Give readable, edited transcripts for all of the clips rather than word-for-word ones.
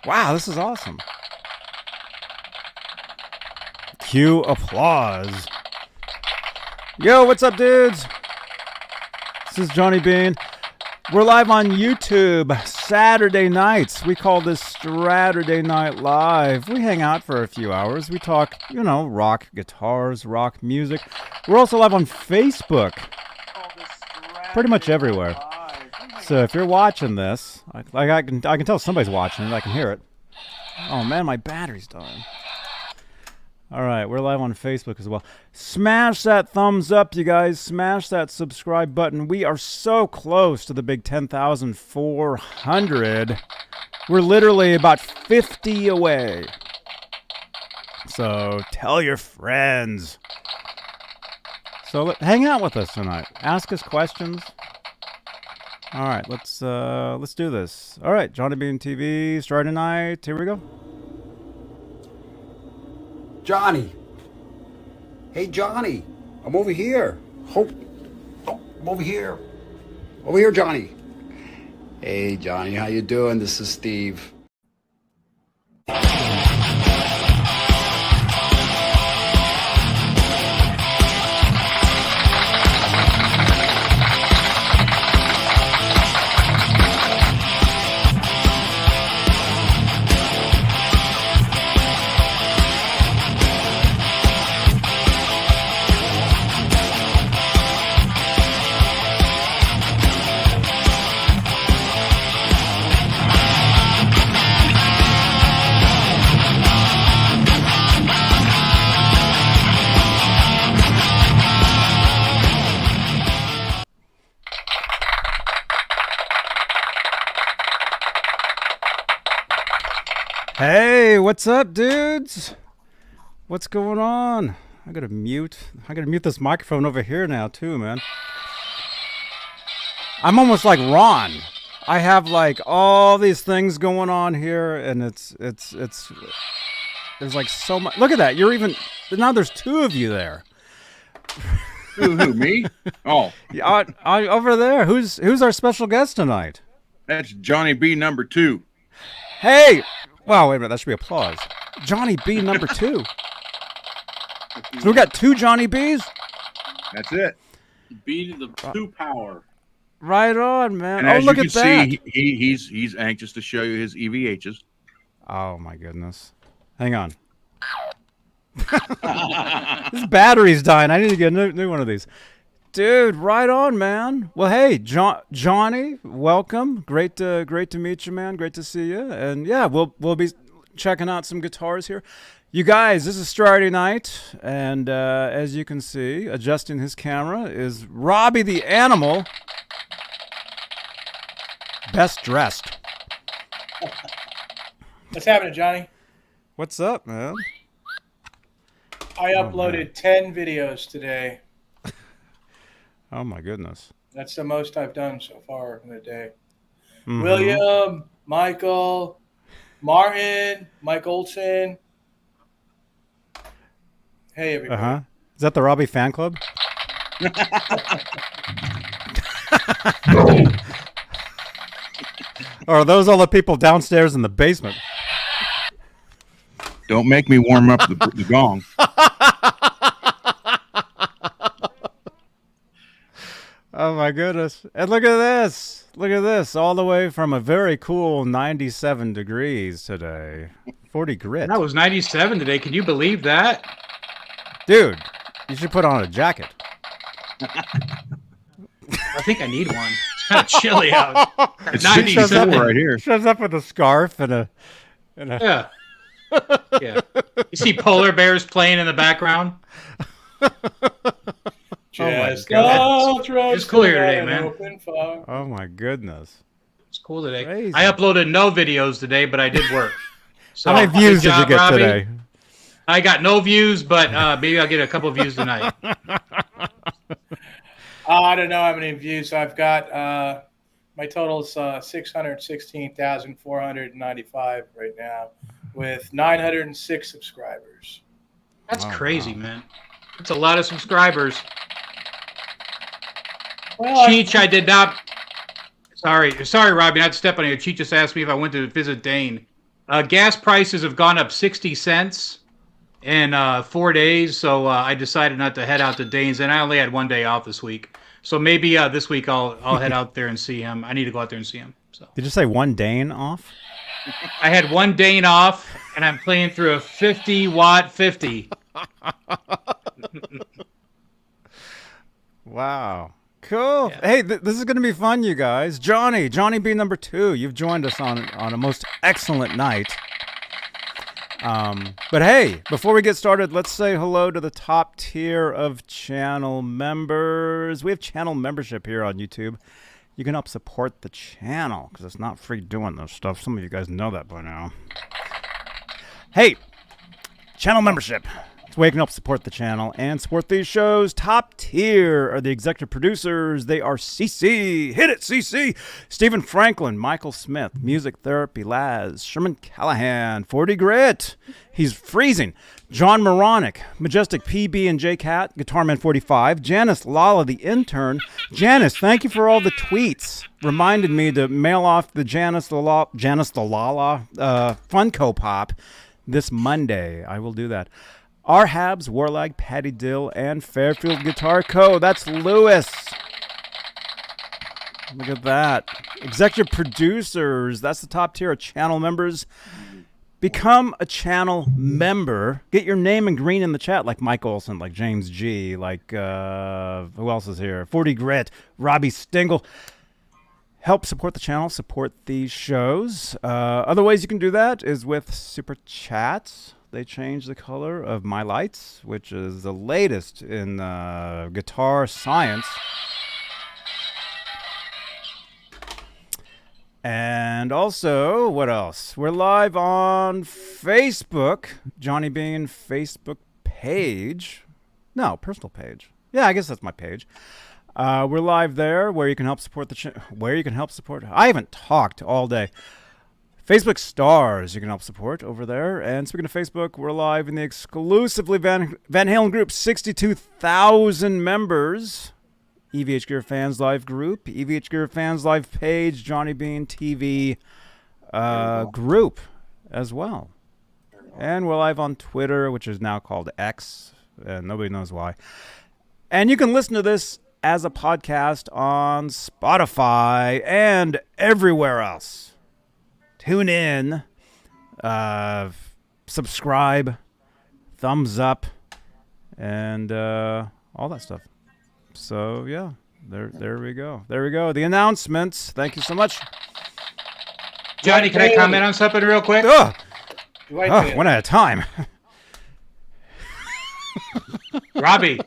Wow, this is awesome. Cue applause. Yo, what's up, dudes? This is Johnny Bean. We're live on YouTube Saturday nights. We call this Straturday Night Live. We hang out for a few hours. We talk, rock guitars, rock music. We're also live on Facebook. Pretty much everywhere. So if you're watching this, I can tell somebody's watching it. I can hear it. Oh man, my battery's dying. All right, we're live on Facebook as well. Smash that thumbs up, you guys. Smash that subscribe button. We are so close to the big 10,400. We're literally about 50 away. So tell your friends. So hang out with us tonight. Ask us questions. All right, let's do this. All right, Johnny Bean TV, Straturday Night. Here we go. Johnny. Hey, Johnny. I'm over here. I'm over here. Over here, Johnny. Hey, Johnny. How you doing? This is Steve. Hey, what's up, dudes? What's going on? I gotta mute this microphone over here now too, man. I'm almost like Ron. I have like all these things going on here, and it's there's like so much. Look at that. You're even now. There's two of you there. Who, me? Oh, over there. Who's our special guest tonight? that's Johnny B number 2. Hey. Wow, wait a minute. That should be applause. Johnny B number 2. So we got 2 Johnny B's? That's it. B to the 2 power. Right on, man. And Oh, as look you at can that. see, he's anxious to show you his EVHs. Oh, my goodness. Hang on. This battery's dying. I need to get a new one of these. Dude, right on, man. Well, hey, Johnny, welcome. Great to meet you, man. Great to see you. And yeah, we'll be checking out some guitars here. You guys, this is Straturday Night, and as you can see, adjusting his camera is Robbie the Animal, best dressed. What's happening, Johnny? What's up, man? I uploaded 10 videos today. Oh my goodness. That's the most I've done so far in a day. Mm-hmm. William, Michael, Martin, Mike Olson. Hey, everybody. Uh-huh. Is that the Robbie fan club? Or are those all the people downstairs in the basement? Don't make me warm up the gong. Oh my goodness. And look at this. Look at this. All the way from a very cool 97 degrees today. 40 grit. That was 97 today. Can you believe that? Dude, you should put on a jacket. I think I need one. It's kind of chilly out. It's 97 64 right here. Shows up with a scarf and a Yeah. Yeah. You see polar bears playing in the background? Just It's cool here today, man. Oh my goodness. It's cool today. Crazy. I uploaded no videos today, but I did work. So, How many views good did you job, get Robbie. today? I got no views, but maybe I'll get a couple views tonight. I don't know how many views I've got. My total is 616,495 right now with 906 subscribers. That's Oh, crazy, wow. man. That's a lot of subscribers. Well, Cheech, I did not. Sorry, Robbie, not to step on you. Cheech just asked me if I went to visit Dane. Gas prices have gone up 60 cents in 4 days, so I decided not to head out to Dane's, and I only had 1 day off this week. So maybe this week I'll head out there and see him. I need to go out there and see him. So Did you say one Dane off? I had 1 day off, and I'm playing through a 50-watt 50. Wow. Cool. Yeah. Hey, this is going to be fun, you guys. Johnny B number 2, you've joined us on a most excellent night. But hey, before we get started, let's say hello to the top tier of channel members. We have channel membership here on YouTube. You can help support the channel because it's not free doing this stuff. Some of you guys know that by now. Hey, channel membership. It's where you can help support the channel and support these shows. Top tier are the executive producers. They are CC. Hit it, CC. Stephen Franklin, Michael Smith, Music Therapy Laz, Sherman Callahan, 40 Grit. He's freezing. John Moronic, Majestic PB and J Cat, Guitarman 45, Janice Lala, the intern. Janice, thank you for all the tweets. Reminded me to mail off the Janice the Lala Funko Pop this Monday. I will do that. R. Habs, Warlag, Patty Dill, and Fairfield Guitar Co. That's Lewis. Look at that. Executive producers. That's the top tier of channel members. Become a channel member. Get your name in green in the chat, like Mike Olson, like James G, like who else is here? 40 Grit, Robbie Stingle. Help support the channel, support these shows. Other ways you can do that is with super chats. They changed the color of my lights, which is the latest in guitar science. And also, what else? We're live on Facebook. Johnny Bean Facebook page. No, personal page. Yeah, I guess that's my page. We're live there, where you can help support I haven't talked all day. Facebook stars you can help support over there. And speaking of Facebook, we're live in the exclusively Van Halen group, 62,000 members. EVH Gear Fans Live group, EVH Gear Fans Live page, Johnny Bean TV group as well. And we're live on Twitter, which is now called X, and nobody knows why. And you can listen to this as a podcast on Spotify and everywhere else. Tune in, subscribe, thumbs up, and all that stuff. So yeah, there we go. There we go. The announcements. Thank you so much. Johnny, can I comment on something real quick? One at a time. Robbie,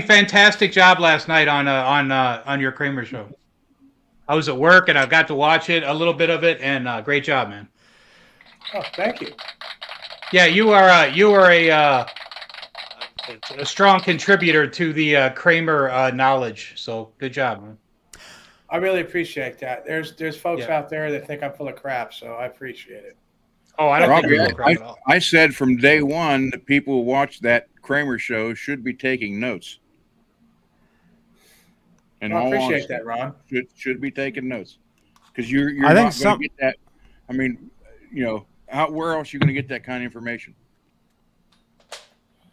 fantastic job last night on your Kramer show. I was at work and I got to watch it, a little bit of it, and great job, man. Oh, thank you. Yeah, you are a strong contributor to the Kramer knowledge. So good job, man. I really appreciate that. There's folks Yeah. out there that think I'm full of crap, so I appreciate it. Oh, I don't think Robbie, you're full of crap at all. I said from day one that people who watch that Kramer show should be taking notes. And I appreciate that, Ron. should be taking notes, because you're I not think going to get that. I mean, where else are you going to get that kind of information?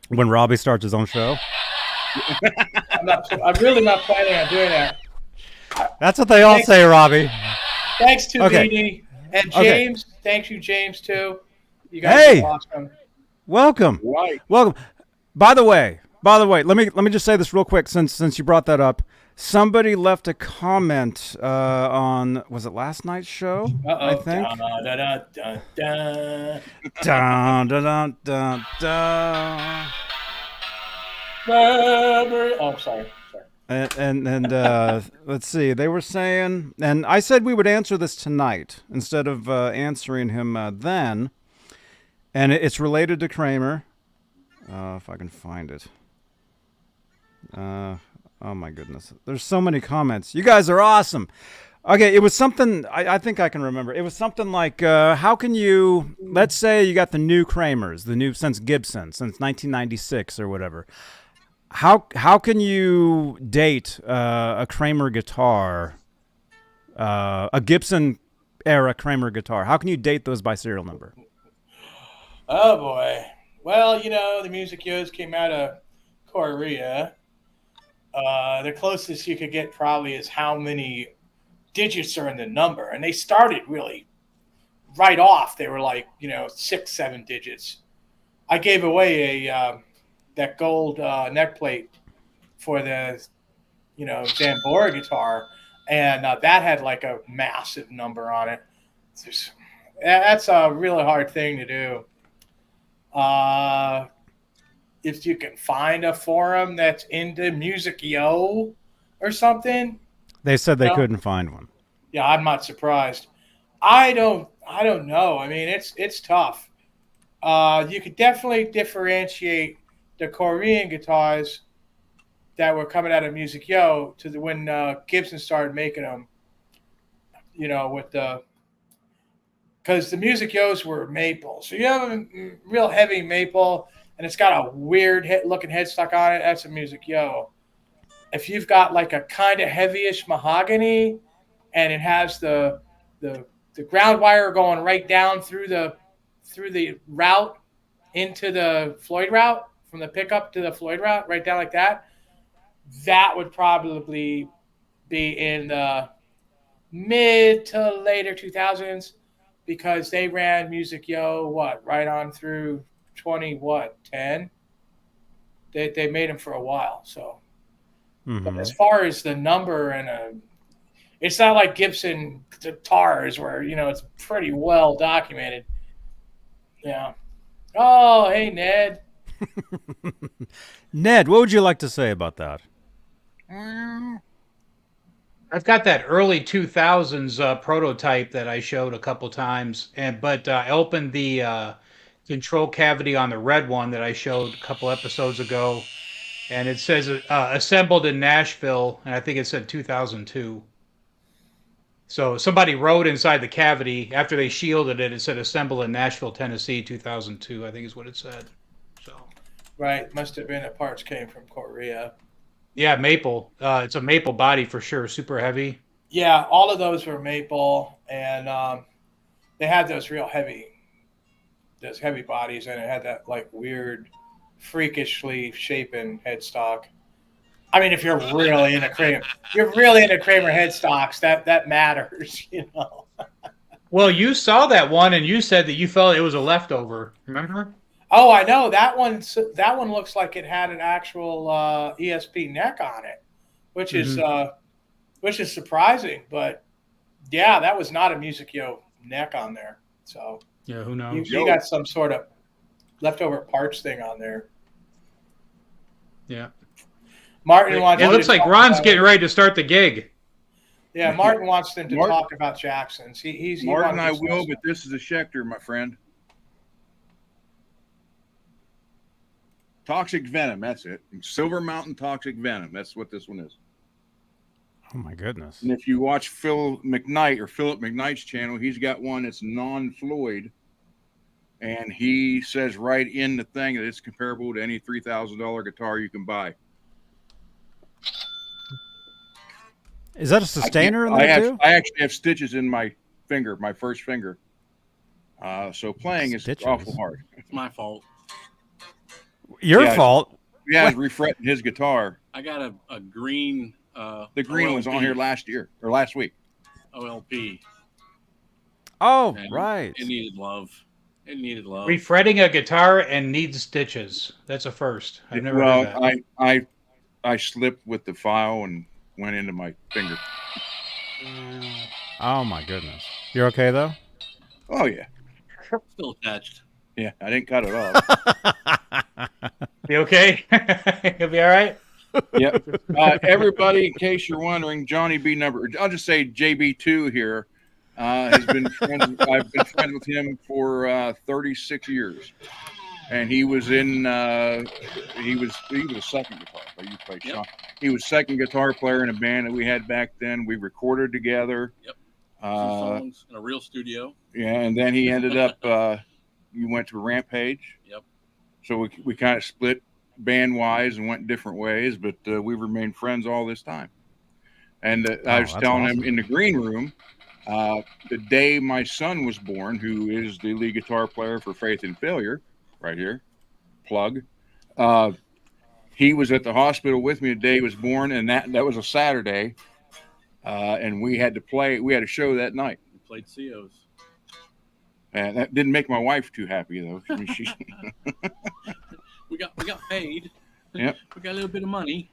When Robbie starts his own show. I'm really not planning on doing that. That's what they all say, Robbie. Thanks to Okay. Dee and Okay. James. Thank you, James, too. You guys are awesome. Welcome. Right. Welcome. By the way, let me just say this real quick since you brought that up. Somebody left a comment on, was it last night's show? I think. Dun, dun, dun, dun, dun. Oh, sorry. And let's see. They were saying, and I said we would answer this tonight instead of answering him then. And it's related to Kramer. If I can find it. Oh my goodness. There's so many comments. You guys are awesome. Okay, it was something, I think I can remember. It was something like, how can you, let's say you got the new Kramers, the new since Gibson, since 1996 or whatever. How can you date a Kramer guitar, a Gibson era Kramer guitar? How can you date those by serial number? Oh boy. Well, the Music Yos came out of Korea. The closest you could get probably is how many digits are in the number, and they started really right off. They were like 6, 7 digits. I gave away that gold neck plate for the Zambora guitar, and that had like a massive number on it. That's a really hard thing to do. If you can find a forum that's into Music Yo or something. They said they couldn't find one. Yeah, I'm not surprised. I don't know. I mean, it's tough. You could definitely differentiate the Korean guitars that were coming out of Music Yo to when Gibson started making them. Because the Music Yos were maple. So you have a real heavy maple, and it's got a weird looking headstock on it. That's a Music Yo. If you've got like a kind of heavyish mahogany, and it has the ground wire going right down through the route into the Floyd route, from the pickup to the Floyd route, right down like that, that would probably be in the mid to later 2000s, because they ran Music Yo right on through 2010. They made them for a while. So but as far as the number it's not like Gibson guitars where it's pretty well documented. Yeah. Oh, hey Ned. Ned, what would you like to say about that? I've got that early 2000s prototype that I showed a couple times, but I opened the control cavity on the red one that I showed a couple episodes ago, and it says assembled in Nashville, and I think it said 2002. So somebody wrote inside the cavity after they shielded it. It said assembled in Nashville, Tennessee, 2002. I think is what it said. So right, must have been the parts came from Korea. Yeah, maple. It's a maple body for sure. Super heavy. Yeah, all of those were maple, and they had those heavy bodies, and it had that like weird, freakishly shapen headstock. I mean, if you're really into Kramer headstocks, that matters, Well, you saw that one, and you said that you felt it was a leftover. Remember? Oh, I know that one looks like it had an actual ESP neck on it, which is surprising. But yeah, that was not a Music Yo neck on there. So yeah, who knows? You got some sort of leftover parts thing on there. Yeah. Martin wants. It looks like Ron's getting ready to start the gig. Yeah, Martin wants them to talk about Jacksons. Martin, I will, but this is a Schecter, my friend. Toxic Venom, that's it. Silver Mountain Toxic Venom. That's what this one is. Oh my goodness. And if you watch Philip McKnight's channel, he's got one that's non-Floyd. And he says right in the thing that it's comparable to any $3,000 guitar you can buy. Is that a sustainer in there too? I actually have stitches in my finger, my first finger. So playing is awful hard. It's my fault. Your fault? Yeah, I was refretting his guitar. I got a green. The green OLP. was on here last week. OLP. Oh, And right. It needed love. Refretting a guitar and needs stitches. That's a first. I've never heard that. I slipped with the file and went into my finger. Oh my goodness. You're okay though? Oh yeah. Still attached. Yeah, I didn't cut it off. You okay? You'll be all right? Yep. Everybody, in case you're wondering, Johnny B number, I'll just say JB2 here, has been I've been friends with him for 36 years. And he was in he was a second guitar player. You played Sean. He was second guitar player in a band that we had back then. We recorded together. Yep. 2 songs in a real studio. Yeah, and then he ended up you went to Rampage. Yep. So we kind of split band wise and went different ways, but we remained friends all this time. And I was telling him in the green room, The day my son was born, who is the lead guitar player for Faith and Failure, right here, plug. He was at the hospital with me the day he was born, and that was a Saturday, and we had to play. We had a show that night. We played COs. And that didn't make my wife too happy though. I mean, We got paid. Yep. We got a little bit of money.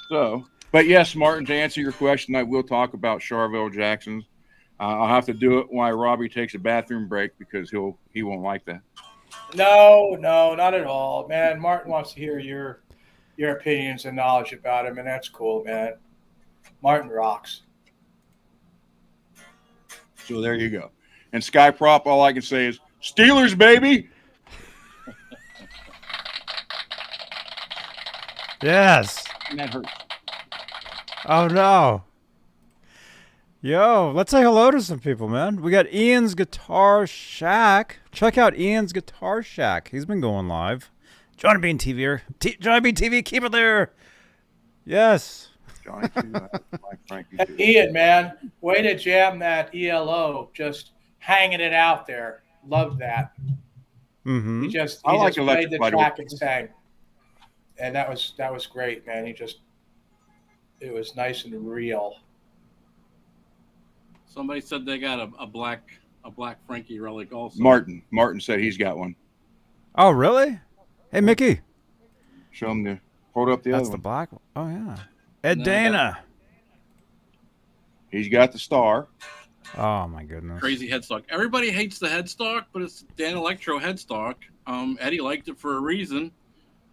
So, but yes, Martin, to answer your question, I will talk about Charvel Jackson's. I'll have to do it while Robbie takes a bathroom break because he won't like that. No, not at all, man. Martin wants to hear your opinions and knowledge about him, and that's cool, man. Martin rocks. So there you go. And Sky Prop, all I can say is Steelers, baby. Yes. And that hurts. Oh no. Yo, let's say hello to some people, man. We got Ian's Guitar Shack. Check out Ian's Guitar Shack. He's been going live. Johnny Bean TV. Johnny Bean TV, keep it there. Yes. Johnny too. Like Frankie too. Ian, man, way to jam that ELO, just hanging it out there. Love that. Mm-hmm. He just I like played the Electrified track and sang, and that was great, man. It was nice and real. Somebody said they got a black Frankie relic also. Martin said he's got one. Oh, really? Hey, Mickey. Show him hold up the That's other the one. black one. Oh, yeah. Ed No, Dana. He's got the star. Oh, my goodness. Crazy headstock. Everybody hates the headstock, but it's Dan Electro headstock. Eddie liked it for a reason.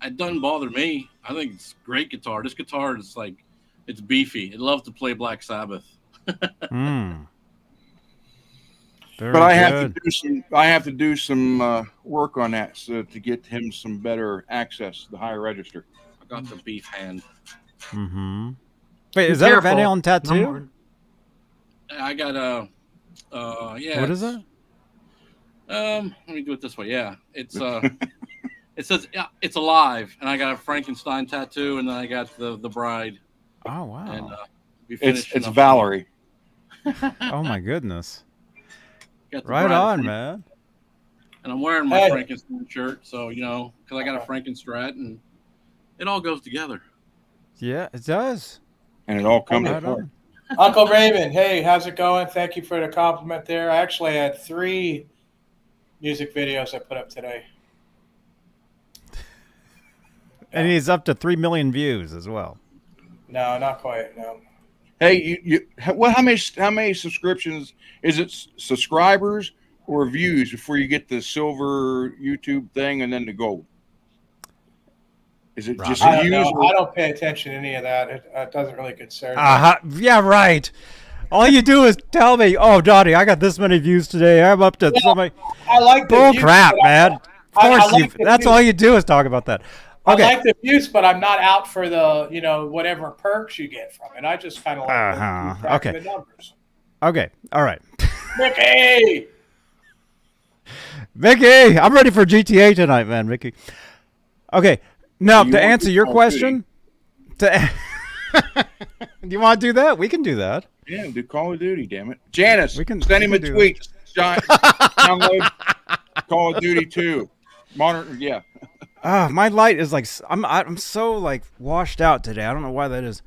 It doesn't bother me. I think it's great guitar. This guitar is like, it's beefy. It loves to play Black Sabbath. Very But I good. have to do some work on that to get him some better access to the higher register. I got the beef hand. Mm-hmm. Wait, is that a Van Halen tattoo? I got yeah. What is that? Let me do it this way. Yeah, it's it says it's alive, and I got a Frankenstein tattoo, and then I got the bride. Oh, wow. And we finished. It's Valerie. Oh, my goodness. Got the Right bride on, Frank- man. And I'm wearing my Hey. Frankenstein shirt, so because I got a Frankenstrat, and it all goes together. Yeah, it does. And it all comes Right apart. on. Uncle Raymond, hey, how's it going? Thank you for the compliment there. I actually had 3 music videos I put up today. And he's up to 3 million views as well. No, not quite. No. Hey, how many subscriptions is it? Subscribers or views before you get the silver YouTube thing and then the gold? Is it just I don't views? know. I don't pay attention to any of that. It doesn't really concern me. Yeah, right. All you do is tell me, oh, Donnie, I got this many views today. I'm up to so many. I like the Bull views, crap, but man. Of I course, like the that's views. all you do is talk about that. Okay. I like the views, but I'm not out for the whatever perks you get from it. I just kind of like Okay. the numbers. Okay. All right. Mickey, Mickey, I'm ready for GTA tonight, man, Mickey. Okay. Now, You to want answer to your Call of question, do you want to do that? We can do that. Yeah, do Call of Duty, damn it. Janice, We can- send him we a can do tweet. Download Call of Duty 2. Monitor, yeah. My light is like I'm so like washed out today. I don't know why that is.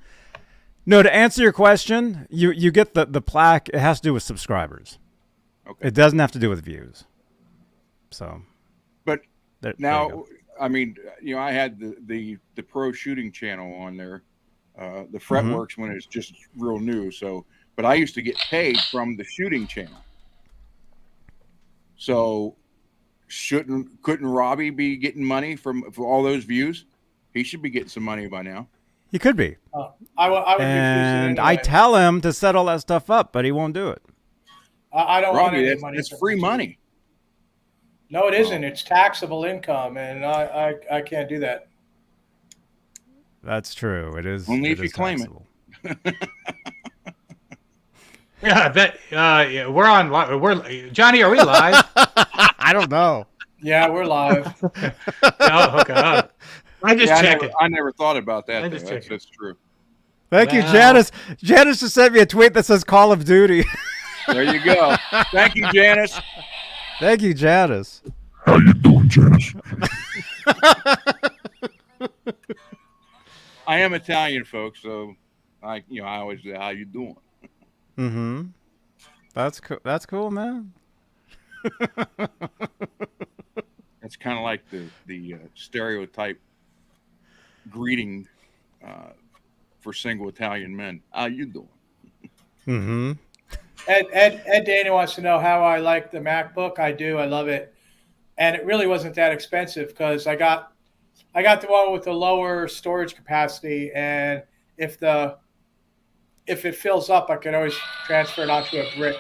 No, to answer your question, you get the plaque. It has to do with subscribers. Okay. It doesn't have to do with views. So, But there you now, go. I mean, I had the pro shooting channel on there, the Fretworks when it's just real new. So, but I used to get paid from the shooting channel. So, couldn't Robbie be getting money for all those views? He should be getting some money by now. He could be, I would refuse it and anyway. I tell him to set all that stuff up, but he won't do it. I don't want Robbie, any money. that's from free YouTube. money. No, it isn't. It's taxable income, and I can't do that. That's true. It is. Only it if you is claim it. taxable. Yeah, I bet. Yeah, we're on. We're Johnny. Are we live? I don't know. Yeah, we're live. Oh, okay. I just Yeah, checking. I never thought about that. I though. just That's, checked. that's true. Thank you, Wow. Janice. Janice just sent me a tweet that says Call of Duty. There you go. Thank you, Janice. Thank you, Janice. How you doing, Janice? I am Italian, folks, so I always say, "How you doing?" Mm-hmm. That's cool. That's cool, man. That's kind of like the stereotype greeting for single Italian men. How you doing? Mm-hmm. Ed Dana wants to know how I like the MacBook. I do. I love it, and it really wasn't that expensive because I got the one with the lower storage capacity, and if it fills up, I can always transfer it onto a brick.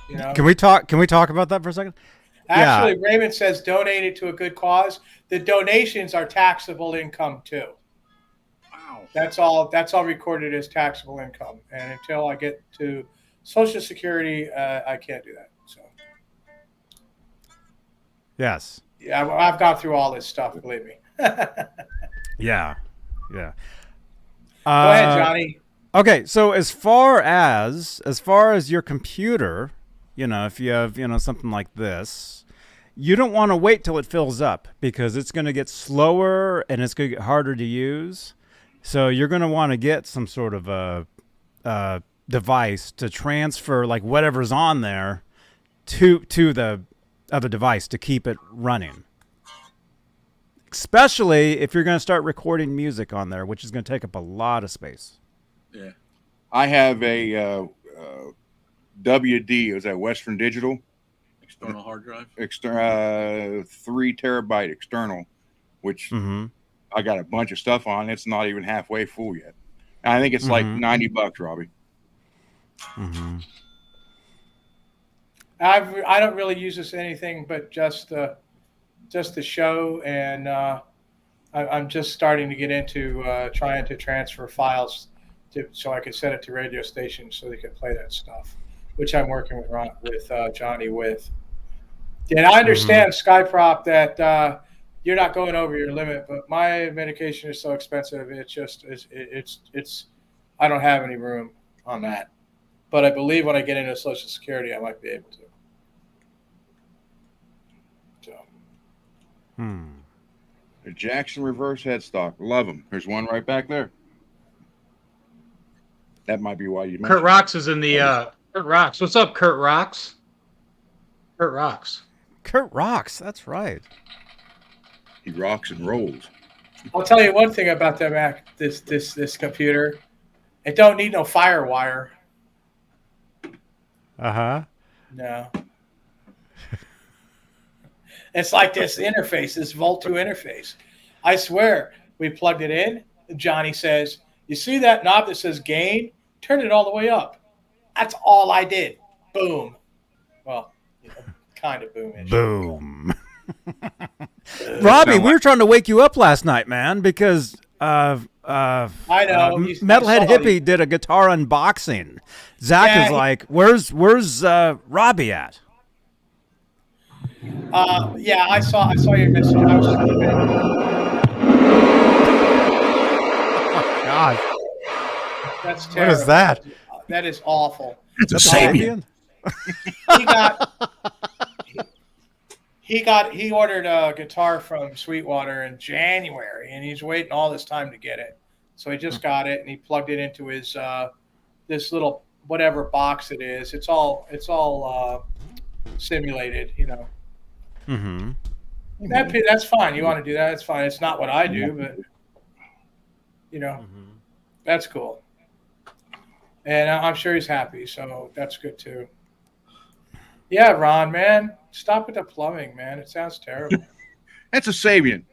You know? Can we talk about that for a second? Actually, Raymond says donate it to a good cause. The donations are taxable income too. Wow. That's all recorded as taxable income. And until I get to Social Security, I can't do that. So Yes. yeah, I've gone through all this stuff. Believe me. Yeah. Yeah. Go ahead, Johnny. Okay, so as far as your computer, if you have, something like this, you don't want to wait till it fills up because it's going to get slower and it's going to get harder to use. So you're going to want to get some sort of a device to transfer like whatever's on there to the other device to keep it running. Especially if you're going to start recording music on there, which is going to take up a lot of space. Yeah. I have a WD. Is that Western Digital? External hard drive. 3 terabyte external, which I got a bunch of stuff on. It's not even halfway full yet. I think it's like $90, Robbie. Mm-hmm. I don't really use this anything but just the show, and I'm just starting to get into trying to transfer files so I can send it to radio stations so they can play that stuff, which I'm working with Johnny with. And I understand Skyprop that you're not going over your limit, but my medication is so expensive. It's I don't have any room on that. But I believe when I get into Social Security, I might be able to. So. The Jackson reverse headstock. Love them. There's one right back there. That might be why you mentioned Kurt Rocks is in the Kurt Rocks. What's up, Kurt Rocks? Kurt Rocks. Kurt Rocks, that's right. He rocks and rolls. I'll tell you one thing about that Mac, this computer. It don't need no fire wire. Uh-huh. No. It's like this interface, this Volt 2 interface. I swear, we plugged it in. Johnny says, "You see that knob that says gain? Turn it all the way up." That's all I did. Boom. Well, kind of boomish. Boom. Robbie, we were trying to wake you up last night, man, because I know. Metalhead Hippie did a guitar unboxing. Zach is like, "Where's Robbie at?" Yeah, I saw your message. I was Oh, God. That's terrible. What is that? That is awful. It's a Sabian. He ordered a guitar from Sweetwater in January, and he's waiting all this time to get it. So he just got it, and he plugged it into his this little whatever box it is. It's all simulated, Mm-hmm. That's fine. You want to do that? It's fine. It's not what I do, but that's cool. And I'm sure he's happy, so that's good too. Yeah, Ron, man, stop with the plumbing, man. It sounds terrible. That's a Sabian.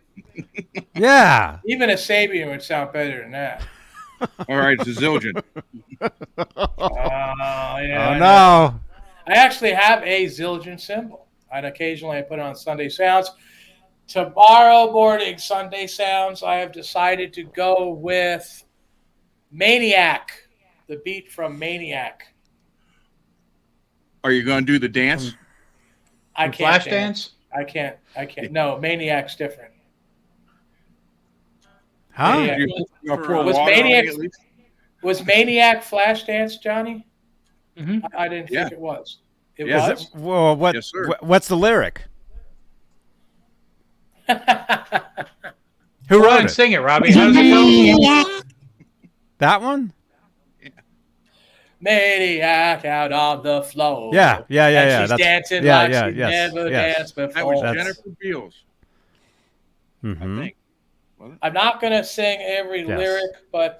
Yeah. Even a Sabian would sound better than that. All right, it's a Zildjian. Yeah. Oh, no. I actually have a Zildjian cymbal. And occasionally I put it on Sunday Sounds. Tomorrow morning, Sunday Sounds, I have decided to go with Maniac, the beat from Maniac. Are you going to do the dance? I can't Flash dance? I can't. No, Maniac's different. Huh? Maniac. You'll pour Was water on Maniac- it at least? Was Maniac Flashdance, Johnny? Mhm. I didn't Yeah. think it was. It Yeah. was? Well, Yes, sir. what's the lyric? Who Go wrote ahead and it? sing it, Robbie. How does it go? That one? Maniac out on the floor. Yeah. And That's, she's dancing yeah, like yeah, she yes, never yes. danced before. That was That's- Jennifer Beals, I Mhm. think. Was it? I'm not going to sing every Yes. lyric, but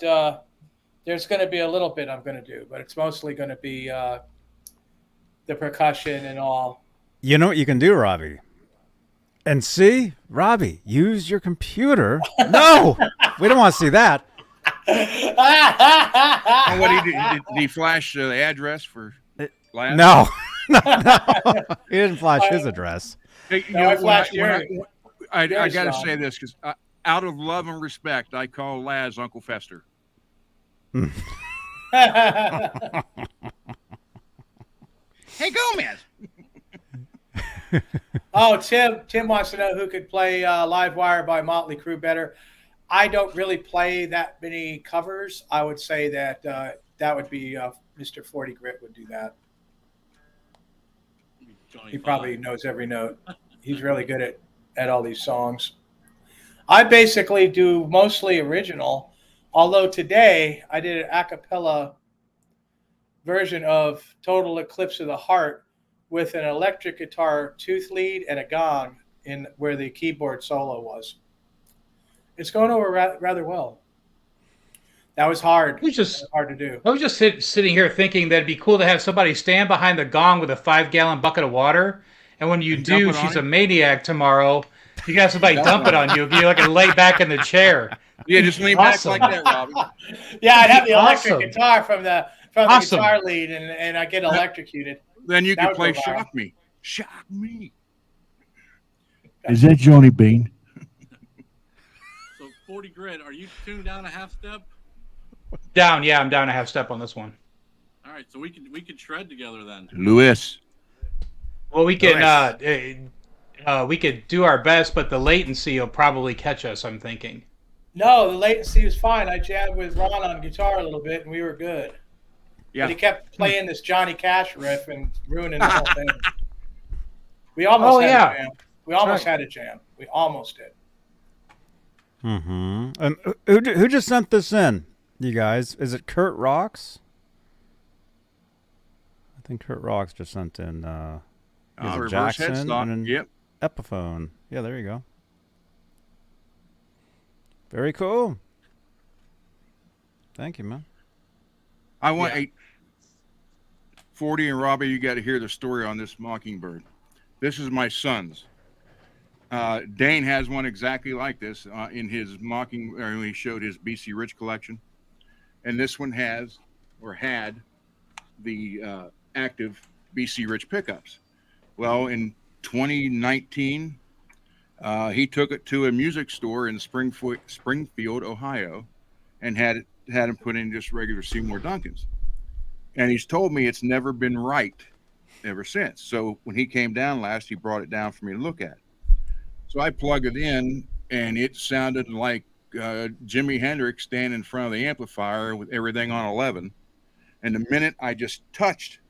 there's going to be a little bit I'm going to do. But it's mostly going to be the percussion and all. You know what you can do, Robbie? And see, Robbie, use your computer. No, we don't want to see that. And what did he flash the address for Laz? No, no, he didn't flash his address. Hey, you No, know, I flashed I yours, got to John. say this because out of love and respect, I call Laz Uncle Fester. Hey, Gomez. Oh, Tim wants to know who could play Live Wire by Motley Crue better. I don't really play that many covers. I would say that that would be Mr. 40 Grit would do that. He probably knows every note. He's really good at all these songs. I basically do mostly original, although today I did an a cappella version of Total Eclipse of the Heart with an electric guitar tooth lead and a gong in where the keyboard solo was. It's going over rather well. That was hard. It was just hard to do. I was just sitting here thinking that it'd be cool to have somebody stand behind the gong with a 5-gallon bucket of water, and when you And do, dump it on she's a him? maniac tomorrow. You got somebody dump it on you. You like lay back in the chair. Yeah, just lean Awesome. back like that, Robbie. Yeah, I'd have the electric Awesome. guitar from the Awesome. guitar lead, and I get electrocuted. Then you That could would play go viral. Shock Me. Shock Me. Is that Johnny Bean? So 40 Grit, are you tuned down a half step? Down, yeah, I'm down a half step on this one. All right, so we could shred together then. Lewis. Well, we can we could do our best, but the latency will probably catch us, I'm thinking. No, the latency was fine. I jammed with Ron on guitar a little bit, and we were good. Yeah. But he kept playing this Johnny Cash riff and ruining the whole thing. We almost had a jam. We almost had a jam. We almost did. Mm-hmm. And who just sent this in, you guys? Is it Kurt Rocks? I think Kurt Rocks just sent in is it Reverse Jackson headstock. and then Yep. Epiphone. Yeah, there you go. Very cool. Thank you, man. I want 40 and Robbie, you got to hear the story on this mockingbird. This is my son's. Dane has one exactly like this in his when he showed his BC Rich collection. And this one has, or had, the active BC Rich pickups. Well, in 2019, he took it to a music store in Springfield, Ohio, and had him put in just regular Seymour Duncans. And he's told me it's never been right ever since. So when he came down last, he brought it down for me to look at. So I plugged it in, and it sounded like Jimi Hendrix standing in front of the amplifier with everything on 11. And the minute I just touched,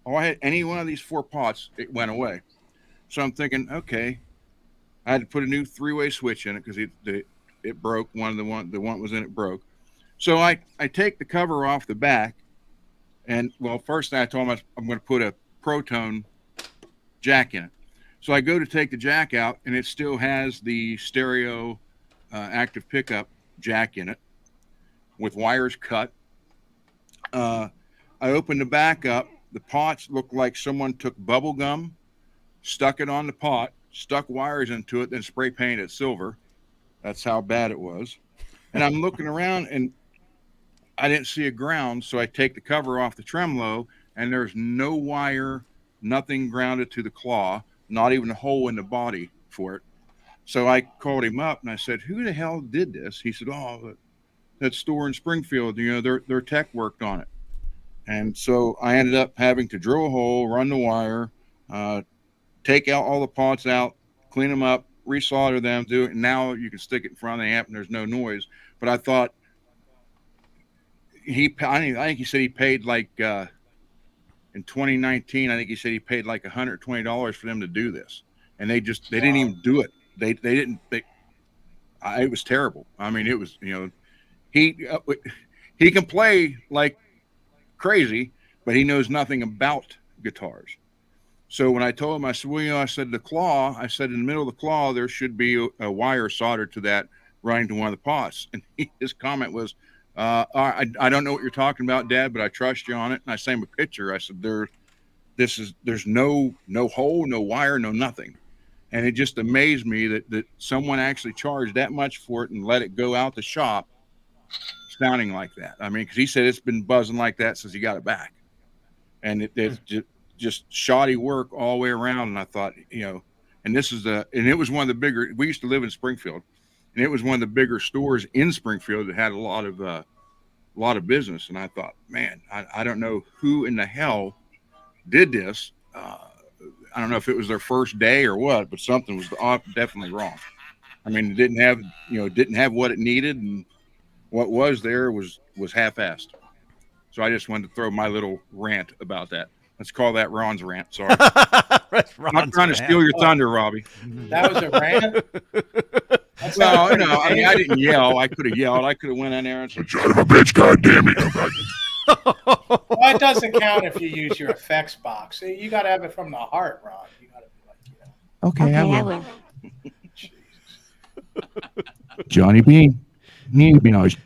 I had any one of these 4 pots, it went away. So I'm thinking, okay, I had to put a new 3-way switch in it because it broke. The one that was in it broke. So I take the cover off the back, and well, first I told him I'm going to put a Protone jack in it. So I go to take the jack out, and it still has the stereo active pickup jack in it with wires cut. I opened the back up. The pots looked like someone took bubble gum, stuck it on the pot, stuck wires into it, then spray painted it silver. That's how bad it was. And I'm looking around, and I didn't see a ground, so I take the cover off the tremolo, and there's no wire, nothing grounded to the claw, not even a hole in the body for it. So I called him up, and I said, who the hell did this? He said, oh, that store in Springfield, their tech worked on it. And so I ended up having to drill a hole, run the wire, take out all the pots out, clean them up, resolder them, do it. And now you can stick it in front of the amp and there's no noise. But I thought, I think he said he paid like in 2019. I think he said he paid like $120 for them to do this, and they didn't even do it. They didn't. It was terrible. I mean, it was, he can play like crazy, but he knows nothing about guitars. So when I told him, I said, well, I said the claw, I said in the middle of the claw there should be a wire soldered to that running to one of the pots. And his comment was, I don't know what you're talking about, Dad, but I trust you on it. And I sent him a picture. I said, there's no hole, no wire, no nothing. And it just amazed me that someone actually charged that much for it and let it go out the shop sounding like that. I mean, because he said it's been buzzing like that since he got it back. And it's just shoddy work all the way around. And I thought, and it was one of the bigger, we used to live in Springfield, and it was one of the bigger stores in Springfield that had a lot of business. And I thought, man, I don't know who in the hell did this. I don't know if it was their first day or what, but something was definitely wrong. I mean, it didn't have what it needed, and what was there was half-assed. So I just wanted to throw my little rant about that. Let's call that Ron's rant. Sorry. I'm not trying to steal your thunder, Robbie. That was a rant? Well, I mean, I didn't yell. I could have yelled. I could have went in there and said, Son of a bitch, goddamn it. Well, it doesn't count if you use your effects box. See, you got to have it from the heart, Ron. You got to be like, Okay, I will. Johnny Bean. Need to be nice.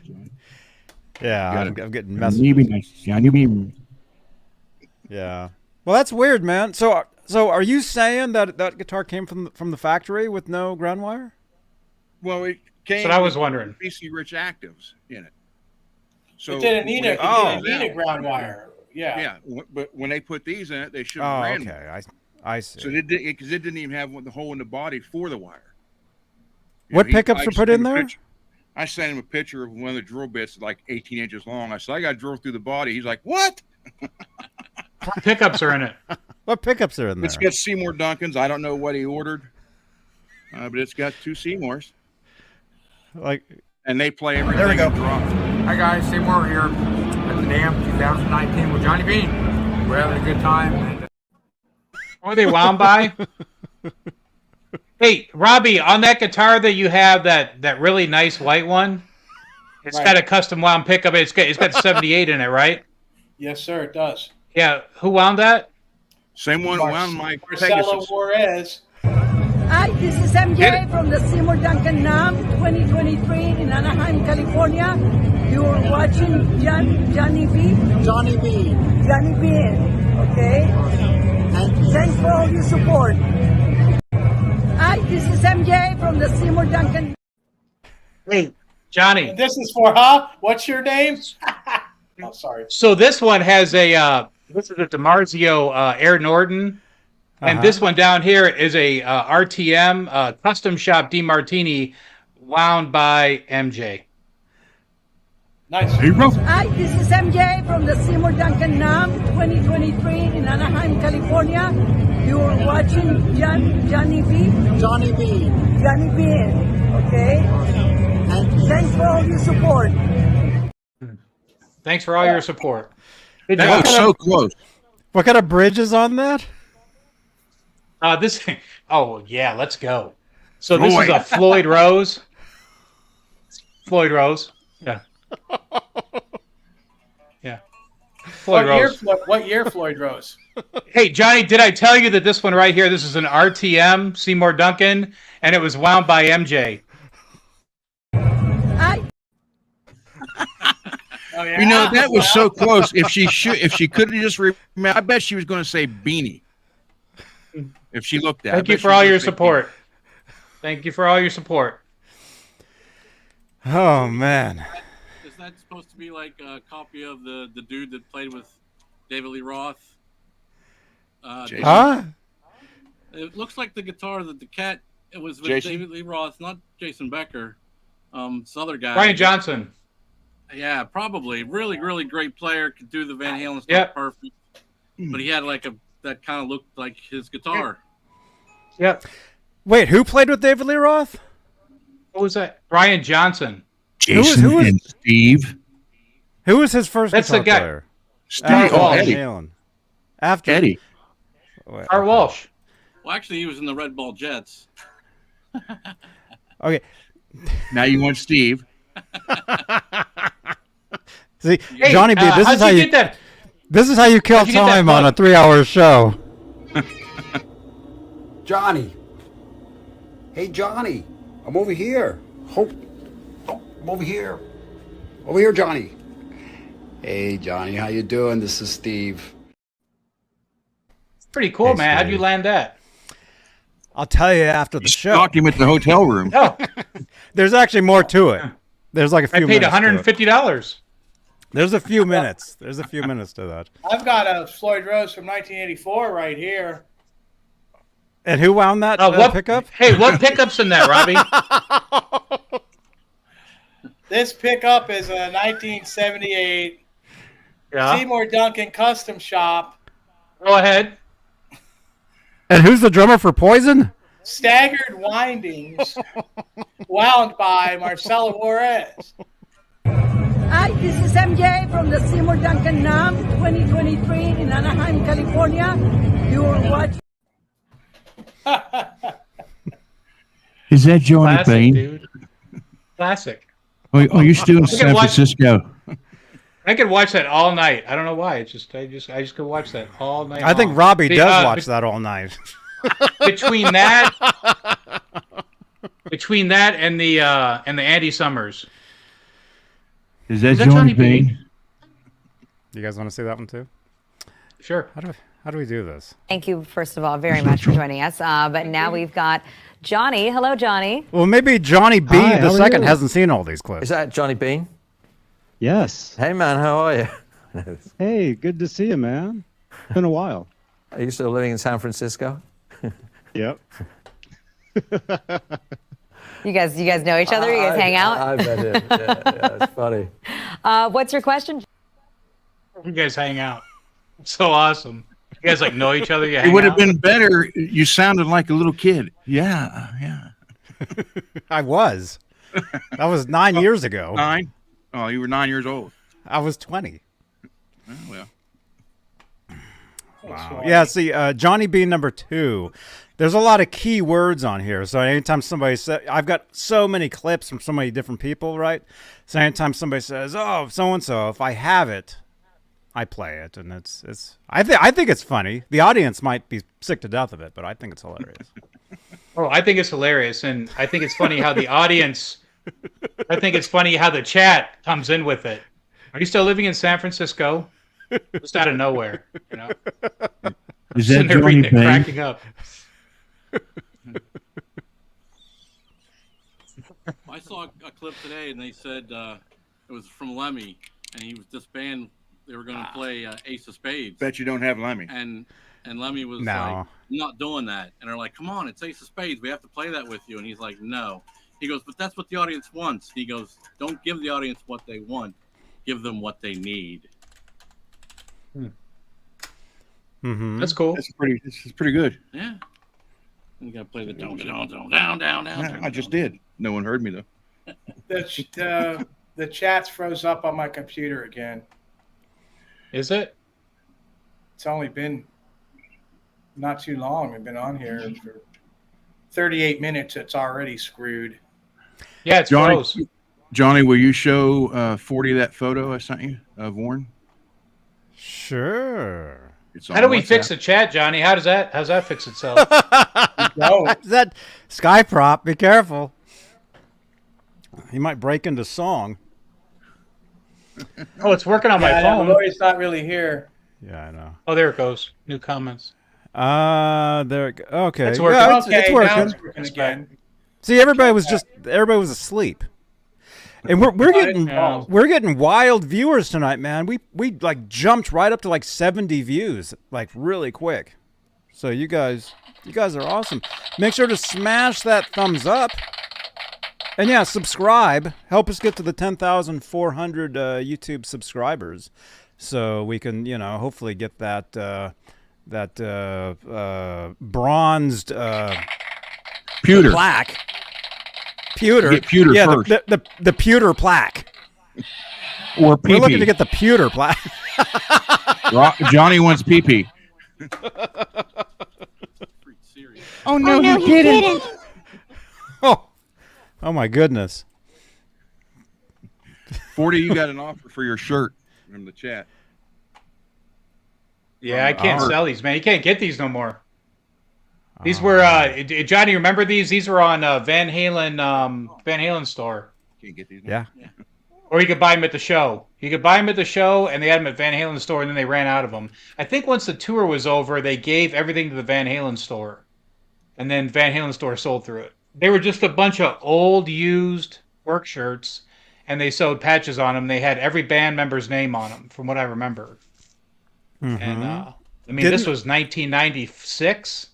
Yeah, I'm getting messed. Need to be nice. Johnny Bean. Yeah. Well, that's weird, man. So are you saying that guitar came from the factory with no ground wire? well, it came That's what I was wondering. BC Rich Actives in it. So it didn't need when a, they- it didn't need a ground wire. Yeah. Yeah, but when they put these in it, they should Oh, have ran. okay. I see. So because it didn't even have the hole in the body for the wire. What pickups were put in there? I sent him a picture of one of the drill bits like 18 inches long. I said, I got to drill through the body. He's like, what? What pickups are in it? What pickups are in there? It's got Seymour Duncans. I don't know what he ordered, but it's got 2 Seymours. And they play everything. There we go. Drop. Hi guys, Seymour here at the Dam 2019 with Johnny Bean. We're having a good time. And What are they wound by? Hey, Robbie, on that guitar that you have, that really nice white one, it's got a custom wound pickup. It's got 78 in it, right? Yes, sir, it does. Yeah. Who wound that? Same one around my Marcelo Pegasus. Juarez. Hi, this is MJ from the Seymour Duncan NAM 2023 in Anaheim, California. You're watching Johnny B. Johnny B. Johnny B. Okay? Thank you. Thanks for all your support. Hi, this is MJ from the Seymour Duncan. Hey, Johnny. This is for, what's your name? Oh, sorry. So this one has this is a DiMarzio Air Norton. And this one down here is a RTM custom shop DiMartini wound by MJ. Nice. Hi, this is MJ from the Seymour Duncan NAM 2023 in Anaheim, California. You're watching Johnny B. Johnny B. Johnny B. Okay? Thank you. Thanks for all your support. Thanks for all your support. That was so close. What kind of bridge is on that? Oh yeah, let's go. So this is a Floyd Rose. Floyd Rose. Yeah. Yeah. Floyd Rose. What year Floyd Rose? Hey, Johnny, did I tell you that this one right here, this is an RTM Seymour Duncan, and it was wound by MJ. Oh, yeah? That was so close. If she could have just remembered, I bet she was going to say Beanie. If she looked at it. Thank you for all your support. Thank you for all your support. Oh, man. Is that supposed to be like a copy of the dude that played with David Lee Roth? Huh? It looks like the guitar that the cat. It was with Jason? David Lee Roth, not Jason Becker. This other guy. Brian Johnson. Yeah, probably. Really, really great player. Could do the Van Halen stuff Yep. perfect. But he had that kind of looked like his guitar. Yep. Wait, who played with David Lee Roth? What was that? Brian Johnson. Jason who was- and Steve. Who was his first That's guitar the guy. player? Steve Walsh. Eddie. Galen. After Eddie. Wait, Art Walsh. Well, actually, he was in the Red Ball Jets. Okay. Now you want Steve. See, Hey, Johnny B, this how'd is how you you get that? this is how you kill How'd you get that time on a bug? 3-hour show. Johnny. Hey, Johnny. I'm over here. I'm over here. Over here, Johnny. Hey, Johnny. How you doing? This is Steve. Pretty cool, Hey, man. How'd Steve. you land that? I'll tell you after the show. Stalked him at the hotel room. Oh, There's actually more to it. There's like a I few paid minutes to it. $150. There's a few minutes. There's a few minutes to that. I've got a Floyd Rose from 1984 right here. And who wound that What pickup? Hey, what pickup's in that, Robbie? This pickup is a 1978 Yeah. Seymour Duncan custom shop. Go ahead. And who's the drummer for Poison? Staggered windings, wound by Marcelo Juarez. Hi, this is MJ from the Seymour Duncan NAM 2023 in Anaheim, California. You're watching. Is that Johnny Classic, Bean? dude. Classic. Are you still in San watch- Francisco? I could watch that all night. I don't know why. It's just I just could watch that all night. I think long. Robbie The, does uh, watch that all night. between that and the Andy Summers. Is that that Johnny Johnny Bean? Bean? You guys want to see that one too? Sure. How do we do this? Thank you, first of all, very much for joining us. But now we've got Johnny. Hello, Johnny. Well, maybe Johnny B Hi, the how are second you? hasn't seen all these clips. Is that Johnny Bean? Yes. Hey, man, how are you? Hey, good to see you, man. Been a while. Are you still living in San Francisco? Yep. You guys know each other? You guys hang out? I bet it. Yeah, it's funny. What's your question? You guys hang out. So awesome. You guys like know each other. You It hang would have out? been better. You sounded like a little kid. Yeah. I was. That was 9 years ago. 9? Oh, you were 9 years old. I was 20. Oh, well. Wow. Yeah, see, Johnny B number 2. There's a lot of key words on here. So anytime somebody says, I've got so many clips from so many different people, right? So anytime somebody says, oh, so-and-so, if I have it, I play it. And I think it's funny. The audience might be sick to death of it, but I think it's hilarious. Oh, I think it's hilarious, and I think it's funny how the audience. I think it's funny how the chat comes in with it. Are you still living in San Francisco? Just out of nowhere, you know. Is Sitting that there Johnny reading it, Bean? cracking up. I saw a clip today, and they said it was from Lemmy, and he was this band. They were going to play Ace of Spades. Bet you don't have Lemmy. And Lemmy was No. like, "I'm not doing that." And they're like, "Come on, it's Ace of Spades. We have to play that with you." And he's like, "No." He goes, "But that's what the audience wants." He goes, "Don't give the audience what they want. Give them what they need." Mm-hmm. That's cool. This is pretty good. Yeah. You got to play the down. Yeah, I just did. No one heard me though. The chat's froze up on my computer again. Is it? It's only been not too long. I've been on here for 38 minutes. It's already screwed. Yeah, it's Johnny, froze. Johnny, will you show 40 that photo I sent you of Warren? Sure. It's How do we fix the chat, Johnny? How's that fix itself? That Sky Prop, be careful. He might break into song. Oh, it's working on my phone. Lori's not really here. Yeah, I know. Oh, there it goes. New comments. There. Okay. It's working. Yeah, Okay, it's now working. it's working again. See, everybody was asleep, and we're getting wild viewers tonight, man. We like jumped right up to like 70 views, like really quick. So you guys are awesome. Make sure to smash that thumbs up, and yeah, subscribe. Help us get to the 10,400 YouTube subscribers, so we can hopefully get that bronzed pewter plaque. Pewter. Get pewter yeah, first. the pewter plaque. Or pee-pee. We're looking to get the pewter plat. Johnny wants pee-pee. Oh no, he didn't. Oh my goodness. 40, you got an offer for your shirt from the chat. Yeah, I can't sell these, man. You can't get these no more. These were Johnny. Remember these? These were on Van Halen store. Can't get these. Yeah. Or you could buy them at the show. You could buy them at the show, and they had them at Van Halen store, and then they ran out of them. I think once the tour was over, they gave everything to the Van Halen store, and then Van Halen store sold through it. They were just a bunch of old, used work shirts, and they sewed patches on them. They had every band member's name on them, from what I remember. Mm-hmm. And I mean, this was 1996.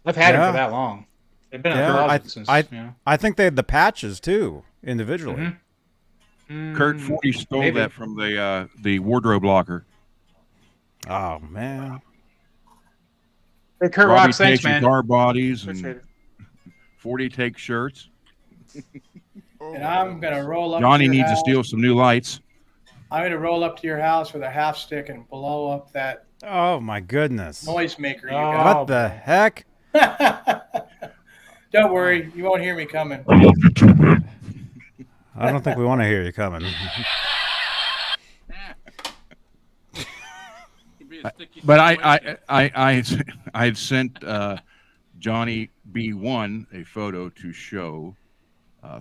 I've had them for that long. They've been in the closet since. I think they had the patches too, individually. Kurt 40 stole that from the wardrobe locker. Oh man. Hey, Kurt Robbie Rocks, thanks, takes man. guitar bodies and 40 takes shirts. And I'm gonna roll up. Johnny to your needs to house. steal some new lights. I'm gonna roll up to your house with a half stick and blow up that Oh my goodness. noisemaker you got. What the heck? Don't worry, you won't hear me coming. I don't think we want to hear you coming. But I had sent Johnny B1 a photo to show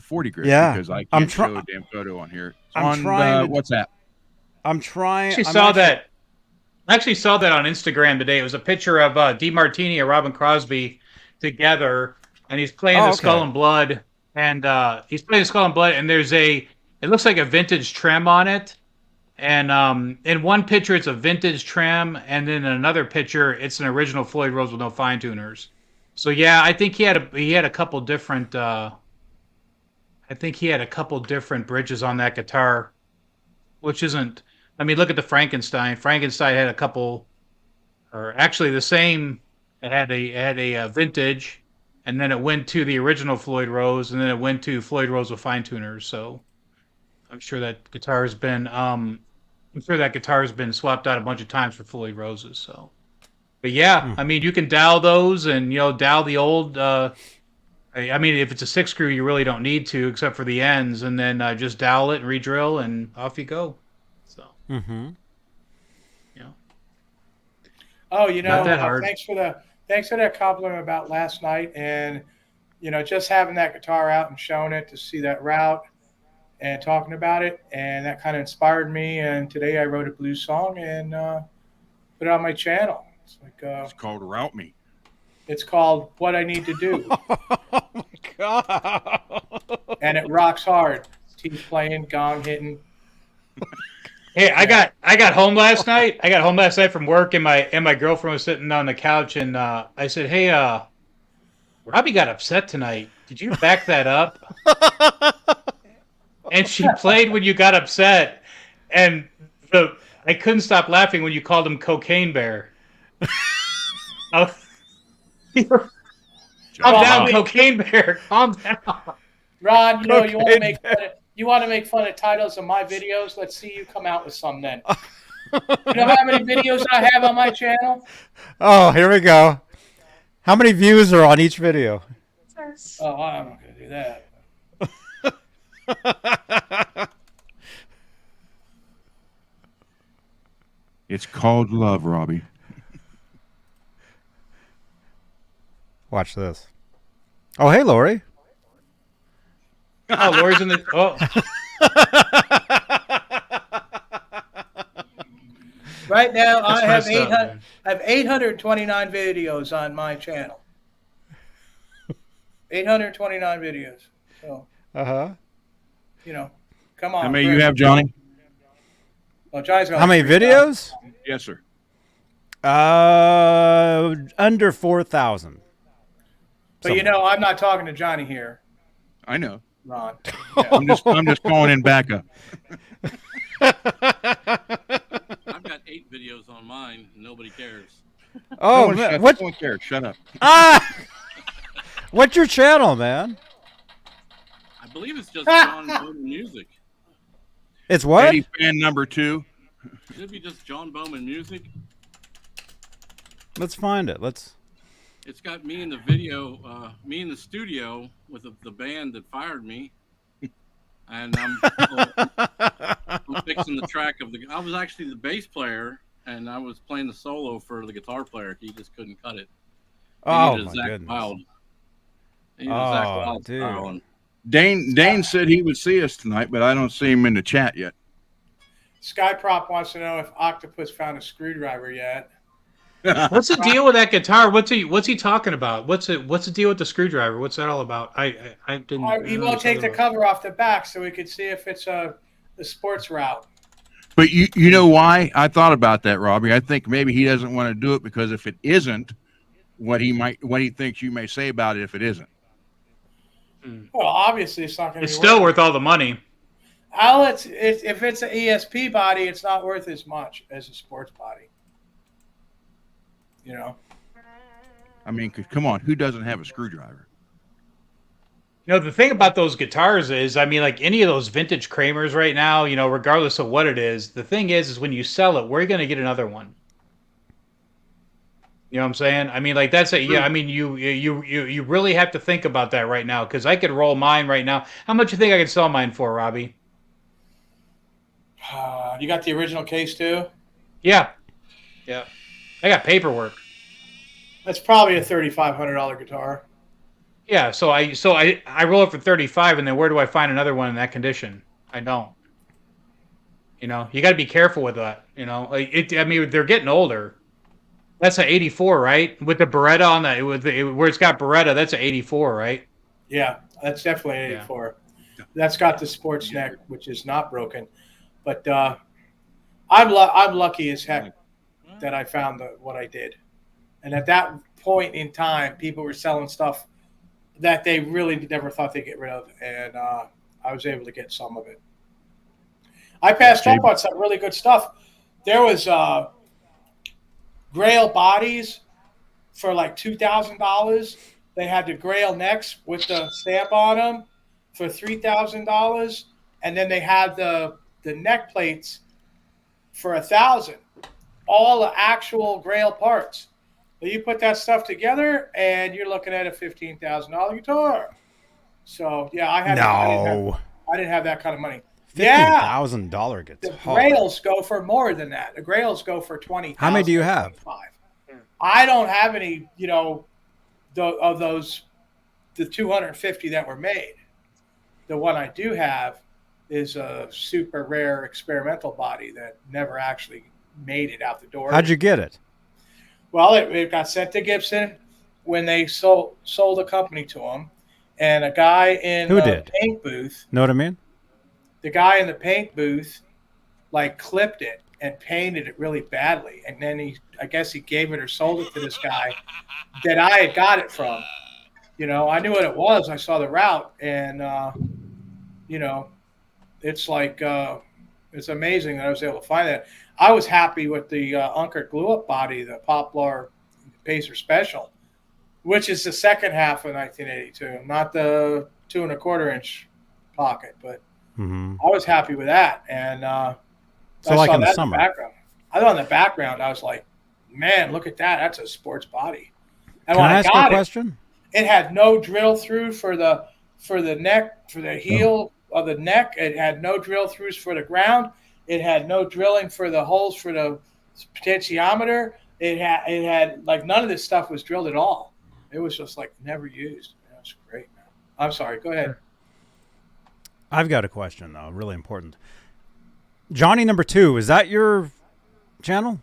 40 grit because I can't show a damn photo on here. On WhatsApp. I'm trying. I actually saw that on Instagram today. It was a picture of DeMartini and Robin Crosby together, and he's playing the Skull and Blood, and there's it looks like a vintage trem on it, and in one picture it's a vintage trem, and then in another picture it's an original Floyd Rose with no fine tuners. So yeah, I think he had a couple different bridges on that guitar, which isn't. I mean, look at the Frankenstein. Frankenstein had a couple, or actually the same. It had a vintage, and then it went to the original Floyd Rose, and then it went to Floyd Rose with fine tuners. So I'm sure that guitar has been swapped out a bunch of times for Floyd Roses. So, but yeah, I mean, you can dowel those, and dowel the old. I mean, if it's a 6 screw, you really don't need to, except for the ends, and then just dowel it and re-drill, and off you go. So. Mm-hmm. Oh, Not that hard. thanks for that compliment about last night, and just having that guitar out and showing it to see that route and talking about it, and that kind of inspired me. And today I wrote a blues song and put it on my channel. It's like it's called Route Me. It's called What I Need to Do. Oh my God! And it rocks hard. Teeth playing, gong hitting. Hey, I got home last night. I got home last night from work, and my girlfriend was sitting on the couch, and I said, "Hey, Robbie got upset tonight. Did you back that up?" And she played When You Got Upset, and I couldn't stop laughing when you called him Cocaine Bear. Calm down, Cocaine Bear. Calm down. Ron, you want to make fun of. You want to make fun of titles of my videos? Let's see you come out with some then. You know how many videos I have on my channel? Oh, here we go. How many views are on each video? Oh, I'm not going to do that. It's called love, Robbie. Watch this. Oh, hey, Lori. Oh, Lori's in the. Oh. Right now, I have 829 videos on my channel. 829 videos. So. Come on. How many you have, Johnny? Well, Johnny's got How many videos? Yes, sir. Under 4,000. But I'm not talking to Johnny here. I know. Ron. Yeah. I'm just calling in backup. I've got 8 videos on mine. And nobody cares. Oh, no one cares. Shut up. What's your channel, man? I believe it's just John Bowman Music. It's what? Eddie fan number 2. Should be just John Bowman music. Let's find it. It's got me in the video, me in the studio with the band that fired me, and I'm fixing the track of I was actually the bass player, and I was playing the solo for the guitar player. He just couldn't cut it. Oh my goodness! Dude. Dane said he would see us tonight, but I don't see him in the chat yet. Skyprop wants to know if Octopus found a screwdriver yet. What's the deal with that guitar? What's he talking about? What's the deal with the screwdriver? What's that all about? I didn't. He won't take the cover off the back so we could see if it's the sports route. But you know why I thought about that, Robbie? I think maybe he doesn't want to do it because if it isn't, what he thinks you may say about it if it isn't. Well, obviously it's not going to. It's still worth all the money. If it's an ESP body, it's not worth as much as a sports body. You know. I mean, come on, who doesn't have a screwdriver? You know, the thing about those guitars is, I mean, like any of those vintage Kramers right now, you know, regardless of what it is, the thing is when you sell it, where are you going to get another one? You know what I'm saying? I mean, like that's I mean, you really have to think about that right now because I could roll mine right now. How much do you think I could sell mine for, Robbie? You got the original case too? Yeah. I got paperwork. That's probably a $3,500 guitar. Yeah, so I roll it for 35, and then where do I find another one in that condition? I don't. You know, you got to be careful with that. You know, I mean, they're getting older. That's an 84, right? With the Beretta on that, where it's got Beretta, that's an 84, right? Yeah, that's definitely an 84. Yeah. That's got the sports neck, which is not broken. But I'm lucky as heck that I found what I did. And at that point in time, people were selling stuff that they really never thought they'd get rid of, and I was able to get some of it. I passed up on some really good stuff. There was Grail bodies for like $2,000. They had the Grail necks with the stamp on them for $3,000, and then they had the neck plates for $1,000. All the actual Grail parts. But you put that stuff together, and you're looking at a $15,000 guitar. So yeah, I didn't have that kind of money. $15,000 guitar. The Grails go for more than that. The Grails go for $20,000. How many do you have? I don't have any. You know, of those, the 250 that were made. The one I do have is a super rare experimental body that never actually made it out the door. How'd you get it? Well, it got sent to Gibson when they sold the company to them, and a guy in the paint booth. Know what I mean? The guy in the paint booth, like, clipped it and painted it really badly, and then I guess he gave it or sold it to this guy that I had got it from. You know, I knew what it was. I saw the route, and you know, it's like it's amazing that I was able to find that. I was happy with the Unkert glue-up body, the Poplar Pacer Special, which is the second half of 1982, not the 2 1/4-inch pocket. But I was happy with that, and so like in the summer. I thought in the background, I was like, "Man, look at that! That's a sports body." And Can I ask you a question? It had no drill through for the neck, for the heel of the neck. It had no drill throughs for the ground. It had no drilling for the holes for the potentiometer. It had like none of this stuff was drilled at all. It was just like never used. It was great, man. I'm sorry. Go ahead. I've got a question though, really important. Johnny number 2, is that your channel?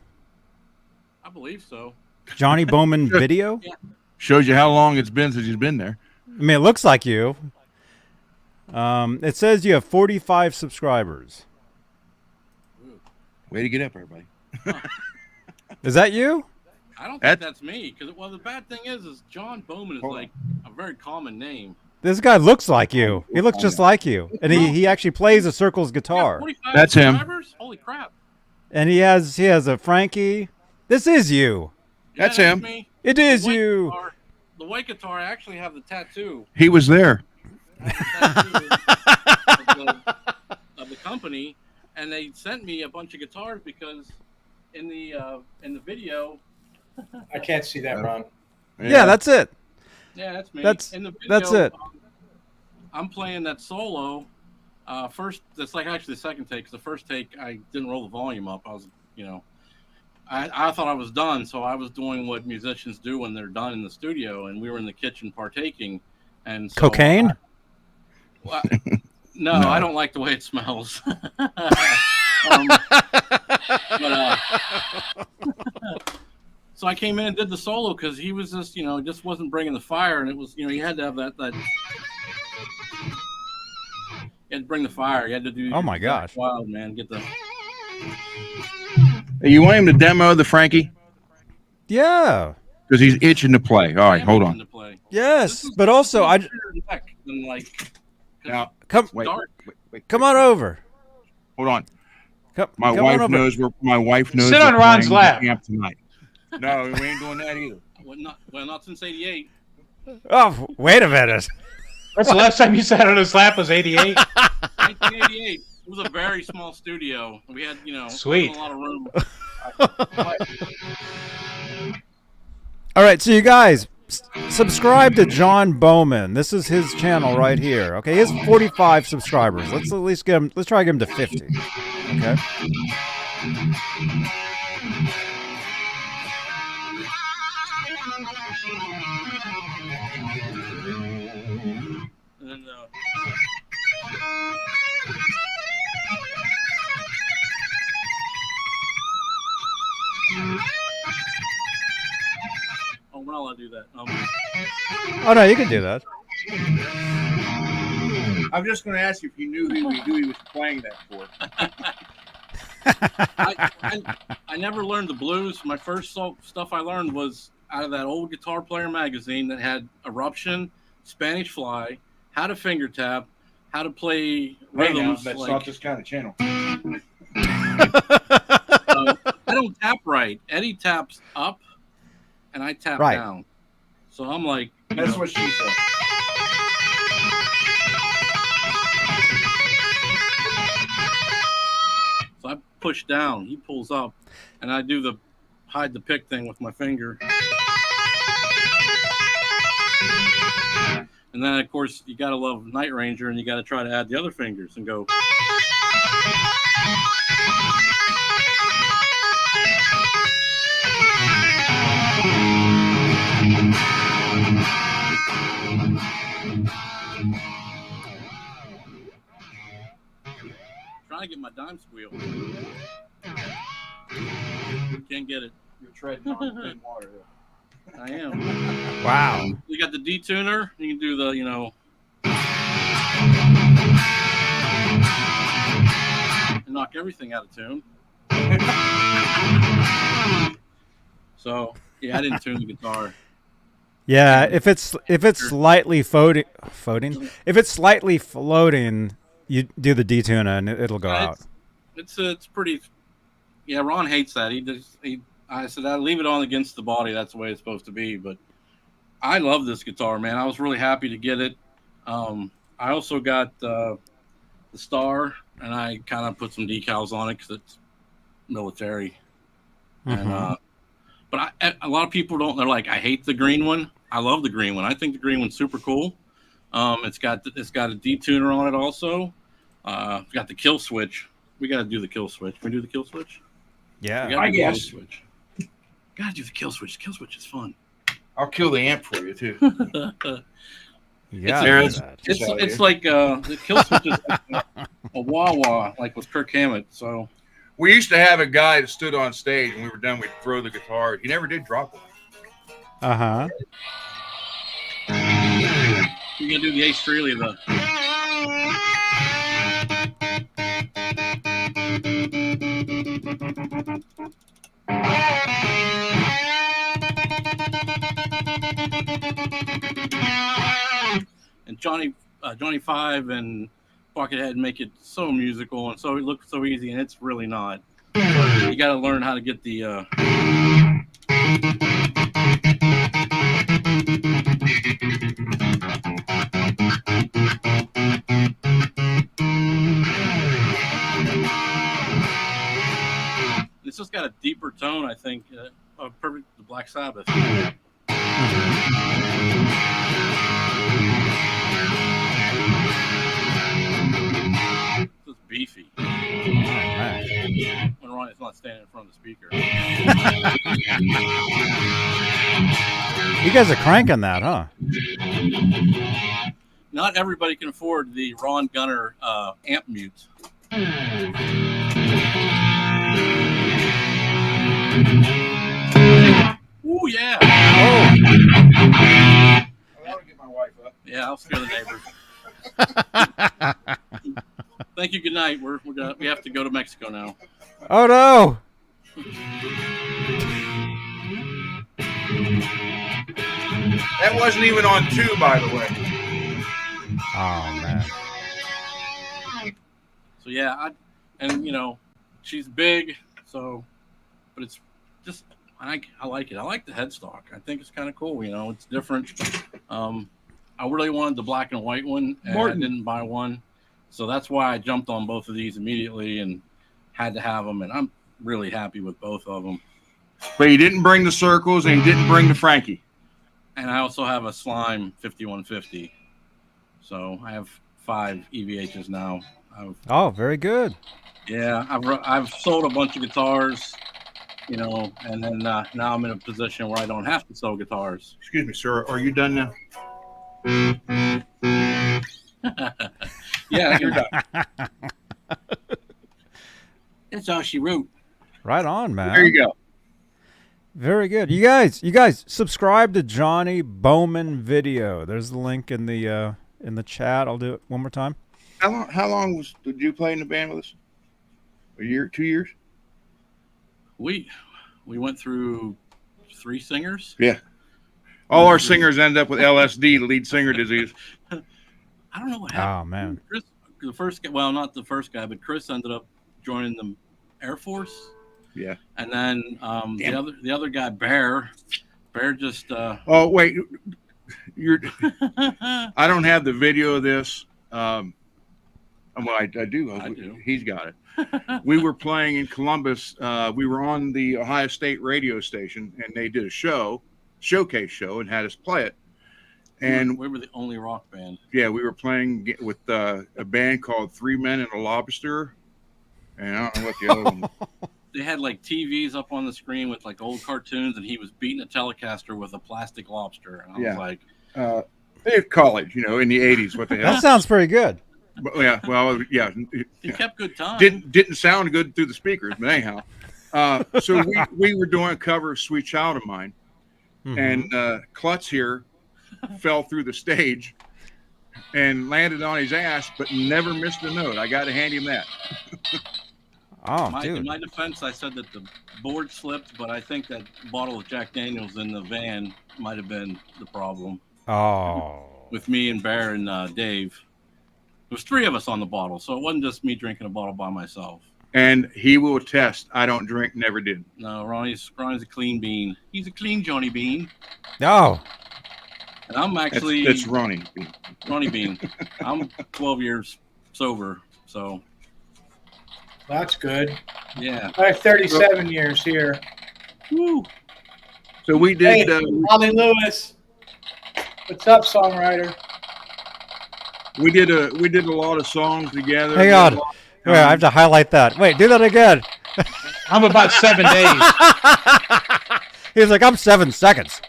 I believe so. Johnny Bowman Video? Yeah. Shows you how long it's been since he's been there. I mean, it looks like you. It says you have 45 subscribers. Way to get up, everybody. Is that you? I don't think that's me. Because the bad thing is John Bowman is like a very common name. This guy looks like you. He looks just like you. And he actually plays a Circles guitar. That's him. Holy crap. And he has a Frankie. This is you. Yeah, that's him. Me. It is you. Guitar, the white guitar, I actually have the tattoo. He was there. Of the company. and they sent me a bunch of guitars because in the video. I can't see that, Ron. Yeah, that's it. Yeah, that's me. That's in the video, that's it. I'm playing that solo. First, that's like actually the second take. 'Cause the first take, I didn't roll the volume up. I was, I thought I was done, so I was doing what musicians do when they're done in the studio, and we were in the kitchen partaking. And so Cocaine? No, I don't like the way it smells. So I came in and did the solo because he was just, just wasn't bringing the fire, and it was, you had to have that. You had to bring the fire. You had to do. Oh my gosh! Wild man, get the. Hey, you want him to demo the Frankie? Yeah. Because he's itching to play. All right, hold on. Yes, but also I. Now, come wait. Come on over. Hold on. Come on over. My wife knows. Sit on Ron's lap tonight. No, we ain't doing that either. Well, not since '88. Oh, wait a minute. That's the last time you sat on his lap was '88. 1988. It was a very small studio. We had, Sweet. a lot of room. All right, so you guys subscribe to John Bowman. This is his channel right here. Okay, he has 45 subscribers. Let's at least get him. Let's try to get him to 50. Okay. And then, we're not allowed to do that. Oh no, you can do that. I'm just going to ask you if you knew who he was playing that for. I never learned the blues. My first stuff I learned was out of that old Guitar Player magazine that had Eruption, Spanish Fly, how to finger tap, how to play rhythms. That's not this kind of channel. I don't tap right. Eddie taps up, and I tap down. So I'm like, that's what she said. So I push down, he pulls up, and I do the hide the pick thing with my finger. And then, of course, you got to love Night Ranger, and you got to try to add the other fingers and go. Trying to get my dime squeal. Can't get it. You're treading on thin water. I am. Wow. You got the detuner. You can do the, and knock everything out of tune. So yeah, I didn't tune the guitar. Yeah, if it's slightly floating, if it's slightly floating, you do the detuner and it'll go out. It's pretty. Yeah, Ron hates that. I said I leave it on against the body. That's the way it's supposed to be. But I love this guitar, man. I was really happy to get it. I also got the Star, and I kind of put some decals on it because it's military. Mm-hmm. And but a lot of people don't. They're like, I hate the green one. I love the green one. I think the green one's super cool. It's got a detuner on it also. It's got the kill switch. We got to do the kill switch. Can we do the kill switch? Yeah, I guess. Gotta do the kill switch. Kill switch is fun. I'll kill the amp for you too. Yeah, it's like the kill switch is like a wah-wah, like with Kirk Hammett. So we used to have a guy that stood on stage when we were done. We'd throw the guitar. He never did drop it. Uh-huh. You're gonna do the Ace Frehley though. And Johnny 5 and Buckethead make it so musical and so it looks so easy, and it's really not. You got to learn how to get the. deeper tone, I think, perfect the Black Sabbath. It's beefy. Oh, man. When Ronnie's not standing in front of the speaker. You guys are cranking that, huh? Not everybody can afford the Ron Gunner amp mute. Ooh, yeah. I want to get my wife up. Yeah, I'll scare the neighbors. Thank you. Good night. We have to go to Mexico now. Oh no! That wasn't even on 2, by the way. Oh man. So yeah, she's big. So, but it's just I like it. I like the headstock. I think it's kind of cool. It's different. I really wanted the black and white one, and I didn't buy one. So that's why I jumped on both of these immediately and had to have them. And I'm really happy with both of them. But you didn't bring the circles, and you didn't bring the Frankie. And I also have a Slime 5150. So I have 5 EVHs now. Oh, very good. Yeah, I've sold a bunch of guitars, and then now I'm in a position where I don't have to sell guitars. Excuse me, sir. Are you done now? Yeah, you're done. That's all she wrote. Right on, man. There you go. Very good. You guys subscribe to Johnny Bowman Video. There's the link in the chat. I'll do it one more time. How long did you play in the band with us? A year, 2 years? We went through 3 singers. Yeah. All our singers end up with LSD, lead singer disease. I don't know what happened. Oh man. Chris, the first guy, well, not the first guy, but Chris ended up joining the Air Force. Yeah. And then the other guy, Bear just. Oh wait, I don't have the video of this. Well, I do. I do. He's got it. We were playing in Columbus. We were on the Ohio State radio station, and they did a showcase show, and had us play it. And we were the only rock band. Yeah, we were playing with a band called 3 Men and a Lobster, and I don't know what the other one was. They had like TVs up on the screen with like old cartoons, and he was beating a Telecaster with a plastic lobster. And I was like, they had college, in the 80s. What the hell? That sounds pretty good. But, yeah, well, yeah. He kept good time. Didn't sound good through the speakers, but anyhow. So we were doing a cover of Sweet Child of Mine, and Klutz here fell through the stage and landed on his ass, but never missed a note. I got to hand him that. In my defense, I said that the board slipped, but I think that bottle of Jack Daniels in the van might have been the problem. Oh. With me and Bear and Dave. There was 3 of us on the bottle, so it wasn't just me drinking a bottle by myself. And he will attest, I don't drink, never did. No, Ronnie's a clean bean. He's a clean Johnny Bean. No. And I'm actually... That's Ronnie Bean. Ronnie Bean. I'm 12 years sober, so... That's good. Yeah. I have 37 years here. Woo. So we did... Hey, Ollie Lewis. What's up, songwriter? We did a lot of songs together. Hang on. Wait, I have to highlight that. Wait, do that again. I'm about 7 days. He's like, I'm 7 seconds.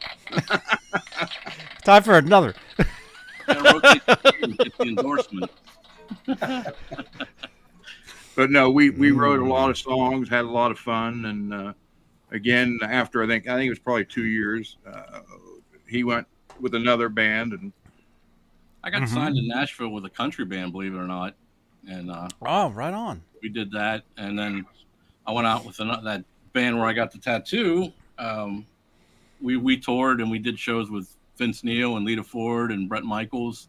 Time for another. Get the endorsement. But no, we wrote a lot of songs, had a lot of fun, and again, after I think it was probably 2 years, he went with another band, and I got signed in Nashville with a country band, believe it or not, and right on. We did that, and then I went out with that band where I got the tattoo. We toured and we did shows with Vince Neil and Lita Ford and Brett Michaels.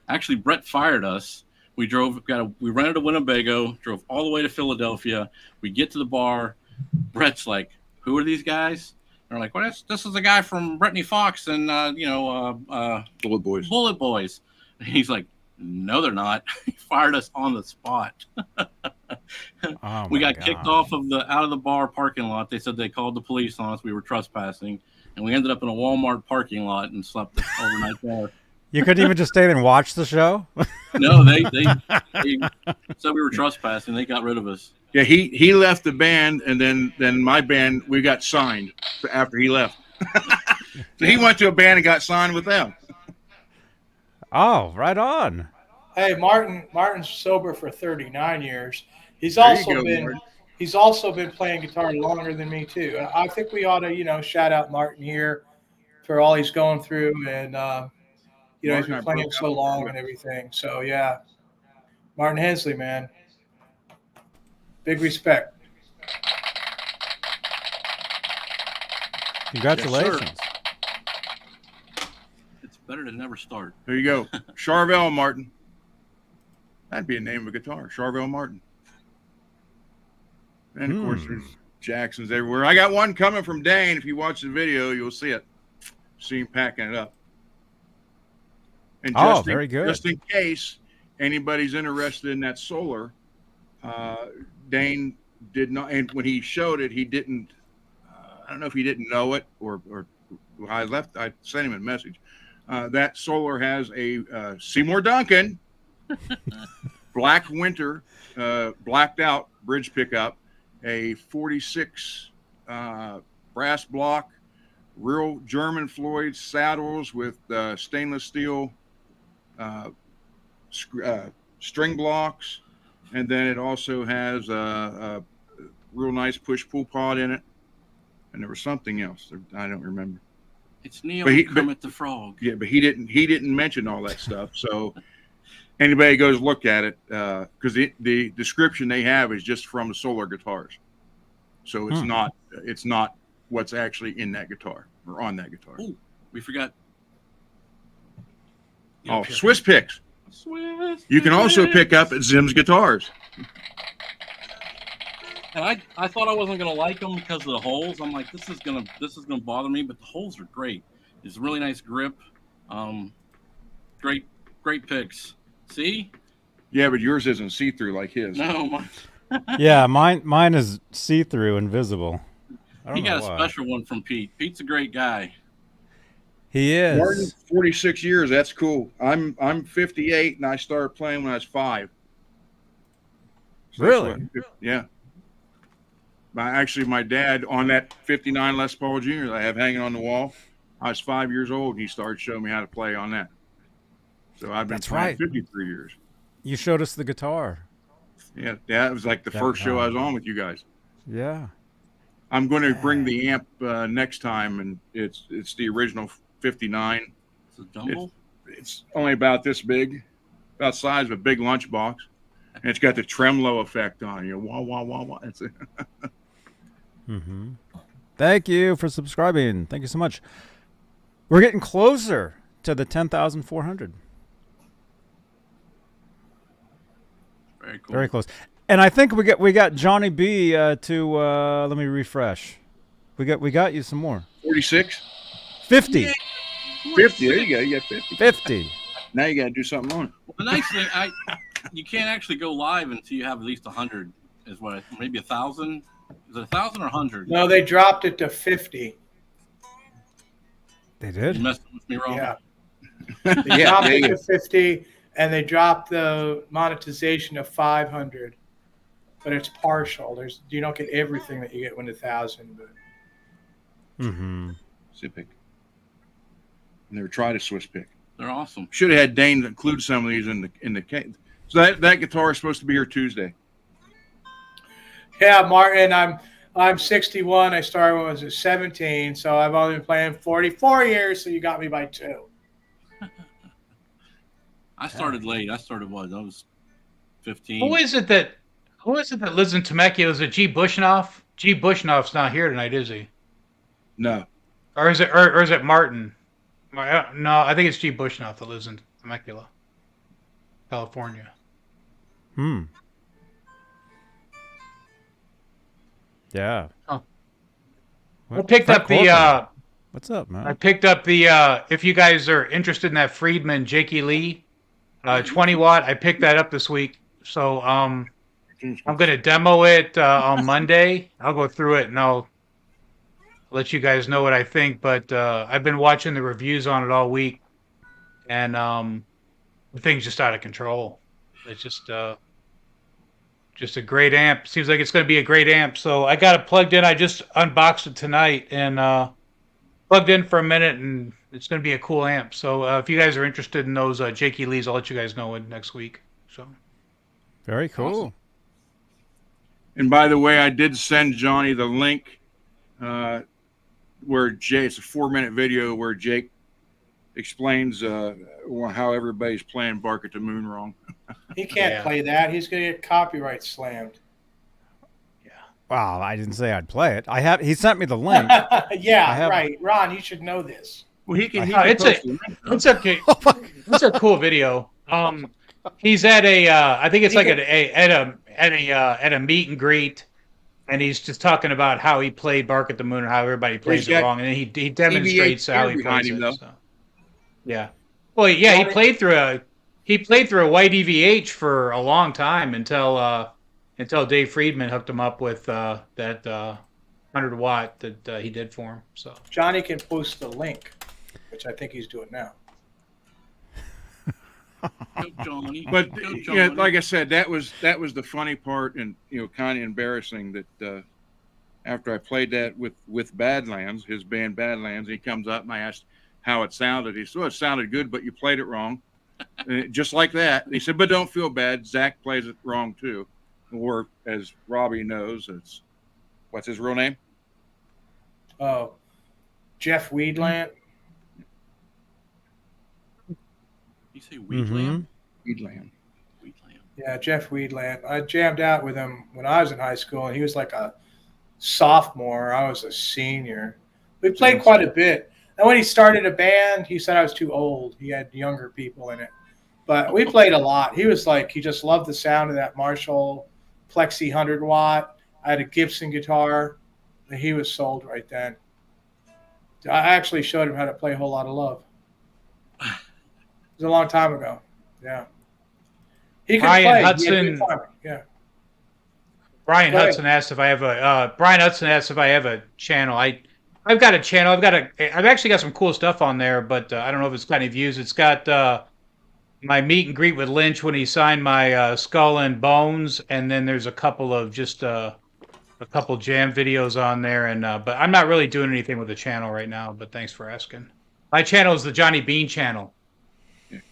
Actually, Brett fired us. We rented a Winnebago, drove all the way to Philadelphia. We get to the bar. Brett's like, "Who are these guys?" And we're like, "Well, this is the guy from Brittany Fox and Bullet Boys." Bullet Boys. And he's like, "No, they're not." He fired us on the spot. Oh, We my got kicked gosh. off of out of the bar parking lot. They said they called the police on us. We were trespassing, and we ended up in a Walmart parking lot and slept overnight there. You couldn't even just stay there and watch the show? No, they said we were trespassing. They got rid of us. Yeah, he left the band, and then my band, we got signed after he left. So he went to a band and got signed with them. Oh, right on. Hey, Martin's sober for 39 years. He's There you also go, been Martin. he's also been playing guitar longer than me too. I think we ought to, shout out Martin here for all he's going through, and he's Martin, I been playing broke so up. long and everything. So yeah, Martin Hensley, man, big respect. Congratulations. It's better to never start. There you go. Charvel Martin. That'd be a name of a guitar. Charvel Martin. And of course, there's Jacksons everywhere. I got one coming from Dane. If you watch the video, you'll see it. See him packing it up. And very good. Just in case anybody's interested in that Solar, Dane did not, and when he showed it, he didn't. I don't know if he didn't know it or I sent him a message. That Solar has a Seymour Duncan Black Winter blacked out bridge pickup, a 46 brass block, real German Floyd saddles with stainless steel string blocks, and then it also has a real nice push-pull pod in it, and there was something else I don't remember. It's Neil Kermit the Frog. Yeah, but he didn't mention all that stuff. So anybody goes look at it, because the description they have is just from the Solar guitars, so it's not what's actually in that guitar or on that guitar. Oh, we forgot. Oh, Swiss picks. Swiss. You can also pick up at Zim's Guitars. And I thought I wasn't gonna like them because of the holes. I'm like, this is gonna bother me, but the holes are great. It's really nice grip. Great picks. See? Yeah, but yours isn't see-through like his. No, mine. Yeah, mine is see-through, invisible. He got a special one from Pete. Pete's a great guy. He is. Martin, 46 years. That's cool. I'm 58, and I started playing when I was 5. So Really? Yeah. My dad on that 59 Les Paul Jr. that I have hanging on the wall. I was 5 years old, and he started showing me how to play on that. So I've been playing 53 years. You showed us the guitar. Yeah, that was like the first show I was on with you guys. Yeah. I'm going to bring the amp next time, and it's the original 59. It's a Dumble? It's only about this big, about the size of a big lunchbox, and it's got the tremolo effect on it. Wah, wah, wah, wah. That's it. Thank you for subscribing. Thank you so much. We're getting closer to the 10,400. Very cool. Very close. And I think we got Johnny B to let me refresh. We got you some more. 46? 50. 50. There you go. You got 50. 50. Now you got to do something on it. Well, the nice thing, you can't actually go live until you have at least 100. Is what? Maybe 1,000. Is it 1,000 or 100? No, they dropped it to 50. They did? You messed with me wrong. Yeah. They dropped it to 50, and they dropped the monetization to 500. But it's partial. You don't get everything that you get with 1,000. But Zip pick. Never tried a Swiss pick. They're awesome. Should have had Dane include some of these in the case. So that guitar is supposed to be here Tuesday. yeah, Martin, I'm 61. I started when I was 17, so I've only been playing 44 years. So you got me by 2. I started late. I was 15. Who is it that lives in Temecula? Is it G. Bushnoff? G. Bushnoff's not here tonight, is he? No. Or is it Martin? No, I think it's G. Bushnoff that lives in Temecula, California. Yeah. Oh. I picked up the what's up, man? I picked up the if you guys are interested in that Friedman Jakey Lee 20 watt, I picked that up this week. So I'm going to demo it on Monday. I'll go through it and I'll let you guys know what I think. But I've been watching the reviews on it all week, and the thing's just out of control. It's just a great amp. Seems like it's going to be a great amp. So I got it plugged in. I just unboxed it tonight and plugged in for a minute, and it's going to be a cool amp. So if you guys are interested in those Jakey Lees, I'll let you guys know next week. So very cool. Awesome. And by the way, I did send Johnny the link where it's a 4-minute video where Jake explains how everybody's playing Bark at the Moon wrong. He can't play that. He's going to get copyright slammed. Wow, I didn't say I'd play it. He sent me the link. Right. Ron, you should know this. Well, it's a cool video. He's at I think it's like at a meet and greet, and he's just talking about how he played Bark at the Moon and how everybody plays it wrong, and then he demonstrates how he plays it. So. Yeah. Well, yeah, he played through a white EVH for a long time until Dave Friedman hooked him up with that 100-watt that he did for him. So Johnny can post the link, which I think he's doing now. But yeah, like I said, that was the funny part, and kind of embarrassing that after I played that with Badlands, his band Badlands, he comes up and I asked how it sounded. He said, "Oh, it sounded good, but you played it wrong." Just like that. He said, "But don't feel bad. Zach plays it wrong too." Or as Robbie knows, what's his real name? Oh, Jeff Weedland. You say Weedland? Weedland. Yeah, Jeff Weedland. I jammed out with him when I was in high school, and he was like a sophomore. I was a senior. We played quite a bit. And when he started a band, he said I was too old. He had younger people in it. But we played a lot. He was like, he just loved the sound of that Marshall Plexi 100-watt. I had a Gibson guitar. And he was sold right then. I actually showed him how to play A Whole Lot of Love. It was a long time ago. Yeah. He could Brian play. Hudson. Yeah. Brian Hudson asked if I have a channel. I've got a channel. I've actually got some cool stuff on there, but I don't know if it's got any views. It's got my meet and greet with Lynch when he signed my Skull and Bones, and then there's a couple of just a couple jam videos on there. And but I'm not really doing anything with the channel right now. But thanks for asking. My channel is the Johnny Bean channel.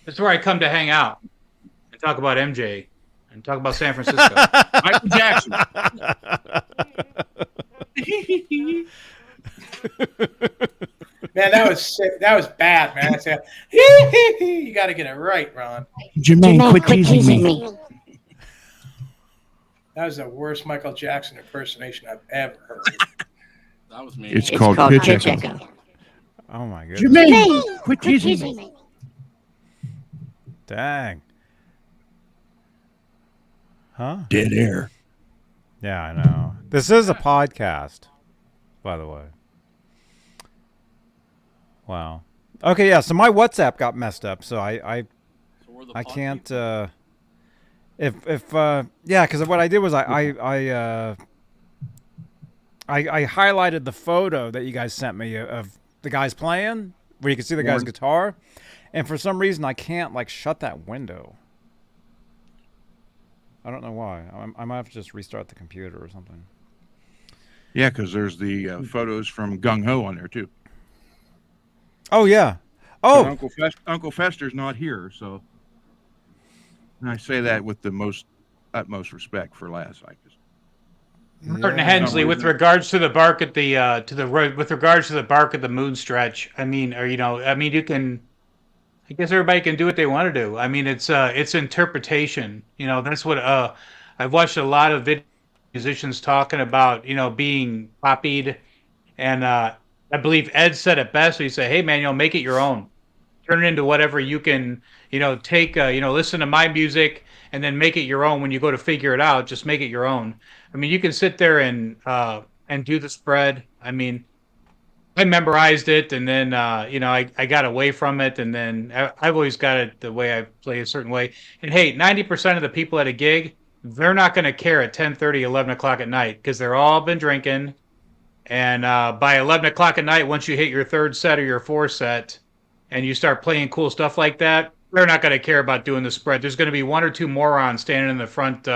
It's where I come to hang out and talk about MJ and talk about San Francisco. Michael Jackson. Man, that was sick. That was bad, man. I said, you got to get it right, Ron. Jermaine, quit teasing me. That was the worst Michael Jackson impersonation I've ever heard. That was me. It's called Pitch Echo. Oh my goodness. Jermaine, quit teasing me. Dang. Huh? Dead air. Yeah, I know. This is a podcast, by the way. Wow. Okay, yeah. So my WhatsApp got messed up, so I can't. Yeah, because what I did was I highlighted the photo that you guys sent me of the guys playing, where you can see the guy's guitar, and for some reason I can't shut that window. I don't know why. I might have to just restart the computer or something. Yeah, because there's the photos from Gung Ho on there too. Oh yeah. Oh, but Uncle Fester's not here, so I say that with the utmost respect for Laz. Martin Hensley, with regards to the bark at the with regards to the bark at the moon stretch, I mean, you can. I guess everybody can do what they want to do. I mean, it's interpretation. That's what I've watched a lot of musicians talking about. Being copied, and I believe Ed said it best. He said, "Hey, man, make it your own. Turn it into whatever you can. Take listen to my music and then make it your own. When you go to figure it out, just make it your own. I mean, you can sit there and do the spread. I mean." I memorized it, and then I got away from it, and then I've always got it the way I play a certain way. And hey, 90% of the people at a gig they're not going to care at 10:30, 11 o'clock at night because they're all been drinking. And by 11 o'clock at night, once you hit your third set or your fourth set and you start playing cool stuff like that, they're not going to care about doing the spread. There's going to be one or two morons standing in the front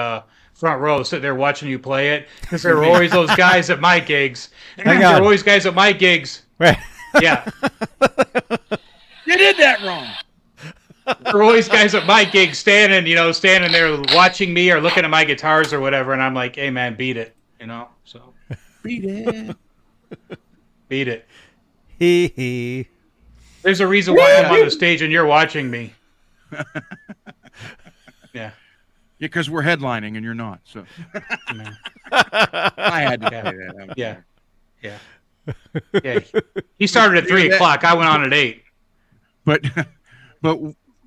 row sitting there watching you play it because there were always those guys at my gigs. There were always guys at my gigs. Right. Yeah. You did that wrong. There were always guys at my gigs standing there watching me or looking at my guitars or whatever. And I'm like, hey, man, beat it. So. Beat it. Beat it. Hee hee. There's a reason why I'm on the stage and you're watching me. Yeah. Because we're headlining and you're not. So I had to say that. Yeah. Yeah. Yeah. He started at 3 o'clock. I went on at 8. But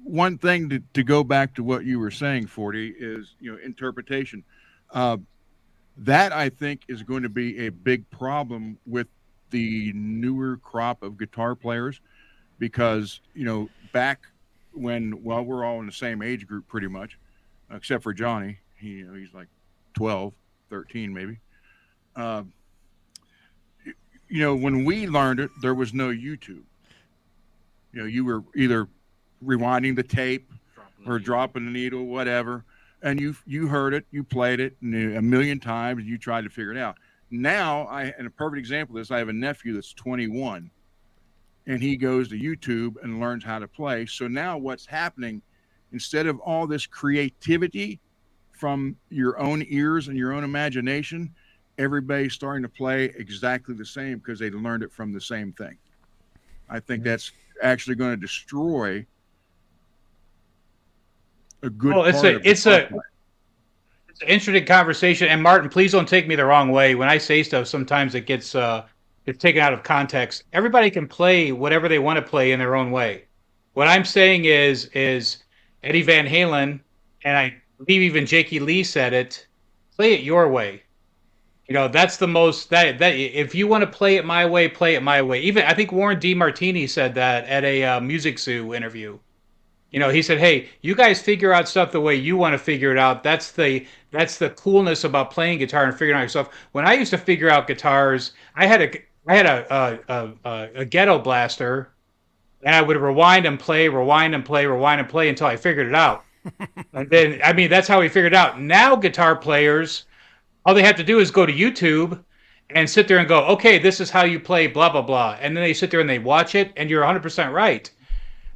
one thing to go back to what you were saying, 40, is interpretation. That I think is going to be a big problem with the newer crop of guitar players, because back when we're all in the same age group pretty much, except for Johnny. He's like 12, 13 maybe. When we learned it, there was no YouTube. You were either rewinding the tape or dropping the needle, whatever, and you heard it, you played it a million times, and you tried to figure it out. Now, and a perfect example of this, I have a nephew that's 21, and he goes to YouTube and learns how to play. So now what's happening, instead of all this creativity from your own ears and your own imagination, everybody's starting to play exactly the same because they learned it from the same thing. I think that's actually going to destroy a good part of it's an interesting conversation. And Martin, please don't take me the wrong way. When I say stuff, sometimes it gets it's taken out of context. Everybody can play whatever they want to play in their own way. What I'm saying is Eddie Van Halen, and I believe even Jakey Lee said it, play it your way. That's the most that if you want to play it my way, play it my way. Even I think Warren D. Martini said that at a Music Zoo interview. He said, "Hey, you guys figure out stuff the way you want to figure it out. That's the coolness about playing guitar and figuring out yourself." When I used to figure out guitars, I had a ghetto blaster, and I would rewind and play until I figured it out. And then, that's how we figured it out. Now, guitar players, all they have to do is go to YouTube and sit there and go, okay, this is how you play blah, blah, blah. And then they sit there and they watch it, and you're 100% right.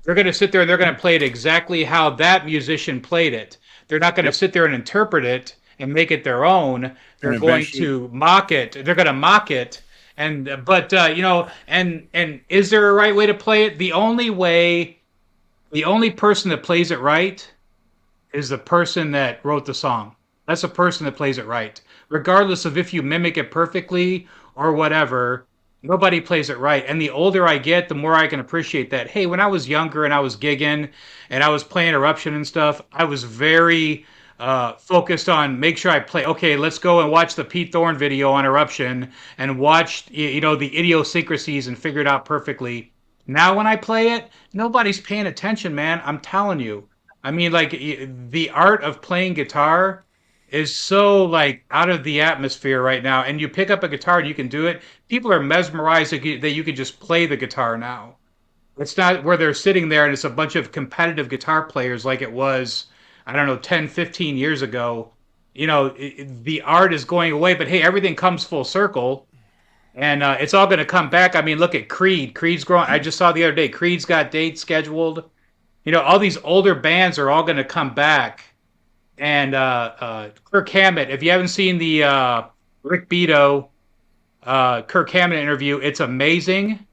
They're going to sit there and they're going to play it exactly how that musician played it. They're not going to sit there and interpret it and make it their own. They're going to mock it. They're going to mock it. But is there a right way to play it? The only person that plays it right is the person that wrote the song. That's the person that plays it right. Regardless of if you mimic it perfectly or whatever, nobody plays it right. And the older I get, the more I can appreciate that. Hey, when I was younger and I was gigging and I was playing Eruption and stuff, I was very focused on make sure I play. Okay, let's go and watch the Pete Thorne video on Eruption and watch the idiosyncrasies and figure it out perfectly. Now when I play it, nobody's paying attention, man. I'm telling you. The art of playing guitar is so out of the atmosphere right now. And you pick up a guitar and you can do it. People are mesmerized that you can just play the guitar now. It's not where they're sitting there and it's a bunch of competitive guitar players like it was, 10, 15 years ago. The art is going away, but hey, everything comes full circle. And it's all going to come back. Look at Creed. Creed's growing. I just saw the other day, Creed's got dates scheduled. All these older bands are all going to come back. And Kirk Hammett, if you haven't seen the Rick Beato Kirk Hammett interview, it's amazing.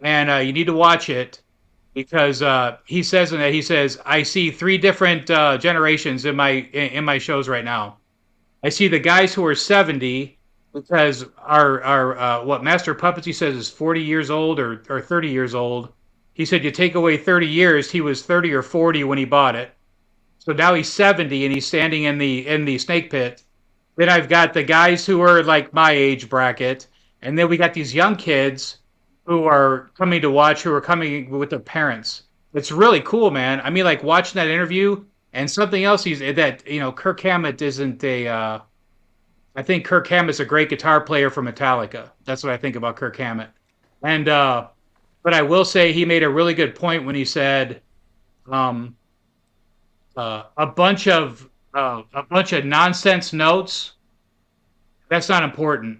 And you need to watch it because he says in it, I see 3 different generations in my shows right now. I see the guys who are 70 because our what Master Puppets, he says, is 40 years old or 30 years old. He said you take away 30 years, he was 30 or 40 when he bought it. So now he's 70 and he's standing in the snake pit. Then I've got the guys who are like my age bracket, and then we got these young kids who are coming to watch, who are coming with their parents. It's really cool, man. Watching that interview, And something else Kirk Hammett isn't a. I think Kirk Hammett's a great guitar player for Metallica. That's what I think about Kirk Hammett. And but I will say he made a really good point when he said, a bunch of nonsense notes. That's not important.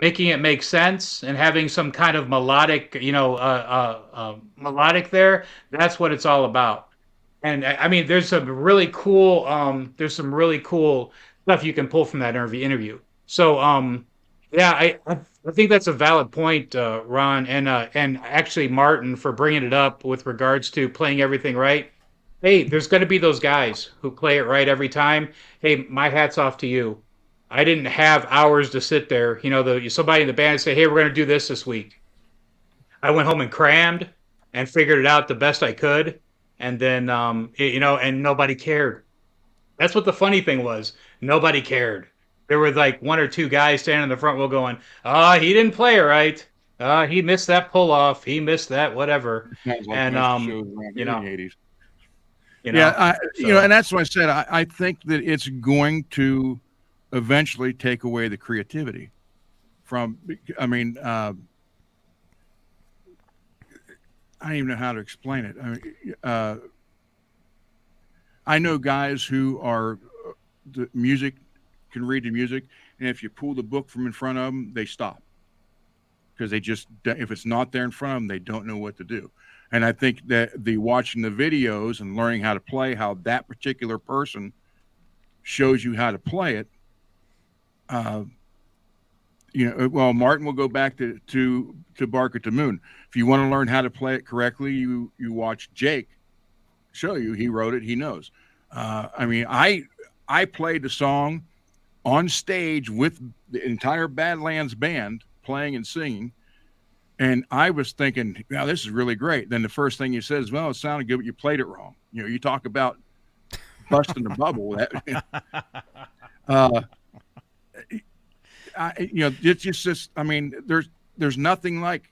Making it make sense and having some kind of melodic, melodic there. That's what it's all about. And I mean, there's some really cool stuff you can pull from that interview. So, yeah, I think that's a valid point, Ron, and actually Martin, for bringing it up with regards to playing everything right. Hey, there's going to be those guys who play it right every time. Hey, my hat's off to you. I didn't have hours to sit there. Somebody in the band say, hey, we're going to do this week. I went home and crammed and figured it out the best I could. And then, and nobody cared. That's what the funny thing was. Nobody cared. There were like one or two guys standing in the front row going, he didn't play it right. He missed that pull off. He missed that, whatever. Like and, in the 80s. And that's what I said. I think that it's going to eventually take away the creativity from, I don't even know how to explain it. I know guys who are the music, can read the music, and if you pull the book from in front of them, they stop. Because if it's not there in front of them, they don't know what to do. And I think that the watching the videos and learning how to play, how that particular person shows you how to play it. Martin will go back to Bark at the Moon. If you want to learn how to play it correctly, you watch Jake show you. He wrote it. He knows. I played the song on stage with the entire Badlands band playing and singing. And I was thinking, wow, this is really great. Then the first thing you said is, well, it sounded good, but you played it wrong. You talk about busting the bubble. It's just, there's nothing like,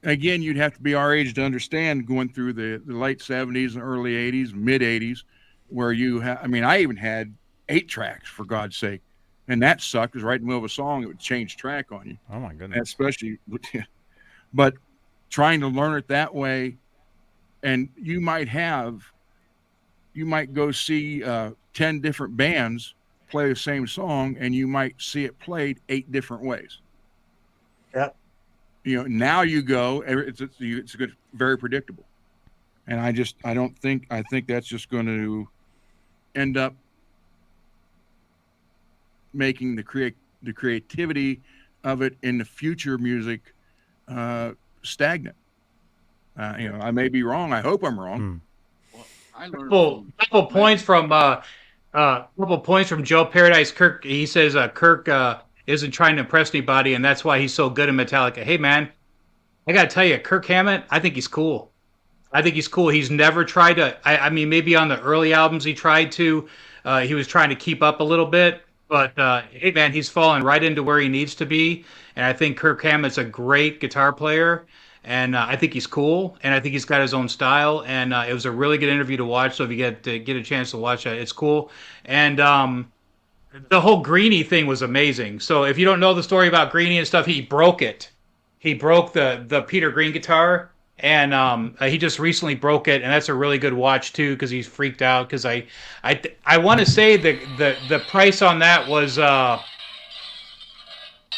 again, you'd have to be our age to understand going through the late 70s and early 80s, mid 80s, where I even had 8 tracks, for God's sake. And that sucked, because right in the middle of a song, it would change track on you. Oh, my goodness. Especially, but trying to learn it that way, and you might go see 10 different bands play the same song, and you might see it played 8 different ways. Yeah. Now you go, it's good, very predictable. And I think that's just going to end up making the creativity of it in the future music stagnant. I may be wrong. I hope I'm wrong. Well, I learned couple points from Joe Paradise Kirk. He says Kirk isn't trying to impress anybody, and that's why he's so good in Metallica. Hey man, I gotta tell you, Kirk Hammett, I think he's cool. He's never tried to. Maybe on the early albums he tried to. He was trying to keep up a little bit. But, hey, man, he's fallen right into where he needs to be. And I think Kirk Hammett's a great guitar player. And I think he's cool. And I think he's got his own style. And it was a really good interview to watch. So if you get a chance to watch it, it's cool. And the whole Greenie thing was amazing. So if you don't know the story about Greenie and stuff, he broke it. He broke the Peter Green guitar. And he just recently broke it, and that's a really good watch too, because he's freaked out. Because I want to say the price on that was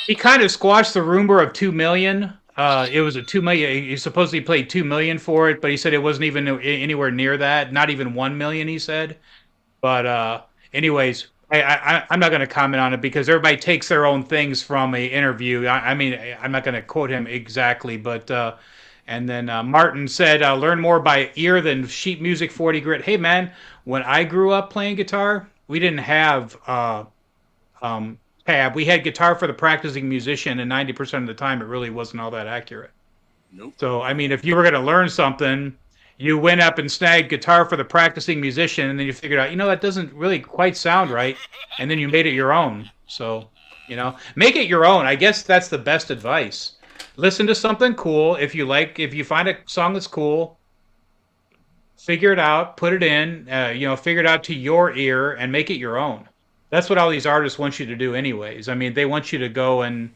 he kind of squashed the rumor of $2 million. It was a $2 million. He supposedly paid $2 million for it, but he said it wasn't even anywhere near that. Not even $1 million, he said. But anyways, I'm not going to comment on it because everybody takes their own things from an interview. I'm not going to quote him exactly, but. And then Martin said, learn more by ear than sheet music 40 grit. Hey, man, when I grew up playing guitar, we didn't have tab. We had guitar for the practicing musician, and 90% of the time it really wasn't all that accurate. Nope. So, if you were going to learn something, you went up and snagged guitar for the practicing musician, and then you figured out, that doesn't really quite sound right, and then you made it your own. So, make it your own. I guess that's the best advice. Listen to something cool. If you find a song that's cool, figure it out, put it in, figure it out to your ear and make it your own. That's what all these artists want you to do anyways. I mean, they want you to go, and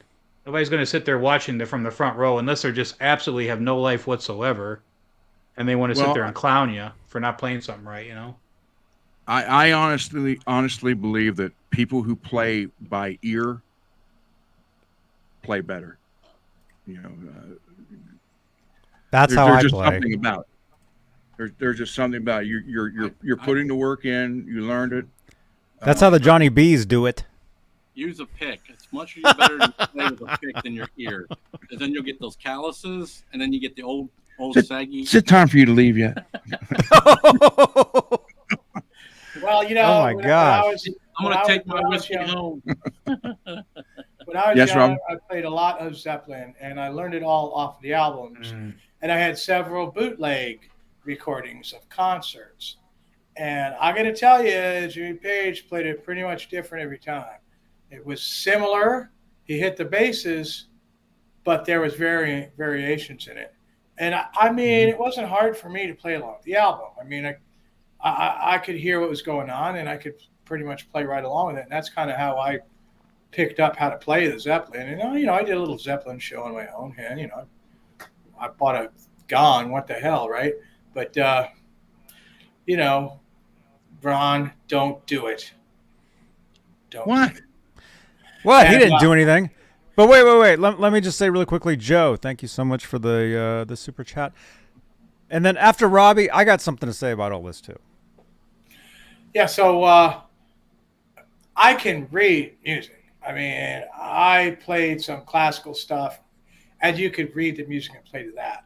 nobody's going to sit there watching from the front row unless they're just absolutely have no life whatsoever. And they want to sit there and clown you for not playing something right, you know? I honestly believe that people who play by ear play better. You know, that's how I just play. Something about it. There's just something about it. You're putting the work in. You learned it. That's how the Johnny B's do it. Use a pick. It's much better to play with a pick than your ear, because then you'll get those calluses, and then you get the old saggy. Is it time for you to leave yet? Well, you know, oh my gosh. I'm going to take my whiskey home. When I was young, I played a lot of Zeppelin, and I learned it all off of the albums. And I had several bootleg recordings of concerts. And I'm going to tell you, Jimmy Page played it pretty much different every time. It was similar. He hit the basses, but there was variations in it. And I mean, it wasn't hard for me to play along with the album. I mean, I could hear what was going on, and I could pretty much play right along with it. And that's kind of how I picked up how to play the Zeppelin. And, you know, I did a little Zeppelin show on my own hand. You know, I bought a Gone. What the hell, right? But, you know, Ron, don't do it. Don't. What? What? He didn't do anything. But wait. Let me just say really quickly, Joe, thank you so much for the super chat. And then after Robbie, I got something to say about all this too. Yeah, so I can read music. I mean, I played some classical stuff, and you could read the music and play to that.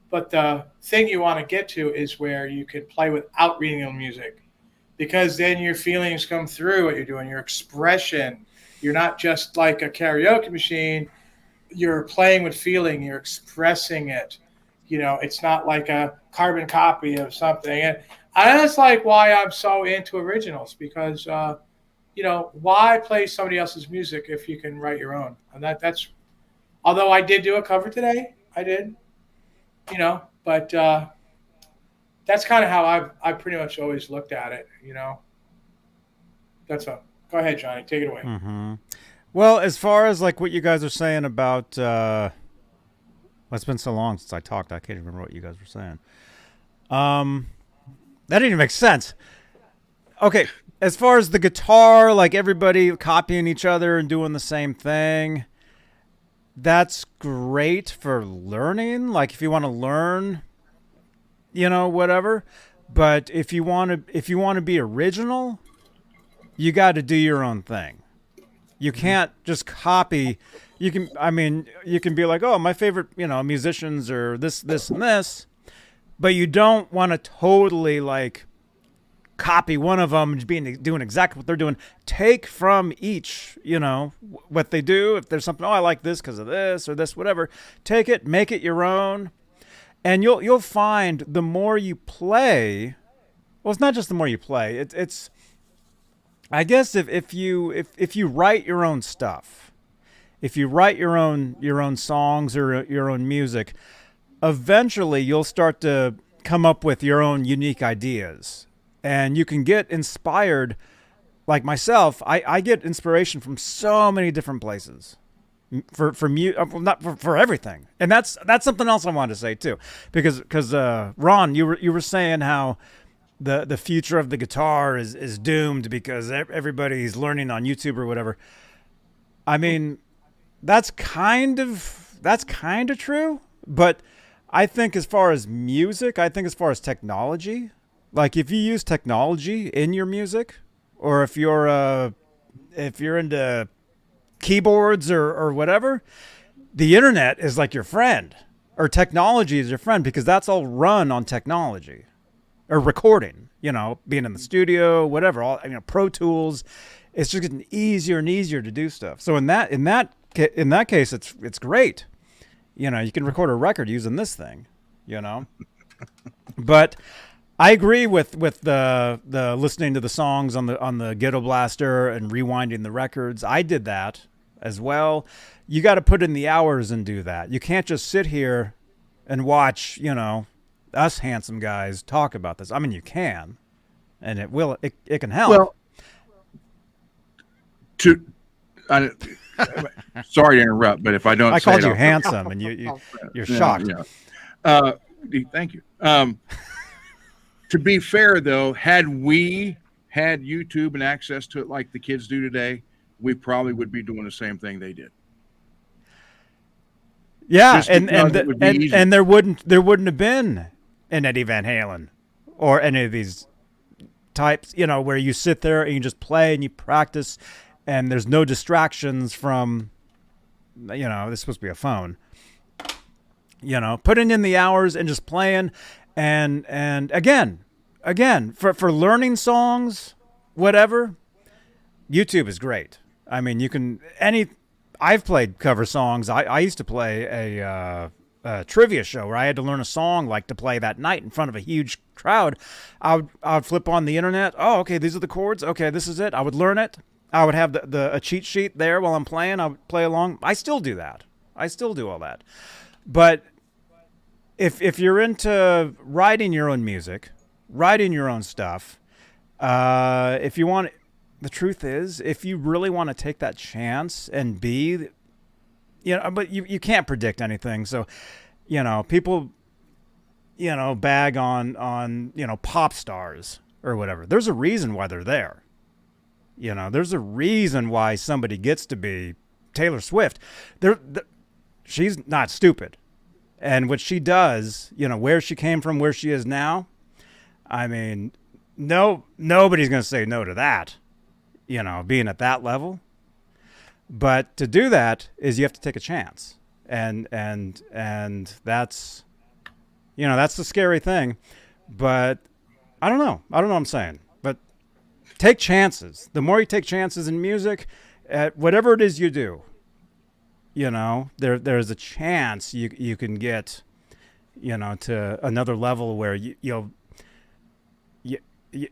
But the thing you want to get to is where you can play without reading the music, because then your feelings come through what you're doing, your expression. You're not just like a karaoke machine. You're playing with feeling. You're expressing it. You know, it's not like a carbon copy of something. And that's like why I'm so into originals, because, you know, why play somebody else's music if you can write your own? And that's, although I did do a cover today, I did, you know, but that's kind of how I've pretty much always looked at it, you know. That's all. Go ahead, Johnny. Take it away. Mm-hmm. Well, as far as like what you guys are saying about, well, it's been so long since I talked, I can't even remember what you guys were saying. That didn't even make sense. Okay, as far as the guitar, like everybody copying each other and doing the same thing, that's great for learning. Like if you want to learn, you know, whatever. But if you want to be original, you got to do your own thing. You can't just copy. You can be like, oh, my favorite, you know, musicians are this, and this, but you don't want to totally like copy one of them and doing exactly what they're doing. Take from each, you know, what they do. If there's something, oh, I like this because of this or this, whatever. Take it, make it your own, and you'll find the more you play. Well, it's not just the more you play. It's I guess if you write your own stuff, if you write your own songs or your own music, eventually you'll start to come up with your own unique ideas, and you can get inspired. Like myself, I get inspiration from so many different places, for everything, and that's something else I wanted to say too, because Ron, you were saying how the future of the guitar is doomed because everybody's learning on YouTube or whatever. I mean, that's kind of true, but I think as far as music, I think as far as technology, like if you use technology in your music, or if you're into keyboards or whatever, the internet is like your friend, or technology is your friend, because that's all run on technology. Or recording, you know, being in the studio, whatever, all, you know, Pro Tools, it's just getting easier and easier to do stuff. So in that case, it's great. You know, you can record a record using this thing, you know. But I agree with the listening to the songs on the Ghetto Blaster and rewinding the records. I did that as well. You got to put in the hours and do that. You can't just sit here and watch, you know, us handsome guys talk about this. I mean, you can, and it can help. Well, sorry to interrupt, but if I don't, I called you handsome, and you're shocked. Yeah. Thank you. To be fair, though, had we had YouTube and access to it like the kids do today, we probably would be doing the same thing they did. Yeah, and there wouldn't have been an Eddie Van Halen or any of these types, where you sit there and you just play and you practice, and there's no distractions from, this is supposed to be a phone. Putting in the hours and just playing, and again, for learning songs, whatever, YouTube is great. I mean, I've played cover songs. I used to play a trivia show where I had to learn a song to play that night in front of a huge crowd. I would flip on the internet. Oh, okay, these are the chords. Okay, this is it. I would learn it. I would have a cheat sheet there while I'm playing. I would play along. I still do that. I still do all that. But if you're into writing your own music, writing your own stuff, if you want, the truth is, if you really want to take that chance and be, but you can't predict anything. So, people, bag on pop stars or whatever. There's a reason why they're there. There's a reason why somebody gets to be Taylor Swift. She's not stupid. And what she does, where she came from, where she is now, I mean, nobody's going to say no to that, being at that level. But to do that is you have to take a chance. And that's, that's the scary thing. But I don't know what I'm saying. But take chances. The more you take chances in music, at whatever it is you do, there's a chance you can get, to another level where you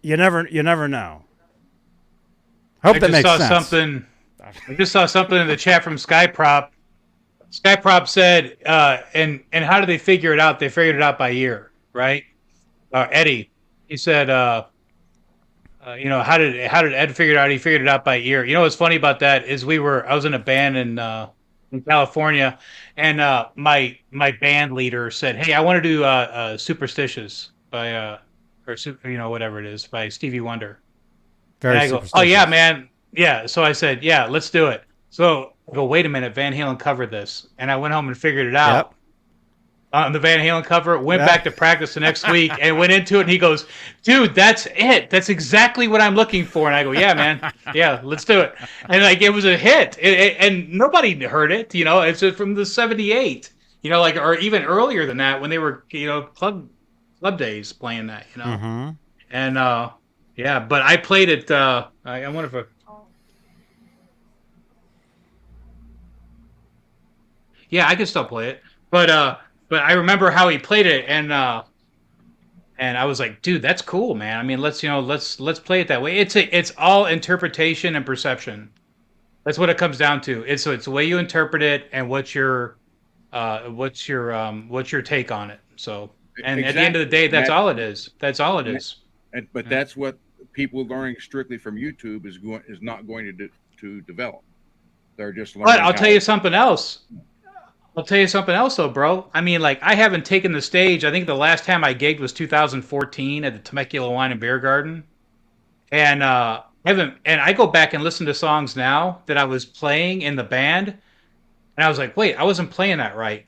never know. Hope that makes sense. I just saw something in the chat from Skyprop. Skyprop said, and how did they figure it out? They figured it out by ear, right? Eddie, he said, how did Ed figure it out? He figured it out by ear. What's funny about that is I was in a band in California, and my band leader said, "Hey, I want to do Superstitious by whatever it is by Stevie Wonder." Very and I go, "Oh yeah, man, yeah." So I said, "Yeah, let's do it." So I go, "Wait a minute, Van Halen covered this," and I went home and figured it out. Yep. On the Van Halen cover, went back to practice the next week and went into it, and he goes, "Dude, that's it. That's exactly what I'm looking for." And I go, "Yeah, man. Yeah, let's do it." And it was a hit. And nobody heard it, It's from the 78, or even earlier than that when they were, club days playing that, Mm-hmm. And but I played it. I wonder if I can still play it, but I remember how he played it, and I was like, dude, that's cool, man. I mean, let's play it that way. It's all interpretation and perception. That's what it comes down to. It's the way you interpret it and what's your take on it. So, and exactly. At the end of the day, that's all it is. That's all it is. But that's what people learning strictly from YouTube is not going to develop. They're just learning. But I'll tell you something else. Though, bro. I mean, I haven't taken the stage. I think the last time I gigged was 2014 at the Temecula Wine and Beer Garden. And I go back and listen to songs now that I was playing in the band. And I was like, wait, I wasn't playing that right.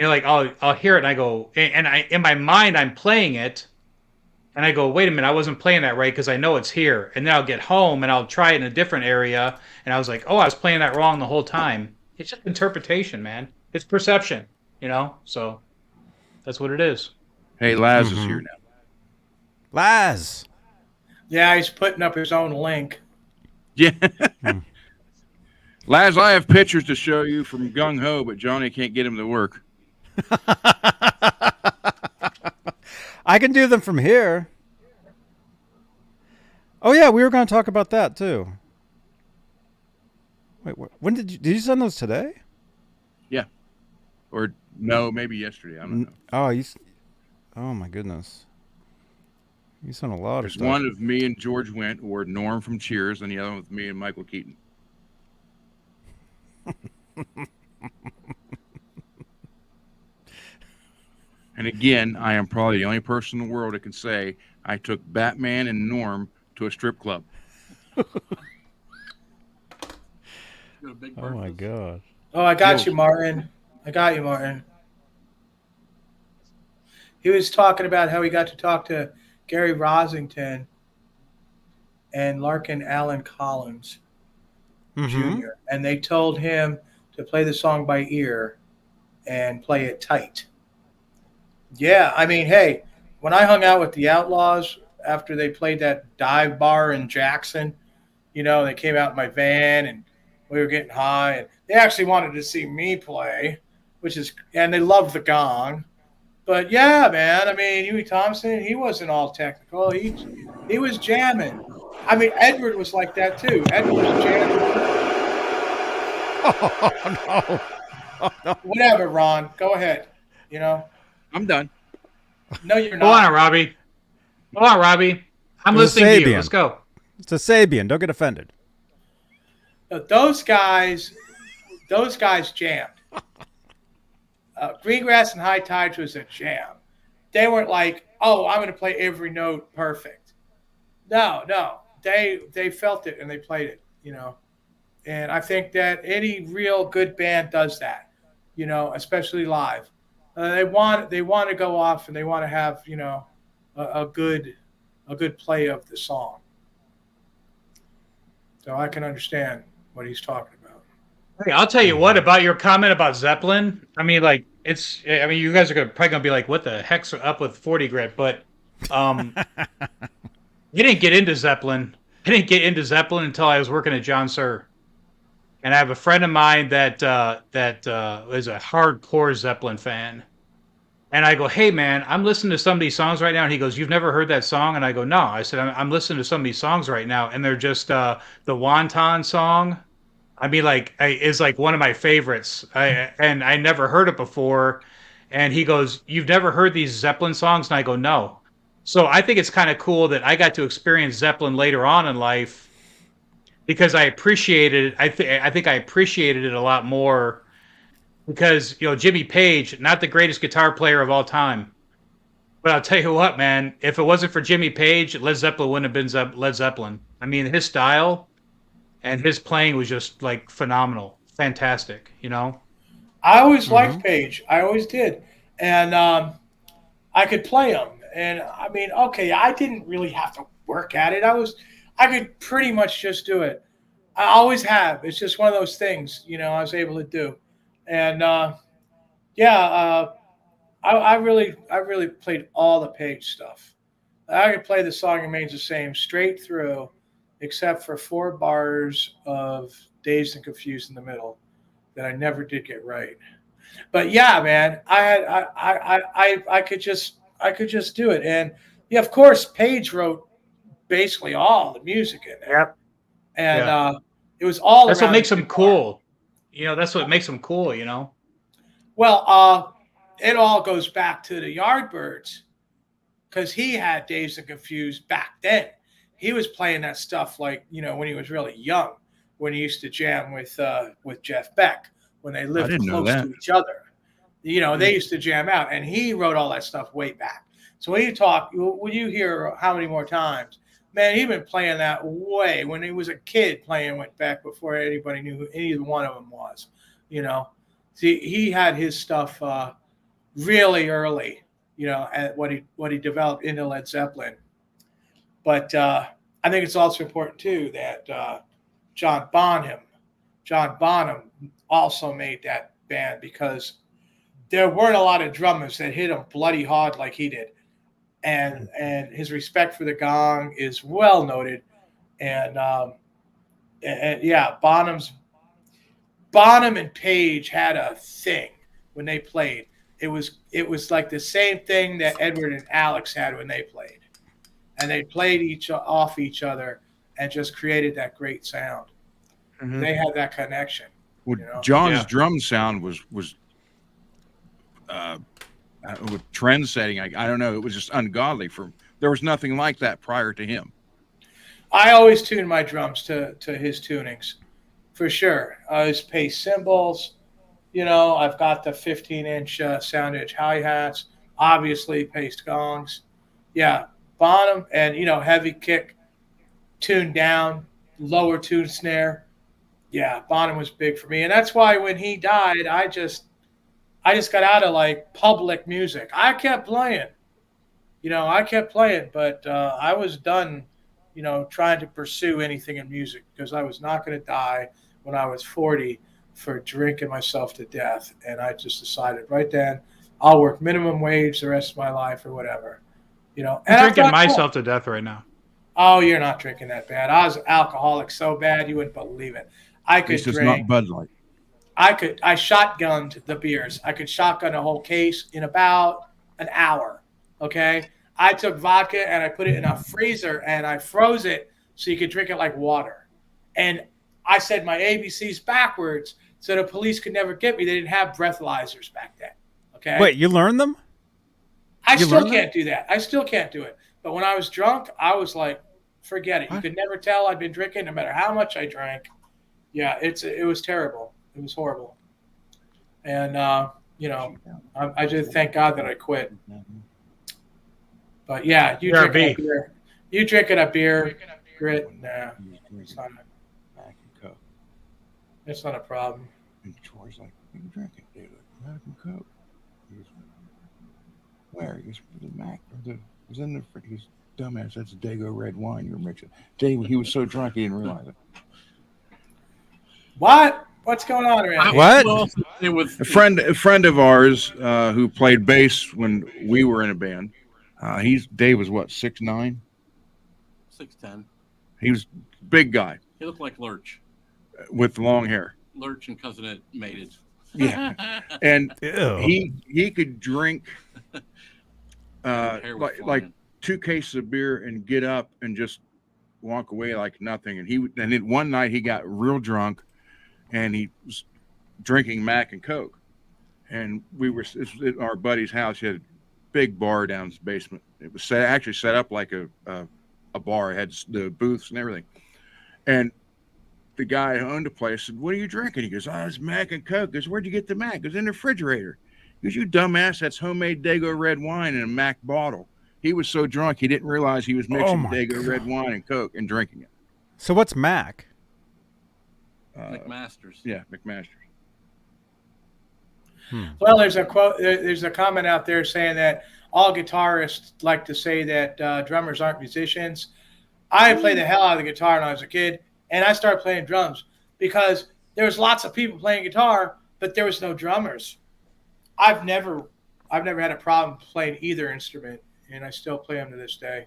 I'll hear it and I go, and in my mind, I'm playing it. And I go, wait a minute, I wasn't playing that right because I know it's here. And then I'll get home and I'll try it in a different area. And I was like, oh, I was playing that wrong the whole time. It's just interpretation, man. It's perception, So that's what it is. Hey, Laz is here now. Laz. Yeah, he's putting up his own link. Yeah. Laz, I have pictures to show you from Gung Ho, but Johnny can't get him to work. I can do them from here. Oh yeah, we were going to talk about that too. Wait, when did you send those today? Yeah. Or no, maybe yesterday. I don't know. Oh, Oh my goodness. He's done a lot of There's stuff. one of me and George Wendt, or Norm from Cheers, and the other one with me and Michael Keaton. And again, I am probably the only person in the world that can say I took Batman and Norm to a strip club. Oh my god. Oh, I got you, Martin. I got you, Martin. He was talking about how he got to talk to Gary Rosington and Larkin Allen Collins Jr. And they told him to play the song by ear and play it tight. Yeah, I mean, hey, when I hung out with the Outlaws after they played that dive bar in Jackson, you know, they came out in my van and we were getting high, and they actually wanted to see me play, and they loved the gong. But yeah, man, I mean, Huey Thompson, he wasn't all technical. He was jamming. I mean, Edward was like that too. Edward was jamming. Oh, no. Whatever, Ron. Go ahead. You know? I'm done. No, you're not. Go on, Robbie. Go on, Robbie. I'm listening to you. Let's go. It's a Sabian. Don't get offended. Those guys jammed. Greengrass and High Tides was a jam. They weren't like, oh, I'm going to play every note perfect. No. They felt it and they played it, you know. And I think that any real good band does that, you know, especially live. They want to go off and they want to have, you know, a good play of the song. So I can understand what he's talking about. Hey, I'll tell you what about your comment about Zeppelin. I mean, like you guys are probably gonna be like, "What the heck's up with 40 grit?" But you didn't get into Zeppelin. I didn't get into Zeppelin until I was working at John Suhr, and I have a friend of mine that is a hardcore Zeppelin fan. And I go, hey, man, I'm listening to some of these songs right now. And he goes, you've never heard that song? And I go, no. I said, I'm listening to some of these songs right now. And they're just the Wonton song. I mean, is like one of my favorites. And I never heard it before. And he goes, you've never heard these Zeppelin songs? And I go, no. So I think it's kind of cool that I got to experience Zeppelin later on in life because I appreciated it. I think I appreciated it a lot more. Because, you know, Jimmy Page, not the greatest guitar player of all time. But I'll tell you what, man, if it wasn't for Jimmy Page, Led Zeppelin wouldn't have been Led Zeppelin. I mean, his style and his playing was just, like, phenomenal. Fantastic, you know? I always liked Page. I always did. And I could play him. And, I mean, okay, I didn't really have to work at it. I could pretty much just do it. I always have. It's just one of those things, you know, I was able to do. And I really played all the Page stuff. I could play The Song Remains the Same straight through, except for 4 bars of Dazed and Confused in the middle that I never did get right. But yeah, man, I could just do it. And yeah, of course, Page wrote basically all the music in there. Yep. And it was all. That's what makes him cool. You know, that's what makes them cool, you know? Well, it all goes back to the Yardbirds because he had Dazed and Confused back then. He was playing that stuff like, you know, when he was really young, when he used to jam with Jeff Beck, when they lived close to each other. You know, they used to jam out, and he wrote all that stuff way back. So when you hear how many more times, man, he'd been playing that way when he was a kid playing went back before anybody knew who either one of them was, you know. See, he had his stuff really early, you know, at what he developed into Led Zeppelin. But I think it's also important, too, that John Bonham also made that band because there weren't a lot of drummers that hit him bloody hard like he did. And his respect for the gong is well noted, and yeah, Bonham and Page had a thing when they played. It was like the same thing that Edward and Alex had when they played, and they played off each other and just created that great sound. Mm-hmm. They had that connection. Well, you know? John's drum sound was with trend setting. I don't know. It was just ungodly. There was nothing like that prior to him. I always tune my drums to his tunings, for sure. His pace cymbals. I've got the 15-inch sound edge hi-hats, obviously paced gongs. Yeah, Bonham and, heavy kick, tuned down, lower tune snare. Yeah, Bonham was big for me. And that's why when he died, I just got out of like public music. I kept playing, but I was done, trying to pursue anything in music because I was not going to die when I was 40 for drinking myself to death. And I just decided right then I'll work minimum wage the rest of my life or whatever, And I'm drinking myself to death right now. Oh, you're not drinking that bad. I was alcoholic so bad you wouldn't believe it. I could It's just drink. not Bud Light. I shotgunned the beers. I could shotgun a whole case in about an hour. Okay. I took vodka and I put it in a freezer and I froze it so you could drink it like water. And I said my ABCs backwards so the police could never get me. They didn't have breathalyzers back then. Okay. Wait, you learned them? I still can't do that. I still can't do it. But when I was drunk, I was like, forget it. You could never tell I'd been drinking no matter how much I drank. Yeah, it was terrible. It was horrible. And, I just thank God that I quit. But, yeah, you drinking a beer, Grit, nah, it's not a problem. And Troy's like, "What are you drinking, dude? American Coke." He goes, "Where?" He goes, "The Mac. It was in the fridge." He goes, "Dumbass, that's Dago red wine you're mixing." He was so drunk he didn't realize it. What? What's going on around here? What? It was a friend of ours who played bass when we were in a band. Dave was what, 6'9"? 6'10". He was a big guy. He looked like Lurch. With long hair. Lurch and Cousin Ed mated. Yeah. And he could drink like 2 cases of beer and get up and just walk away like nothing. And then one night he got real drunk and he was drinking Mac and Coke. And we were at our buddy's house. He had a big bar down his basement. It was actually set up like a bar. It had the booths and everything. And the guy who owned the place said, "What are you drinking?" He goes, "Oh, it's Mac and Coke." He goes, "Where'd you get the Mac?" He goes, "In the refrigerator." He goes, "You dumbass, that's homemade Dago red wine in a Mac bottle." He was so drunk he didn't realize he was mixing Dago red wine and Coke and drinking it. So what's Mac? McMaster's. Yeah, McMaster's. Well, there's a quote. There's a comment out there saying that all guitarists like to say that drummers aren't musicians. I played the hell out of the guitar when I was a kid, and I started playing drums because there was lots of people playing guitar, but there was no drummers. I've never had a problem playing either instrument, and I still play them to this day.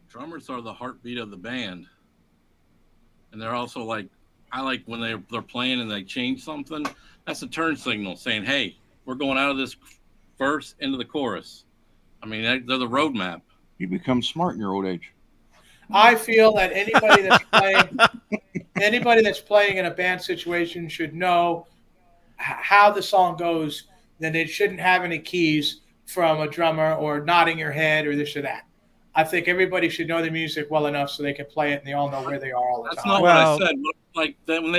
Drummers are the heartbeat of the band, and they're also like, I like when they're playing and they change something. That's a turn signal saying, "Hey, we're going out of this verse into the chorus." I mean, they're the roadmap. You become smart in your old age. I feel that anybody that's playing in a band situation should know how the song goes. Then they shouldn't have any keys from a drummer or nodding your head or this or that. I think everybody should know the music well enough so they can play it and they all know where they are all the time. That's not what I said. Like that when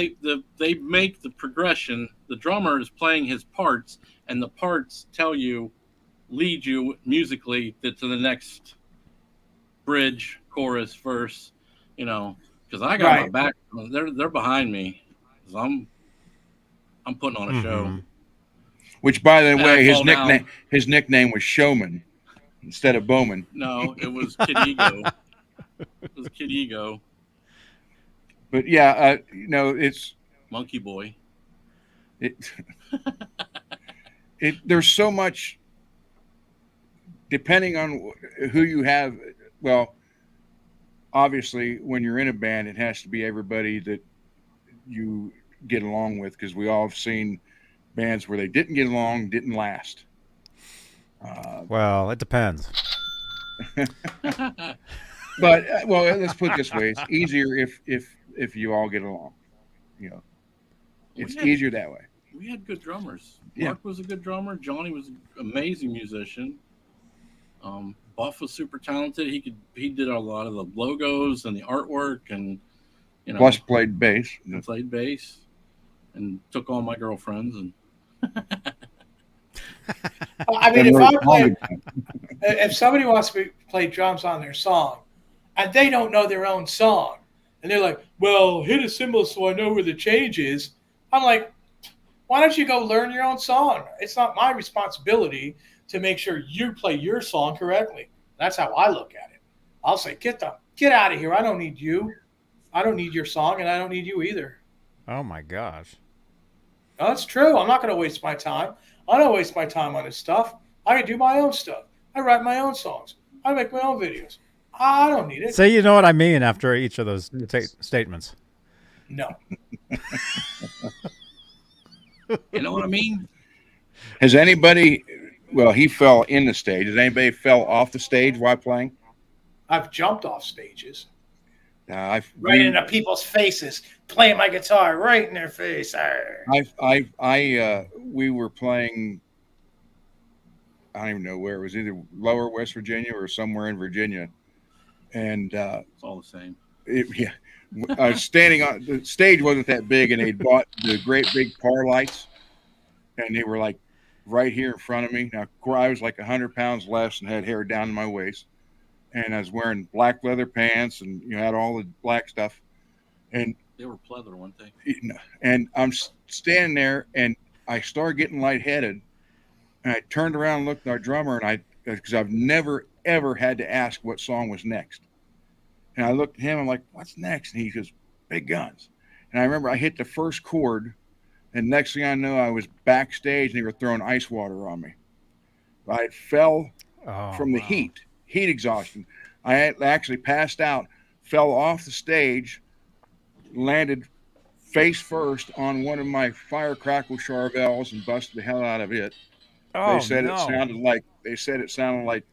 they make the progression, the drummer is playing his parts, and the parts lead you musically to the next bridge, chorus, verse. Because I got my back. They're behind me. 'Cause I'm putting on a show. Which, by the way, his nickname was Showman instead of Bowman. No, it was Kid Ego. It was Kid Ego. But yeah, it's Monkey Boy. There's so much depending on who you have. Well, obviously, when you're in a band, it has to be everybody that you get along with, because we all have seen bands where they didn't get along, didn't last. Well, it depends. But let's put it this way: it's easier if you all get along. It's easier that way. we had good drummers. Yeah. Mark was a good drummer. Johnny was an amazing musician. Buff was super talented. He did a lot of the logos and the artwork, and Plus played bass. And played bass, and took all my girlfriends. And I mean, if somebody wants to play drums on their song, and they don't know their own song, and they're like, "Well, hit a cymbal so I know where the change is," I'm like, why don't you go learn your own song? It's not my responsibility to make sure you play your song correctly. That's how I look at it. I'll say, get out of here. I don't need you. I don't need your song, and I don't need you either. Oh my gosh. No, that's true. I'm not going to waste my time. I don't waste my time on this stuff. I can do my own stuff. I write my own songs. I make my own videos. I don't need it. Say you know what I mean after each of those statements. No. You know what I mean? Has anybody? Well, he fell in the stage. Has anybody fell off the stage while playing? I've jumped off stages. Right into people's faces, playing my guitar right in their face. We were playing. I don't even know where it was. Either Lower West Virginia or somewhere in Virginia, and it's all the same. Yeah, I was standing on the stage. Wasn't that big, and they'd bought the great big car lights, and they were like right here in front of me. Now, I was like 100 pounds less and had hair down to my waist. And I was wearing black leather pants and had all the black stuff. And they were pleather, weren't they? And I'm standing there and I started getting lightheaded. And I turned around and looked at our drummer, and because I've never, ever had to ask what song was next. And I looked at him, I'm like, what's next? And he goes, Big Guns. And I remember I hit the first chord, and next thing I know, I was backstage and they were throwing ice water on me. I fell from the heat exhaustion. I had actually passed out, fell off the stage, landed face first on one of my fire crackle Charvels and busted the hell out of it. They said it sounded like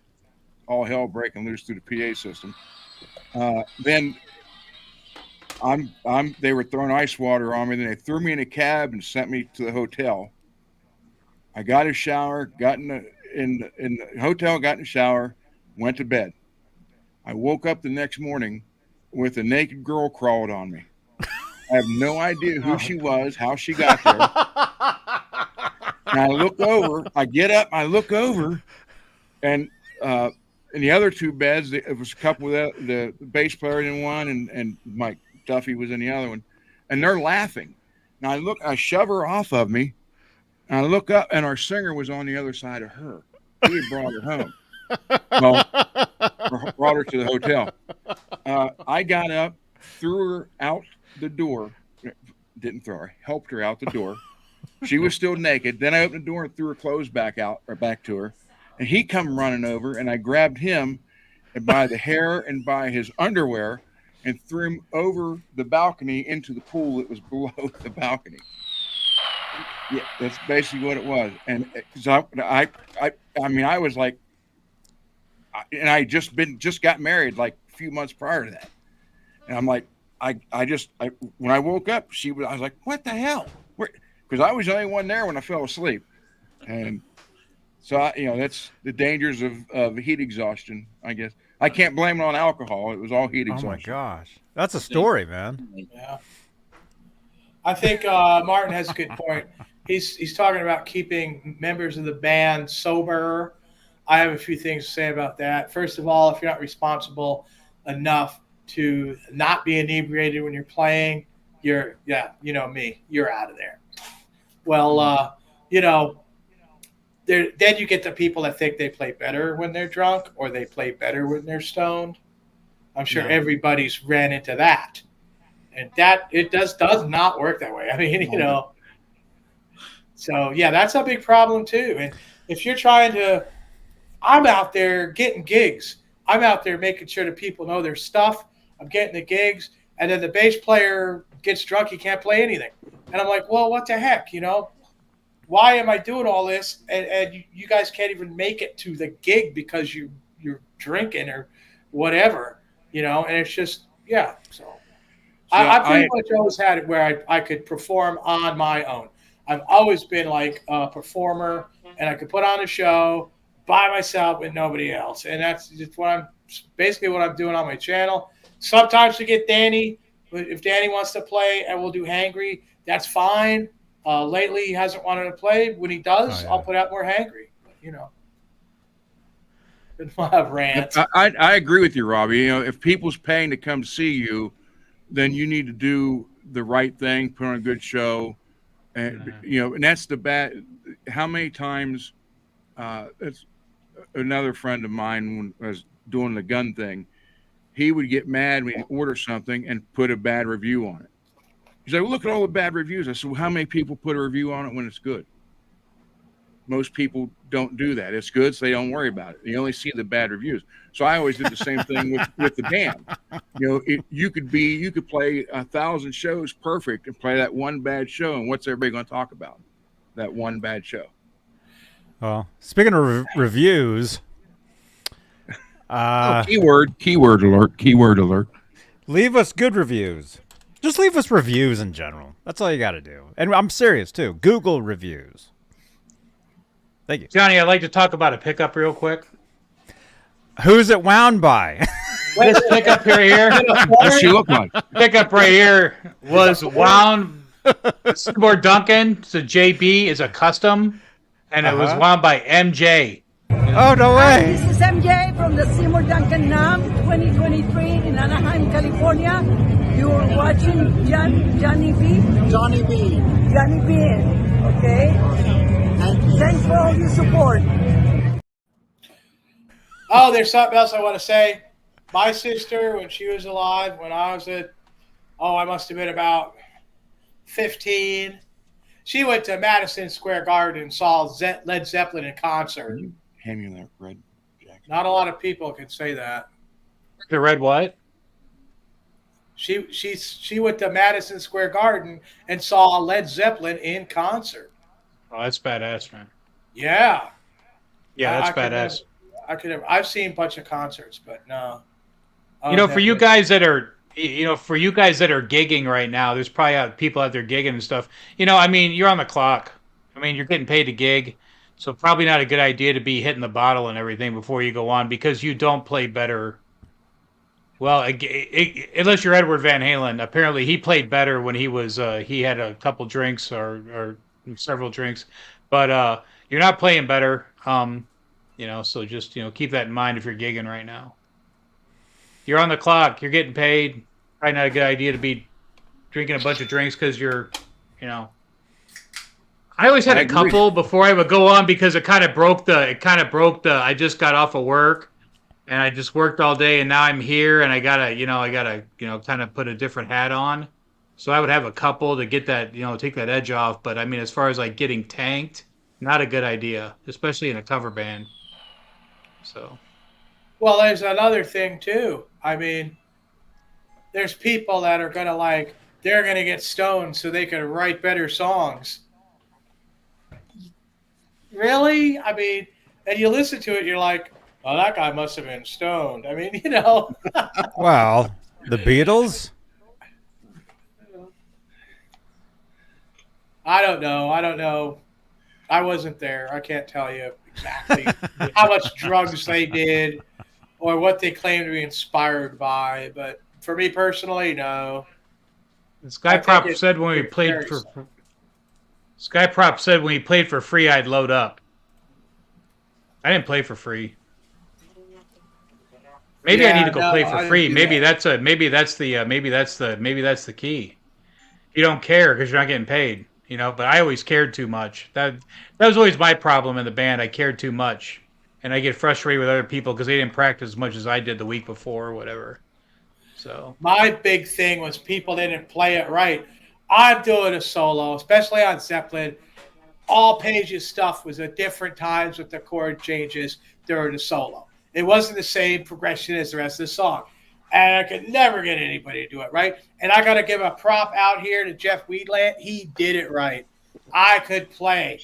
all hell breaking loose through the PA system. Then they were throwing ice water on me. Then they threw me in a cab and sent me to the hotel. I got a shower, got in the hotel, got in the shower, went to bed. I woke up the next morning with a naked girl crawled on me. I have no idea who she was, how she got there. And I look over, I get up, I look over, and in the other two beds, it was a couple of the bass player in one, and Mike Duffy was in the other one, and they're laughing. Now I shove her off of me, and I look up, and our singer was on the other side of her. He had brought her home. Well, brought her to the hotel. I got up, threw her out the door. Didn't throw her, helped her out the door. She was still naked. Then I opened the door and threw her clothes back to her. And he come running over, and I grabbed him by the hair and by his underwear and threw him over the balcony into the pool that was below the balcony. Yeah, that's basically what it was. And I mean, I was like, and I just got married like a few months prior to that. And I'm like, when I woke up, I was like, what the hell? Because I was the only one there when I fell asleep. And so, that's the dangers of heat exhaustion, I guess. I can't blame it on alcohol. It was all heat exhaustion. Oh, my gosh. That's a story, man. Yeah. I think Martin has a good point. He's talking about keeping members of the band sober. I have a few things to say about that. First of all, if you're not responsible enough to not be inebriated when you're playing, you know me, you're out of there. Well, then you get the people that think they play better when they're drunk or they play better when they're stoned. I'm sure everybody's ran into that. And that it does not work that way. I mean, so yeah, that's a big problem too. And if you're trying to, I'm out there getting gigs. I'm out there making sure that people know their stuff. I'm getting the gigs. And then the bass player gets drunk. He can't play anything. And I'm like, well, what the heck, Why am I doing all this? And you guys can't even make it to the gig because you're drinking or whatever, and it's just, yeah. So I pretty much always had it where I could perform on my own. I've always been like a performer, and I could put on a show by myself with nobody else. And that's just basically what I'm doing on my channel. Sometimes we get Danny. If Danny wants to play and we'll do Hangry, that's fine. Lately, he hasn't wanted to play. When he does, I'll put out more Hangry. You know, we'll have rant. I agree with you, Robbie. You know, if people's paying to come see you, then you need to do the right thing, put on a good show, and you know, and that's the bad. How many times? It's another friend of mine when I was doing the gun thing. He would get mad when he'd order something and put a bad review on it. He's like, well, look at all the bad reviews. I said, well, how many people put a review on it when it's good? Most people don't do that. It's good, so they don't worry about it. You only see the bad reviews. So I always did the same thing with the band. You know, you could play 1,000 shows perfect and play that one bad show, and what's everybody going to talk about? That one bad show. Well, speaking of reviews, keyword alert. Leave us good reviews. Just leave us reviews in general. That's all you got to do. And I'm serious, too. Google reviews. Thank you. Johnny, I'd like to talk about a pickup real quick. Who's it wound by? This pickup here. What's she look like? Pickup right here was wound. Seymour Duncan, it's a JB, is a custom, and it was wound by MJ. Oh, no way. This is MJ from the Seymour Duncan NAM 2023 in Anaheim, California. You're watching Johnny B. Johnny B. Johnny B. Okay? Thanks for all your support. Oh, there's something else I want to say. My sister, when she was alive, when I was I must have been about 15. She went to Madison Square Garden and saw Led Zeppelin in concert. Hand me that red jacket. Not a lot of people can say that. The red what? She went to Madison Square Garden and saw Led Zeppelin in concert. Oh, that's badass, man. Yeah. Yeah, that's badass. I've seen a bunch of concerts, but no. You know, for you guys that are gigging right now, there's probably people out there gigging and stuff. You know, I mean, you're on the clock. I mean, you're getting paid to gig. So probably not a good idea to be hitting the bottle and everything before you go on, because you don't play better. Well, unless you're Edward Van Halen. Apparently he played better when he was he had a couple drinks or several drinks. But you're not playing better. You know, so just, you know, keep that in mind if you're gigging right now. You're on the clock, you're getting paid. Probably not a good idea to be drinking a bunch of drinks because you're, you know. I always had a couple before I would go on because it kind of broke the I just got off of work and I just worked all day and now I'm here and I gotta kind of put a different hat on. So I would have a couple to get that, you know, take that edge off. But I mean, as far as like getting tanked, not a good idea, especially in a cover band. So. Well, there's another thing too. I mean, there's people that are they're gonna get stoned so they can write better songs. Really? I mean, and you listen to it, you're like, well, that guy must have been stoned. I mean, you know. Well, the Beatles? I don't know. I wasn't there. I can't tell you exactly how much drugs they did or what they claim to be inspired by. But for me personally, no. Skyprop said when we played for Skyprop said when he played for free, I'd load up. I didn't play for free. Maybe I need to go play for free. Maybe that's the key. You don't care because you're not getting paid, you know. But I always cared too much. That was always my problem in the band. I cared too much, and I get frustrated with other people because they didn't practice as much as I did the week before or whatever. So my big thing was people didn't play it right. I'm doing a solo, especially on Zeppelin. All Page's stuff was at different times with the chord changes during the solo. It wasn't the same progression as the rest of the song. And I could never get anybody to do it right. And I got to give a prop out here to Jeff Weedland. He did it right. I could play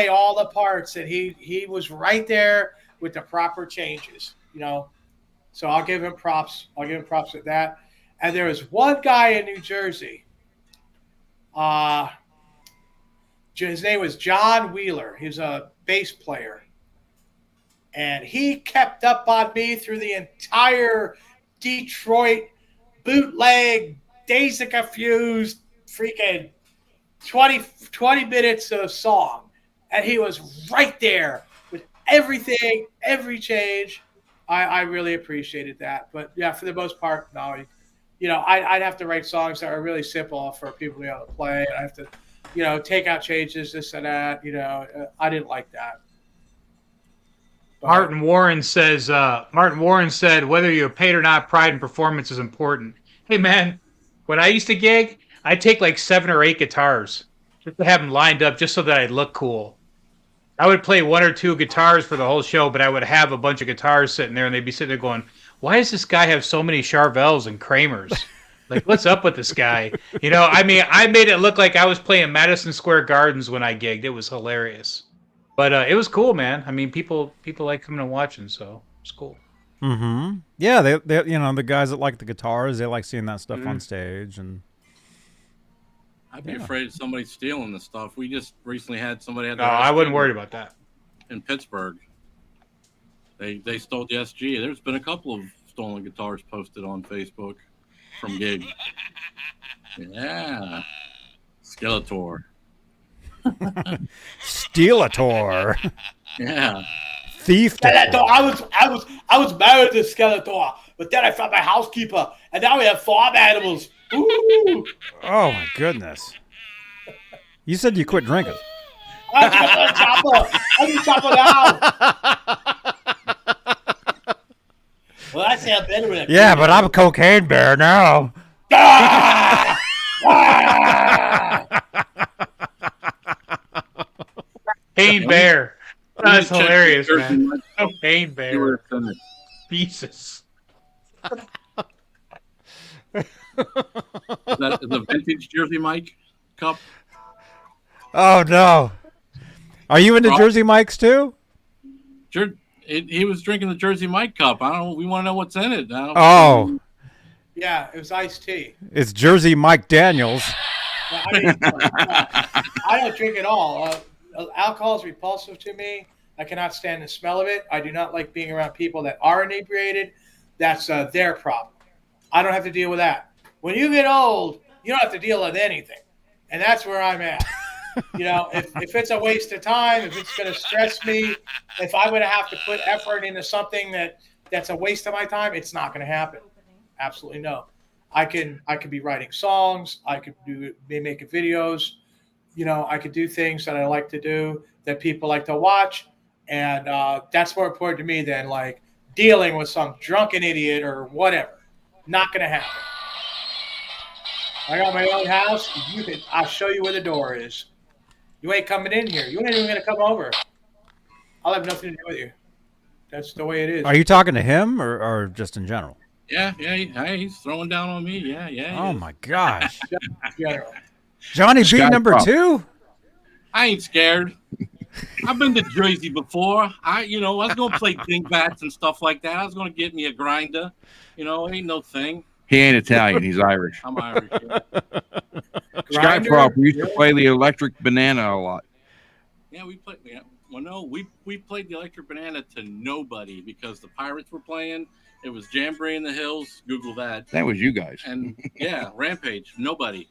all the parts, and he was right there with the proper changes, you know. So I'll give him props. At that. And there was one guy in New Jersey. His name was John Wheeler. He was a bass player. And he kept up on me through the entire Detroit bootleg, Days of Confused, freaking 20 minutes of song. And he was right there with everything, every change. I really appreciated that. But yeah, for the most part, no. I'd have to write songs that are really simple for people to be able to play. I have to, take out changes, this and that. I didn't like that. Martin Warren said, whether you're paid or not, pride and performance is important. Hey, man, when I used to gig, I'd take like 7 or 8 guitars just to have them lined up just so that I'd look cool. I would play 1 or 2 guitars for the whole show, but I would have a bunch of guitars sitting there, and they'd be sitting there going, why does this guy have so many Charvels and Kramers? Like, what's up with this guy? I made it look like I was playing Madison Square Gardens when I gigged. It was hilarious. But it was cool, man. I mean, people like coming and watching, so it's cool. Mm-hmm. Yeah, they the guys that like the guitars, they like seeing that stuff on stage. And I'd be afraid of somebody stealing the stuff. We just recently had somebody had. No, I wouldn't worry about that. In Pittsburgh, they stole the SG. There's been a couple of stolen guitars posted on Facebook from gigs. Yeah, Skeletor. Steelator. Yeah. Thief. I was married to Skeletor, but then I found my housekeeper, and now we have farm animals. Ooh. Oh my goodness! You said you quit drinking. I can chopper down. Well, I sound better with it. Yeah, but I'm a cocaine bear now. Pain Bear. That's hilarious, man. Pain Bear. Jesus. Is that the vintage Jersey Mike cup? Oh no! Are you into Jersey Mikes too? He was drinking the Jersey Mike cup. I don't know. We want to know what's in it. Oh. Yeah, it was iced tea. It's Jersey Mike Daniels. I don't drink at all. Alcohol is repulsive to me. I cannot stand the smell of it. I do not like being around people that are inebriated. That's their problem. I don't have to deal with that. When you get old, you don't have to deal with anything. And that's where I'm at. If it's a waste of time, if it's going to stress me, if I'm going to have to put effort into something that's a waste of my time, it's not going to happen. Absolutely no. I could be writing songs. I could be making videos. I could do things that I like to do that people like to watch. And that's more important to me than like dealing with some drunken idiot or whatever. Not going to happen. I got my own house. I'll show you where the door is. You ain't coming in here. You ain't even going to come over. I'll have nothing to do with you. That's the way it is. Are you talking to him or just in general? Yeah, he's throwing down on me. Yeah. Oh my gosh. Johnny B number 2? I ain't scared. I've been to Jersey before. I was going to play dingbats and stuff like that. I was going to get me a grinder. Ain't no thing. He ain't Italian. He's Irish. I'm Irish. Yeah. Skyprop, we used to play the Electric Banana a lot. Yeah, we played. Yeah. Well, no, we played the Electric Banana to nobody because the Pirates were playing. It was Jamboree in the Hills. Google that. That was you guys. And yeah, Rampage. Nobody.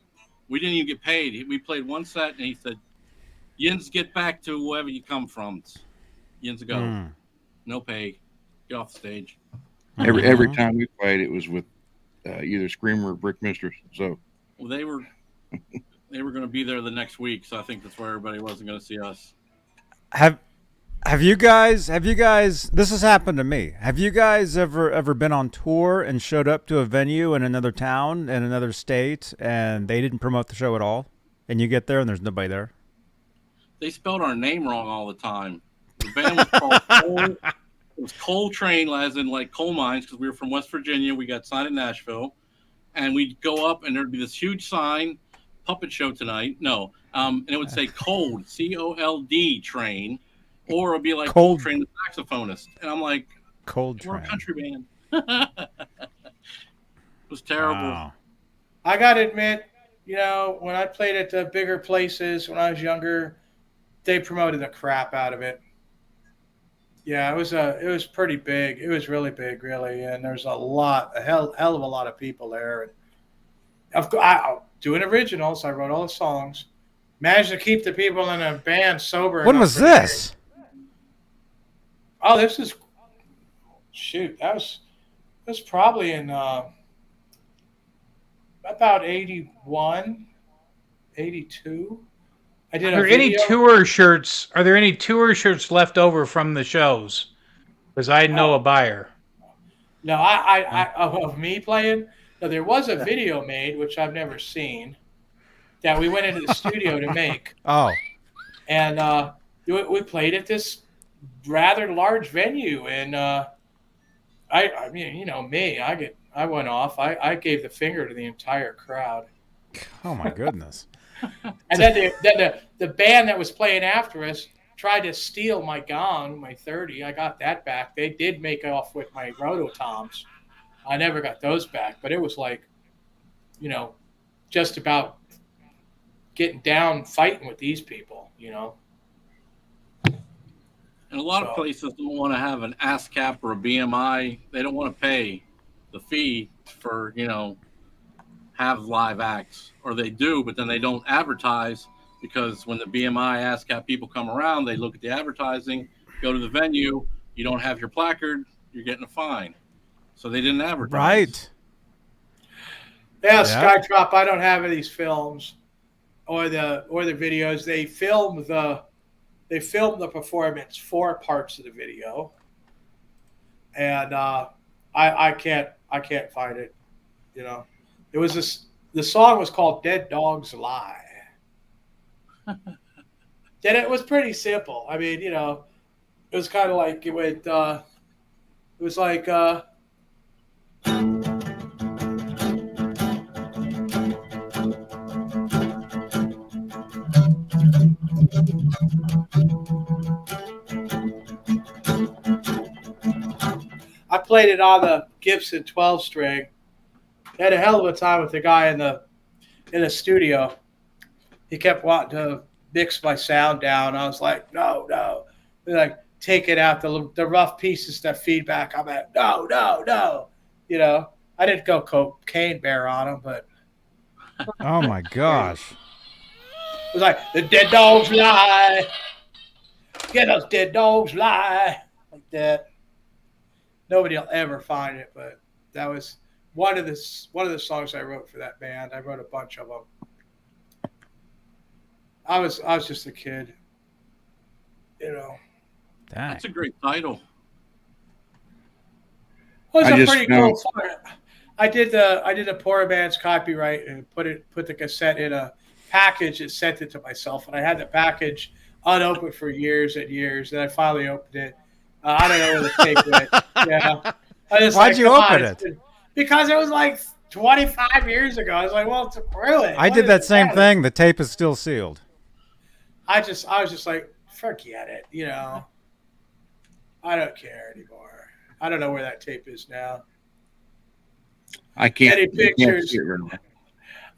We didn't even get paid. We played one set, and he said, "Yins, get back to wherever you come from. Yins, go. No pay. Get off the stage." Every time we played, it was with either Screamer or Brick Mistress. So, well, they were going to be there the next week, so I think that's where everybody wasn't going to see us. Have you guys this has happened to me. Have you guys ever been on tour and showed up to a venue in another town in another state and they didn't promote the show at all? And you get there and there's nobody there? They spelled our name wrong all the time. The band was called it was Coal Train, as in like coal mines, because we were from West Virginia. We got signed in Nashville. And we'd go up and there'd be this huge sign, puppet show tonight. No. And it would say Cold, COLD Train. Or it'd be like Cold Train, the saxophonist. And I'm like, Cold we're Train. a country band. It was terrible. Wow. I got to admit, you know, when I played at the bigger places when I was younger, they promoted the crap out of it. Yeah, it was pretty big. It was really big, really, and there's a hell of a lot of people there. And I'm doing originals. I wrote all the songs. Managed to keep the people in the band sober. When was this? Oh, this is shoot. That was probably in about 81, 82. I did Are there any tour shirts? Are there any tour shirts left over from the shows? Because I know a buyer. No, I of me playing. No, there was a video made, which I've never seen, that we went into the studio to make. Oh. And we played at this rather large venue, and I mean, you know me, I went off. I gave the finger to the entire crowd. Oh my goodness. And then the band that was playing after us tried to steal my gong, my 30. I got that back. They did make off with my rototoms. I never got those back, but it was like, you know, just about getting down fighting with these people, you know. And a lot of places don't want to have an ASCAP or a BMI. They don't want to pay the fee for, you know, have live acts, or they do, but then they don't advertise, because when the BMI ASCAP people come around, they look at the advertising, go to the venue, you don't have your placard, you're getting a fine. So they didn't advertise. Right. Yeah, Skytrop, I don't have these films or the videos. They filmed the performance, 4 parts of the video. And I can't find it, you know. It was the song was called Dead Dogs Lie. And it was pretty simple. I mean, you know, it was kind of like it was like I played it on the Gibson 12 string. Had a hell of a time with the guy in the studio. He kept wanting to mix my sound down. I was like, no. Like, take it out, the rough pieces, the feedback. I'm like, no. You know, I didn't go cocaine bear on him, but. Oh my gosh. It was like, the dead dogs lie. Get those dead dogs lie. Like that. Nobody will ever find it, but that was one of the songs I wrote for that band. I wrote a bunch of them. I was just a kid, you know. That's a great title. Well, it was a pretty cool song. I did the Poor Man's Copyright and put the cassette in a package and sent it to myself. And I had the package unopened for years and years. And I finally opened it. I don't know where the tape went. Yeah. Why'd you open it? Because it was like 25 years ago. I was like, well, to ruin it. I did that same thing. The tape is still sealed. I was just like, forget it. You know, I don't care anymore. I don't know where that tape is now. I can't. Any pictures?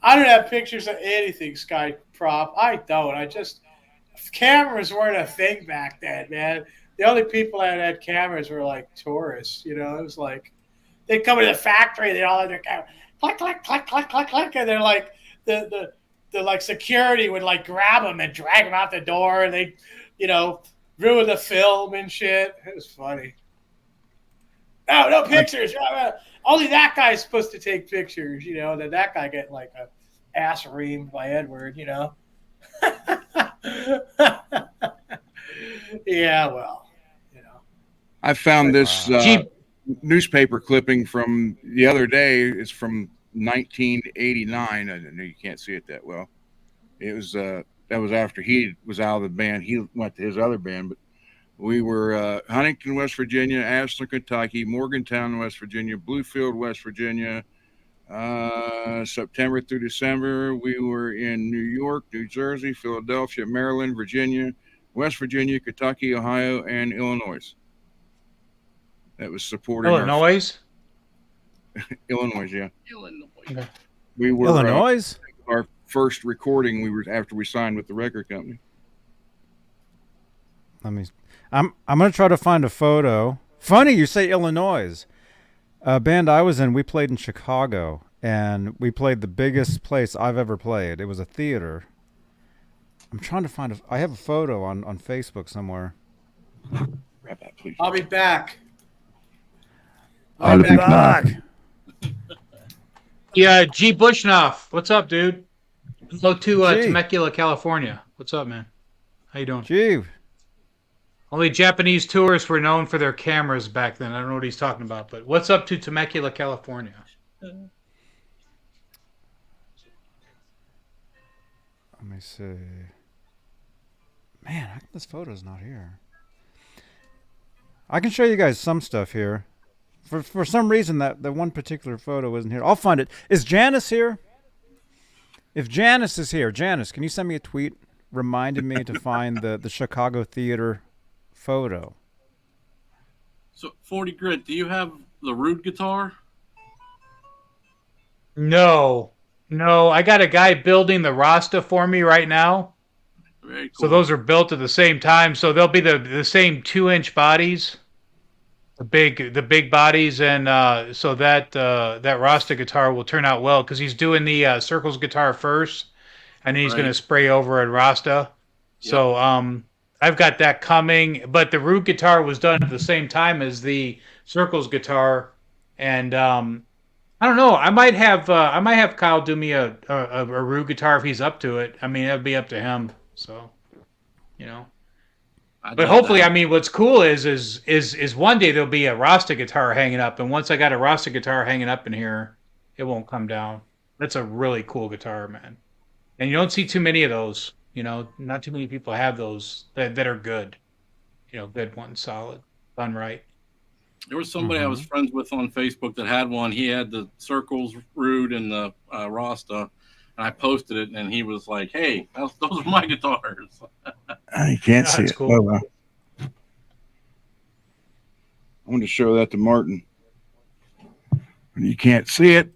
I don't have pictures of anything, Sky Prop. I don't. Cameras weren't a thing back then, man. The only people that had cameras were like tourists. You know, it was like they'd come to the factory, they all had their camera, click, click, click, click, click, click, and they're like the like security would like grab them and drag them out the door, and they, you know, ruin the film and shit. It was funny. No pictures. Only that guy's supposed to take pictures, you know. Then that guy get like a ass reamed by Edward, you know. Yeah, well, you know. I found this newspaper clipping from the other day. It's from 1989. I know you can't see it that well. It was that was after he was out of the band. He went to his other band, but we were Huntington, West Virginia, Ashland, Kentucky, Morgantown, West Virginia, Bluefield, West Virginia. September through December, we were in New York, New Jersey, Philadelphia, Maryland, Virginia, West Virginia, Kentucky, Ohio, and Illinois. That was supporting Illinois? Illinois, yeah. Illinois. We were Illinois? our first recording. We were after we signed with the record company. I'm gonna try to find a photo. Funny you say Illinois. Band I was in, we played in Chicago, and we played the biggest place I've ever played. It was a theater. I'm trying to find I have a photo on Facebook somewhere. Grab that, please. I'll be back. I'll be back. Yeah, G. Bushnoff. What's up, dude? Hello to Temecula, California. What's up, man? How you doing? Gee. Only Japanese tourists were known for their cameras back then. I don't know what he's talking about, but what's up to Temecula, California? Let me see. Man, how come this photo's not here? I can show you guys some stuff here. For some reason, that one particular photo isn't here. I'll find it. Is Janice here? If Janice is here, Janice, can you send me a tweet reminding me to find the Chicago theater photo? So 40 Grit, do you have the Rude guitar? No. I got a guy building the Rasta for me right now. Very cool. So those are built at the same time. So they'll be the same 2-inch bodies, the big bodies, and so that Rasta guitar will turn out well because he's doing the Circles guitar first, and then he's going to spray over at Rasta. Yep. So I've got that coming. But the Rude guitar was done at the same time as the Circles guitar, and I don't know. I might have Kyle do me a Rude guitar if he's up to it. I mean, that'd be up to him. So, you know. But hopefully, I mean, what's cool is one day there'll be a Rasta guitar hanging up, and once I got a Rasta guitar hanging up in here, it won't come down. That's a really cool guitar, man. And you don't see too many of those. You know, not too many people have those that are good. You know, good ones, solid, done right. There was somebody I was friends with on Facebook that had one. He had the Circles, Rude, and the Rasta. And I posted it, and he was like, "Hey, those are my guitars." You can't see it. Cool. Oh, well. I want to show that to Martin. You can't see it.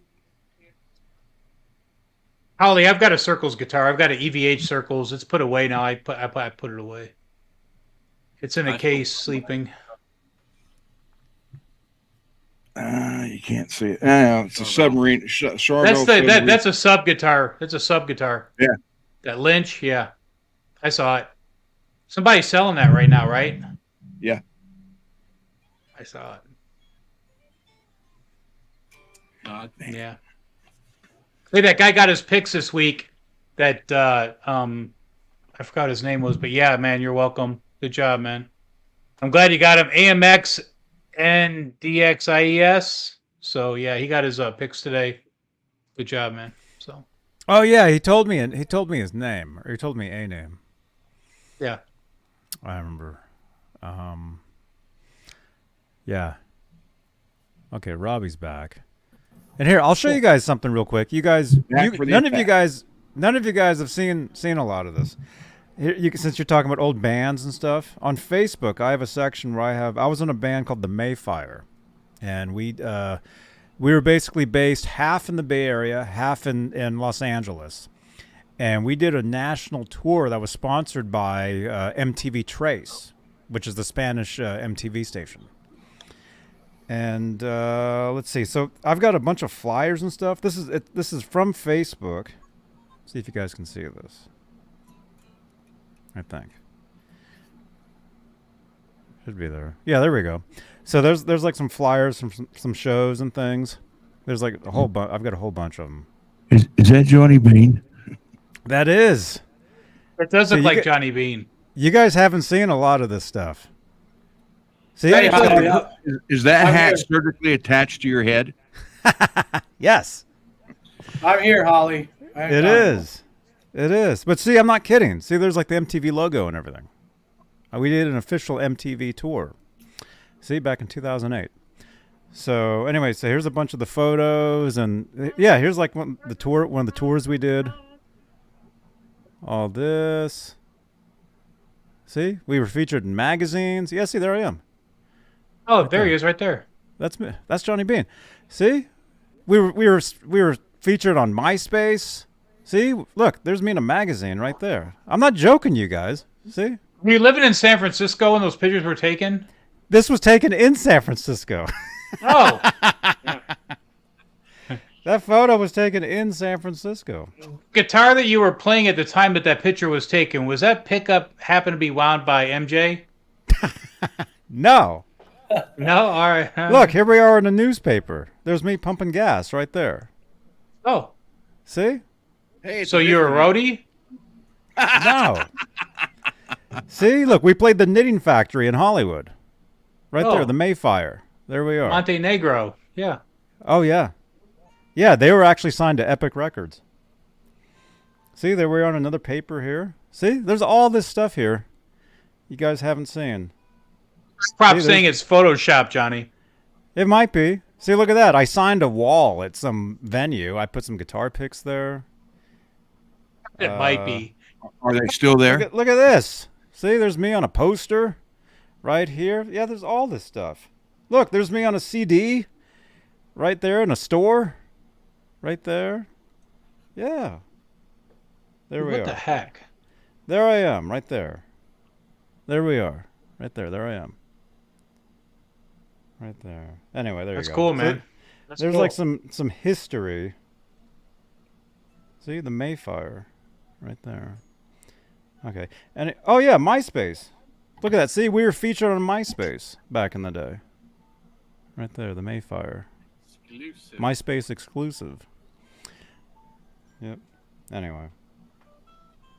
Holly, I've got a Circles guitar. I've got an EVH Circles. It's put away now. I put it away. It's in a case, sleeping. You can't see it. It's a submarine. That's a sub guitar. That's a sub guitar. Yeah. That Lynch. Yeah, I saw it. Somebody's selling that right now, right? Yeah. I saw it. Yeah. Hey, that guy got his picks this week. That I forgot his name was, but yeah, man, you're welcome. Good job, man. I'm glad you got him. AMX and DXIES. So yeah, he got his picks today. Good job, man. So. Oh yeah, he told me his name, or he told me a name. Yeah. I remember. Yeah. Okay, Robbie's back. And here, I'll show you guys something real quick. You guys, none of you guys have seen a lot of this. Here, since you're talking about old bands and stuff, on Facebook, I have a section where I was in a band called the Mayfire, and we were basically based half in the Bay Area, half in Los Angeles, and we did a national tour that was sponsored by MTV Trace, which is the Spanish MTV station. And let's see. So I've got a bunch of flyers and stuff. This is from Facebook. See if you guys can see this. I think should be there. Yeah, there we go. So there's like some flyers from some shows and things. There's like a whole bunch. I've got a whole bunch of them. Is that Johnny Bean? That is. It does look like Johnny Bean. You guys haven't seen a lot of this stuff. See, is that hat surgically attached to your head? Yes. I'm here, Holly. It is. It is. But see, I'm not kidding. See, there's like the MTV logo and everything. We did an official MTV tour. See, back in 2008. So anyway, so here's a bunch of the photos, and yeah, here's like one of the tours we did. All this. See, we were featured in magazines. Yeah, see, there I am. Oh, there he is, right there. That's me. That's Johnny Bean. See, we were featured on MySpace. See, look, there's me in a magazine right there. I'm not joking, you guys. See? Were you living in San Francisco when those pictures were taken? This was taken in San Francisco. Oh. That photo was taken in San Francisco. Guitar that you were playing at the time that picture was taken, was that pickup happen to be wound by MJ? No. No? All right. Look, here we are in a newspaper. There's me pumping gas right there. Oh. See? Hey, so you're a roadie? No. See, look, we played the Knitting Factory in Hollywood. Right there, the Mayfire. There we are. Montenegro. Yeah. Oh, yeah. Yeah, they were actually signed to Epic Records. See, there we are on another paper here. See, there's all this stuff here you guys haven't seen. Prop saying it's Photoshop, Johnny. It might be. See, look at that. I signed a wall at some venue. I put some guitar picks there. It might be. Are they still there? Look at this. See, there's me on a poster right here. Yeah, there's all this stuff. Look, there's me on a CD right there in a store. Right there. Yeah. There we are. What the heck? There I am, right there. There we are. Right there. There I am. Right there. Anyway, there That's you go. cool, man. That's there's cool. like some history. See, the Mayfire. Right there. Okay. And oh yeah, MySpace. Look at that. See, we were featured on MySpace back in the day. Right there, the Mayfire. Exclusive. MySpace exclusive. Yep. Anyway.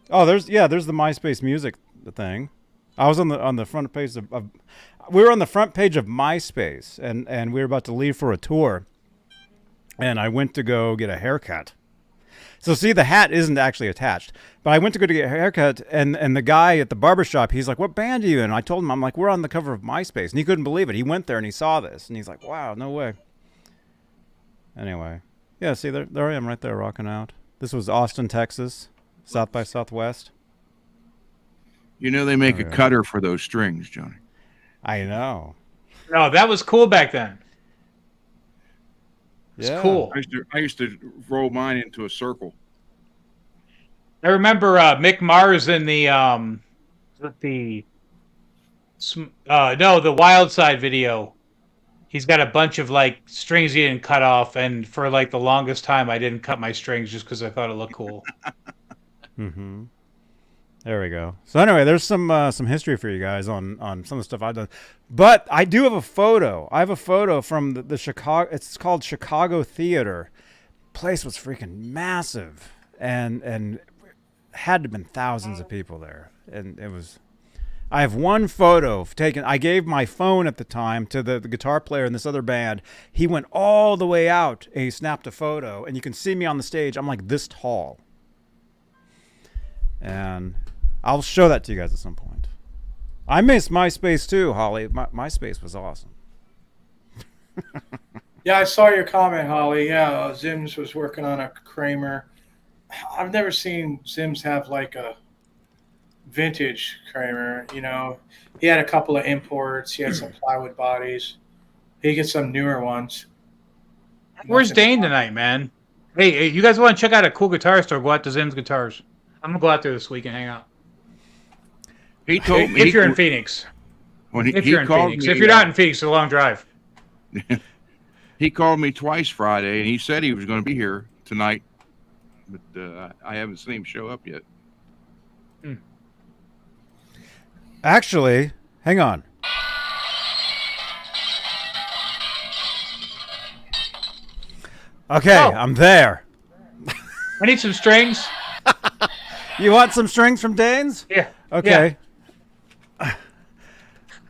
Oh, there's the MySpace music thing. I was on the front page of we were on the front page of MySpace and we were about to leave for a tour. And I went to go get a haircut. So see, the hat isn't actually attached. But I went to go to get a haircut, and the guy at the barbershop, he's like, "What band are you in?" And I told him, I'm like, "We're on the cover of MySpace." And he couldn't believe it. He went there and he saw this. And he's like, "Wow, no way." Anyway. Yeah, see, there I am right there rocking out. This was Austin, Texas, South by Southwest. You know they make a cutter for those strings, Johnny. I know. No, that was cool back then. It's Yeah. cool. I used to roll mine into a circle. I remember Mick Mars in the Wild Side video. He's got a bunch of like strings he didn't cut off, and for like the longest time, I didn't cut my strings just because I thought it looked cool. Mm-hmm. There we go. So anyway, there's some history for you guys on some of the stuff I've done. But I do have a photo. I have a photo from the Chicago. It's called Chicago Theater. Place was freaking massive, and had to have been thousands of people there. And it was. I have one photo taken. I gave my phone at the time to the guitar player in this other band. He went all the way out and he snapped a photo, and you can see me on the stage. I'm like this tall. And I'll show that to you guys at some point. I miss MySpace too, Holly. MySpace was awesome. Yeah, I saw your comment, Holly. Yeah, Zims was working on a Kramer. I've never seen Zims have like a vintage Kramer. You know, he had a couple of imports. He had some plywood bodies. He gets some newer ones. Where's Dane tonight, man? Hey, you guys want to check out a cool guitar store? Go out to Zim's Guitars. I'm gonna go out there this week and hang out. He told me if you're in Phoenix. If you're in Phoenix. If you're not in Phoenix, it's a long drive. He called me twice Friday, and he said he was going to be here tonight, but I haven't seen him show up yet. Actually, hang on. Okay, I'm there. I need some strings. You want some strings from Dane's? Yeah. Okay. Yeah.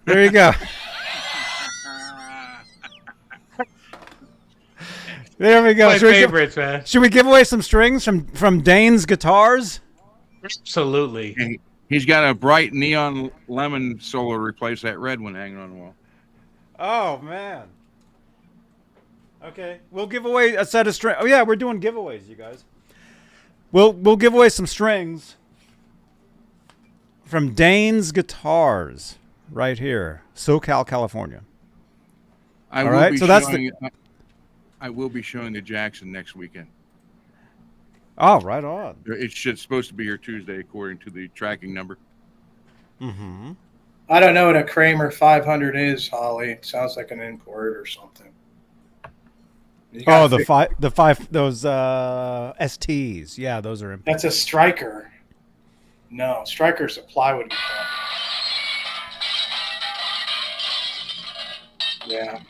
There you go. There we go. My favorites, man. Should we give away some strings from Dane's Guitars? Absolutely. He's got a bright neon lemon solo to replace that red one hanging on the wall. Oh, man. Okay. We'll give away a set of strings. Oh, yeah, we're doing giveaways, you guys. We'll give away some strings from Dane's Guitars right here, SoCal, California. I will be showing the Jackson next weekend. Oh, right on. It's supposed to be here Tuesday, according to the tracking number. Mm-hmm. I don't know what a Kramer 500 is, Holly. It sounds like an import or something. Oh, the five, those STs. Yeah, those are. That's a striker. No, striker's a plywood guitar. Yeah.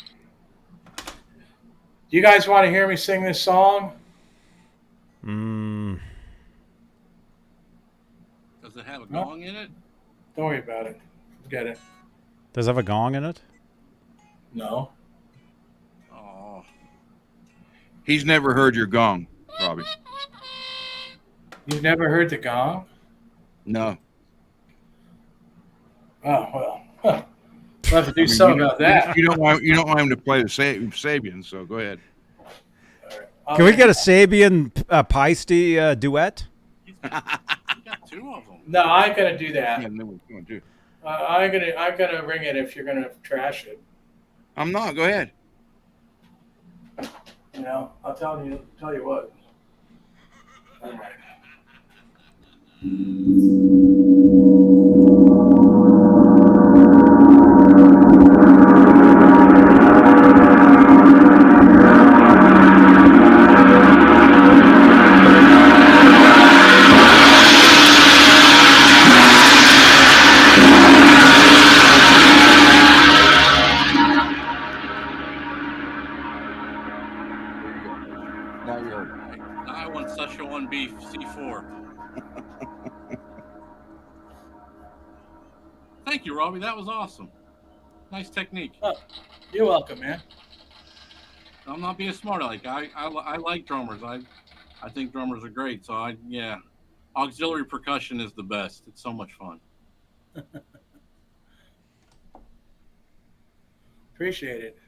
You guys want to hear me sing this song? Does it have a gong in it? Don't worry about it. Forget it. Does it have a gong in it? No. Oh. He's never heard your gong, Robbie. You've never heard the gong? No. Oh, well. Huh. We'll have to do something about that. You don't want him to play the Sabian, so go ahead. Can we get a Sabian Peisty duet? You got two of them. No, I ain't gonna do that. Yeah, no, we can't do. I'm gonna ring it if you're gonna trash it. I'm not. Go ahead. You know, I'll tell you what. All right. I want Session 1B C4. Thank you, Robbie. That was awesome. Nice technique. Oh, you're welcome, man. I'm not being smart. Like I like drummers. I think drummers are great. So auxiliary percussion is the best. It's so much fun. Appreciate it.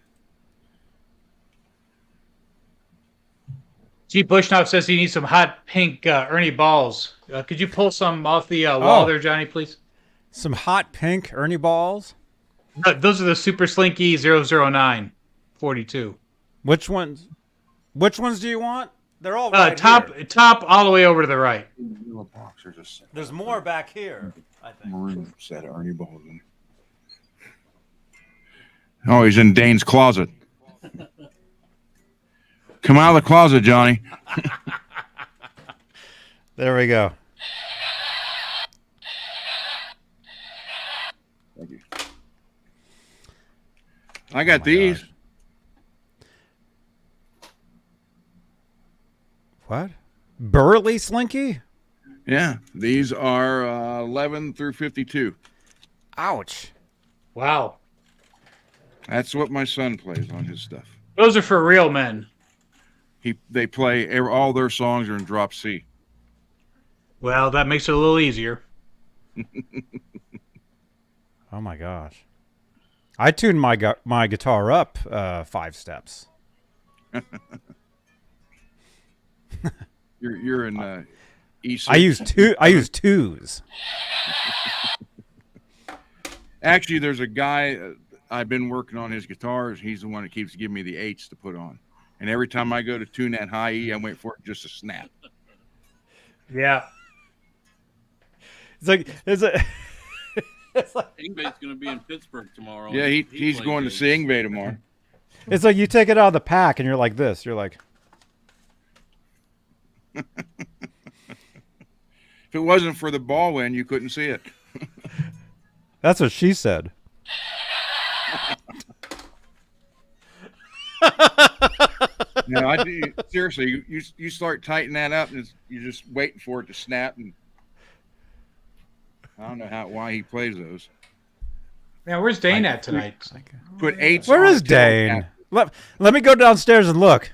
G. Bushnell says he needs some hot pink Ernie balls. Could you pull some off the wall there, Johnny, please? Some hot pink Ernie balls? Those are the Super Slinky 009 42. Which ones? Which ones do you want? They're all right here. Top all the way over to the right. There's more back here, I think. Maroon set of Ernie balls in. Oh, he's in Dane's closet. Come out of the closet, Johnny. There we go. Thank you. I got these. Gosh. What? Burley Slinky? Yeah, these are 11 through 52. Ouch. Wow. That's what my son plays on his stuff. Those are for real men. They play all their songs are in drop C. Well, that makes it a little easier. Oh my gosh. I tuned my guitar up 5 steps. You're in E6. I use twos. Actually, there's a guy I've been working on his guitars. He's the one that keeps giving me the 8s to put on. And every time I go to tune that high E, I wait for it just to snap. Yeah. It's like Ingve's going to be in Pittsburgh tomorrow. Yeah, he's going to see Ingve tomorrow. It's like you take it out of the pack and you're like this. You're like. If it wasn't for the ball win, you couldn't see it. That's what she said. No, I do. Seriously, you start tightening that up, and you're just waiting for it to snap. And I don't know why he plays those. Yeah, where's Dane at tonight? Put 8s. Where is Dane? Let me go downstairs and look.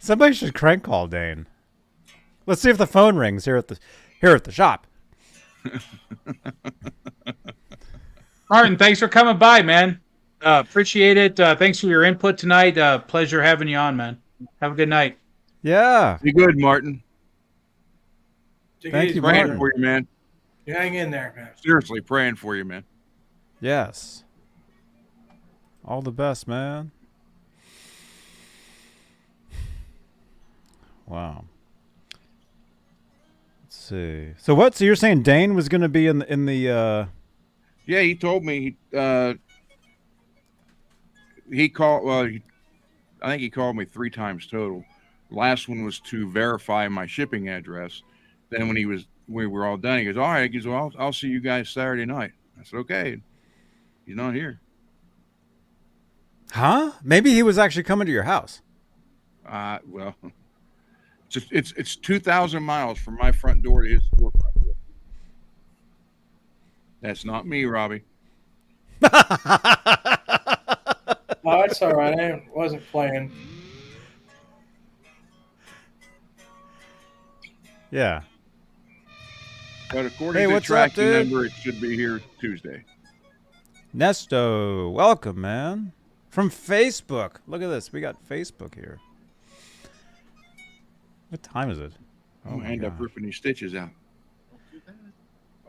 Somebody should crank call Dane. Let's see if the phone rings here at the shop. Martin, thanks for coming by, man. Appreciate it. Thanks for your input tonight. Pleasure having you on, man. Have a good night. Yeah. Be good, Martin. Thank you, Praying Martin. for you, man. You hang in there, man. Seriously, praying for you, man. Yes. All the best, man. Wow. Let's see. So what? So you're saying Dane was going to be in the Yeah, he told me he called. Well, I think he called me 3 times total. Last one was to verify my shipping address. Then when we were all done, he goes, "All right." He goes, "Well, I'll see you guys Saturday night." I said, "Okay." He's not here. Huh? Maybe he was actually coming to your house. Well, it's 2,000 miles from my front door to his storefront door. That's not me, Robbie. Oh, it's all right. I wasn't playing. Yeah. But according Hey, to the what's up, tracking dude? number, it should be here Tuesday. Nesto, welcome, man. From Facebook. Look at this. We got Facebook here. What time is it? Oh, I end up ripping these stitches out.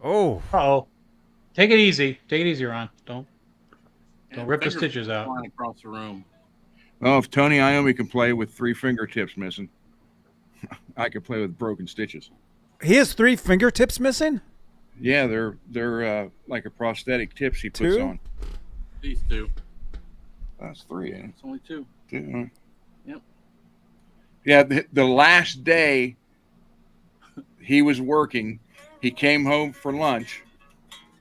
Oh. Uh-oh. Take it easy. Take it easy, Ron. Don't rip the fingers stitches out. flying across the room. Well, if Tony Iommi can play with 3 fingertips missing, I could play with broken stitches. He has 3 fingertips missing? Yeah, they're like a prosthetic tips he puts 2? on. These 2. That's 3, ain't it? It's only 2. 2. Yep. Yeah, the last day he was working, he came home for lunch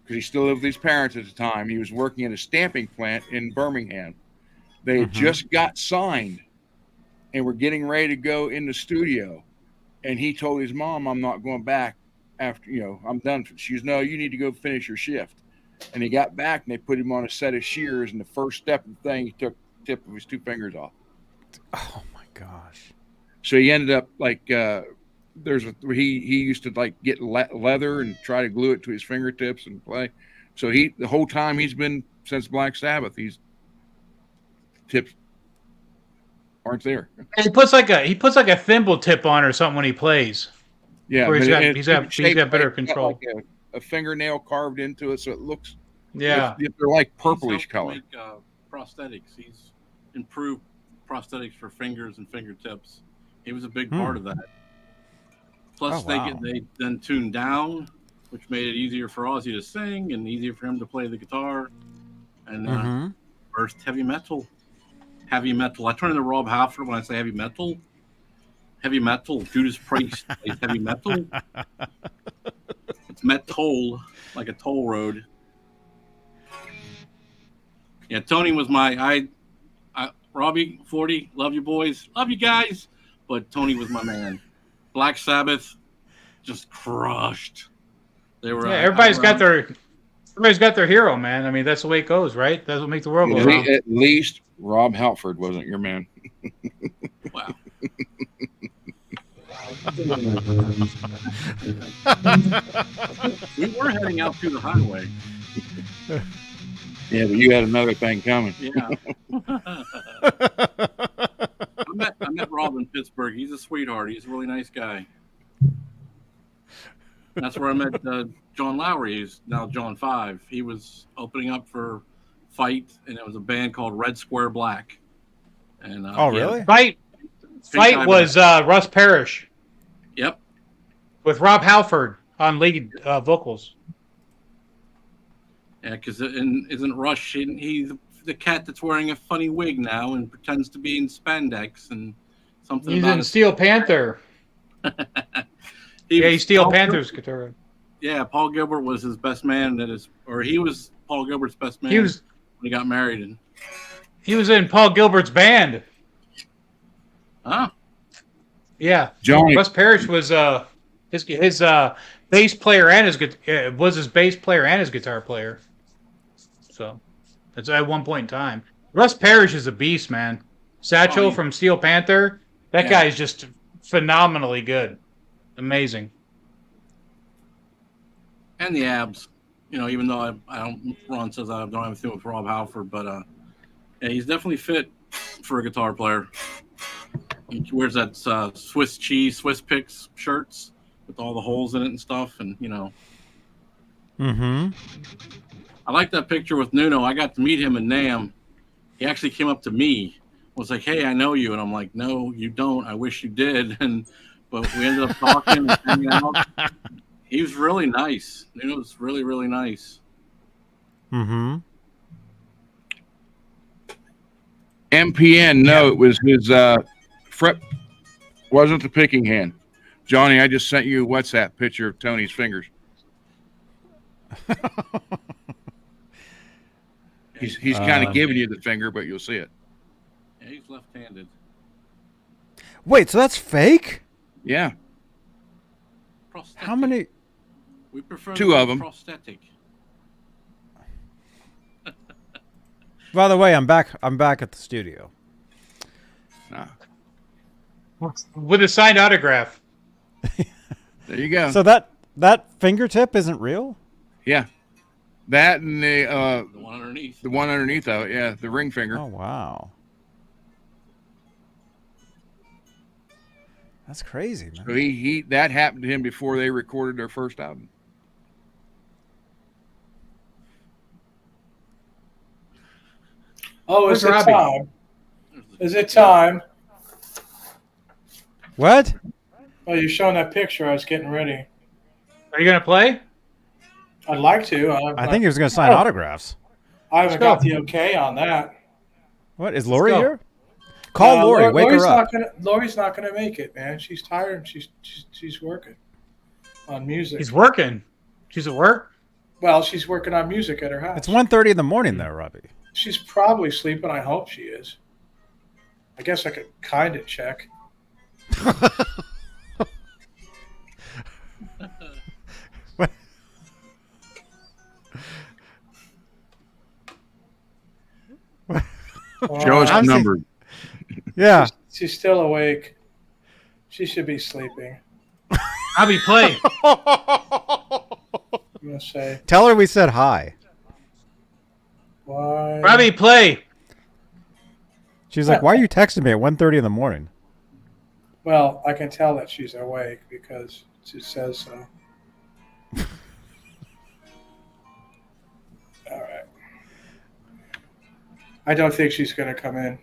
because he still lived with his parents at the time. He was working at a stamping plant in Birmingham. They had just got signed and were getting ready to go in the studio. And he told his mom, "I'm not going back after, I'm done." She goes, "No, you need to go finish your shift." And he got back and they put him on a set of shears. And the first step of the thing, he took the tip of his 2 fingers off. Oh my gosh. So he ended up like, he used to like get leather and try to glue it to his fingertips and play. So the whole time he's been since Black Sabbath, he's tips aren't there. He puts like a thimble tip on or something when he plays. Yeah, where but he's got better control. Like a fingernail carved into it, so it looks. Yeah, they're like purplish He's helped color. Make prosthetics. He's improved prosthetics for fingers and fingertips. He was a big part of that. Plus, they then tuned down, which made it easier for Ozzy to sing and easier for him to play the guitar. And first heavy metal. Heavy metal. I turn into Rob Halford when I say heavy metal. Heavy metal. Judas Priest plays heavy metal. It's metal, like a toll road. Yeah, Tony was Robbie 40. Love you boys. Love you guys. But Tony was my man. Black Sabbath just crushed. They were. Yeah, everybody's got their hero, man. I mean, that's the way it goes, right? That's what makes the world go round. At least Rob Halford wasn't your man. Wow. We were heading out through the highway. Yeah, but you had another thing coming. Yeah. I met Rob in Pittsburgh. He's a sweetheart. He's a really nice guy. That's where I met John Lowry, who's now John 5. He was opening up for Fight, and it was a band called Red Square Black. And really? Fight was Russ Parrish. Yep. With Rob Halford on lead vocals. Yeah, because isn't Rush? He's the cat that's wearing a funny wig now and pretends to be in spandex and something. He's about in Steel Panther. He's Steel Panther's guitar. Yeah, Paul Gilbert was his best man. He was Paul Gilbert's best man. He was when he got married, and he was in Paul Gilbert's band. Huh? Yeah, Johnny. Russ Parrish was his bass player and his bass player and his guitar player. So that's at one point in time. Russ Parrish is a beast, man. Satchel from Steel Panther. That guy is just phenomenally good. Amazing. And the abs. Even though I don't, Ron says I don't have anything with Rob Halford, but yeah, he's definitely fit for a guitar player. He wears that Swiss Picks shirts with all the holes in it and stuff, and Mm-hmm. I like that picture with Nuno. I got to meet him in Nam. He actually came up to me, was like, "Hey, I know you," and I'm like, "No, you don't. I wish you did." But we ended up talking and hanging out. He was really nice. Nuno was really, really nice. Mm-hmm. MPN, no, it was his fret. Wasn't the picking hand. Johnny, I just sent you a WhatsApp picture of Tony's fingers. He's kind of giving you the finger, but you'll see it. Yeah, he's left-handed. Wait, so that's fake? Yeah. Prosthetic. How many? We prefer Two of them. Prosthetic. By the way, I'm back at the studio. With a signed autograph. There you go. So that fingertip isn't real? Yeah. That and the one underneath. The one underneath of it, yeah, the ring finger. Oh wow. That's crazy, man. So he that happened to him before they recorded their first album. Oh, Where's is it Robbie? time? Is it time? What? Oh, you're showing that picture. I was getting ready. Are you gonna play? I'd like to. I think he was going to sign autographs. I haven't got the okay on that. What, is Lori here? Call Lori. Wake Lori's her up. Lori's not gonna make it, man. She's tired and she's working on music. He's working. She's at work? Well, she's working on music at her house. It's 1:30 in the morning there, Robbie. She's probably sleeping. I hope she is. I guess I could kind of check. Show us the number. Yeah. She's still awake. She should be sleeping. Robbie, play. I'm gonna say. Tell her we said hi. Why? Robbie, play. She's like, why are you texting me at 1:30 in the morning? Well, I can tell that she's awake because she says so. All right. I don't think she's going to come in.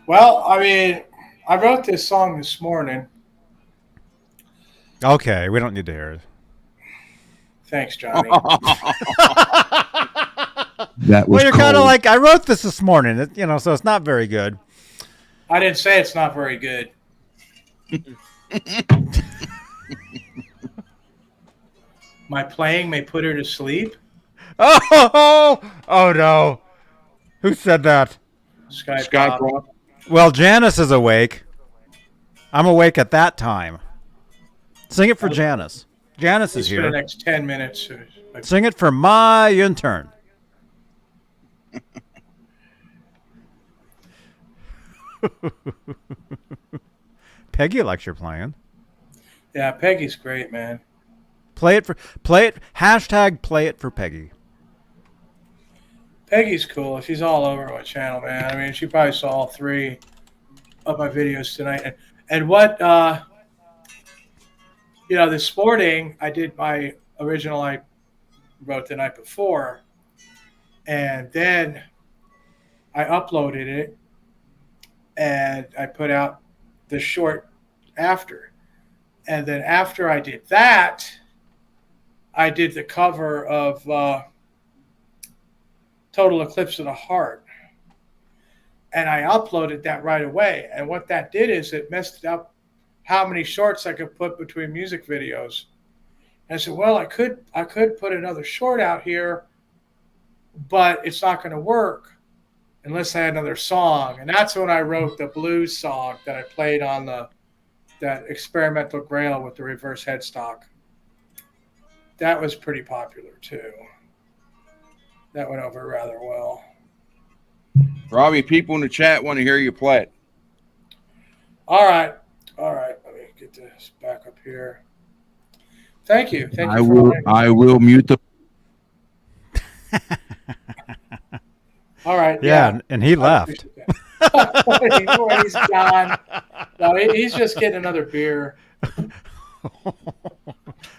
Well, I mean, I wrote this song this morning. Okay, we don't need to hear it. Thanks, Johnny. That was Well, you're kind of cold. like, I wrote this morning, so it's not very good. I didn't say it's not very good. My playing may put her to sleep. Oh no. Who said that? Sky Pop. Well, Janice is awake. I'm awake at that time. Sing it for Janice. Janice is For the here. next 10 minutes. Sing it for my intern. Peggy likes your playing. Yeah, Peggy's great, man. Play it. Hashtag play it for Peggy. Peggy's cool. She's all over my channel, man. I mean, she probably saw all 3 of my videos tonight. And what, this morning, I did my original I wrote the night before. And then I uploaded it. And I put out the short after. And then after I did that, I did the cover of Total Eclipse of the Heart. And I uploaded that right away. And what that did is it messed up how many shorts I could put between music videos. And I said, well, I could put another short out here, but it's not going to work unless I had another song. And that's when I wrote the blues song that I played on that experimental grail with the reverse headstock. That was pretty popular too. That went over rather well. Robbie, people in the chat want to hear you play it. All right. Let me get this back up here. Thank you. I will mute the. All right. Yeah, and he left. He's gone. No, he's just getting another beer.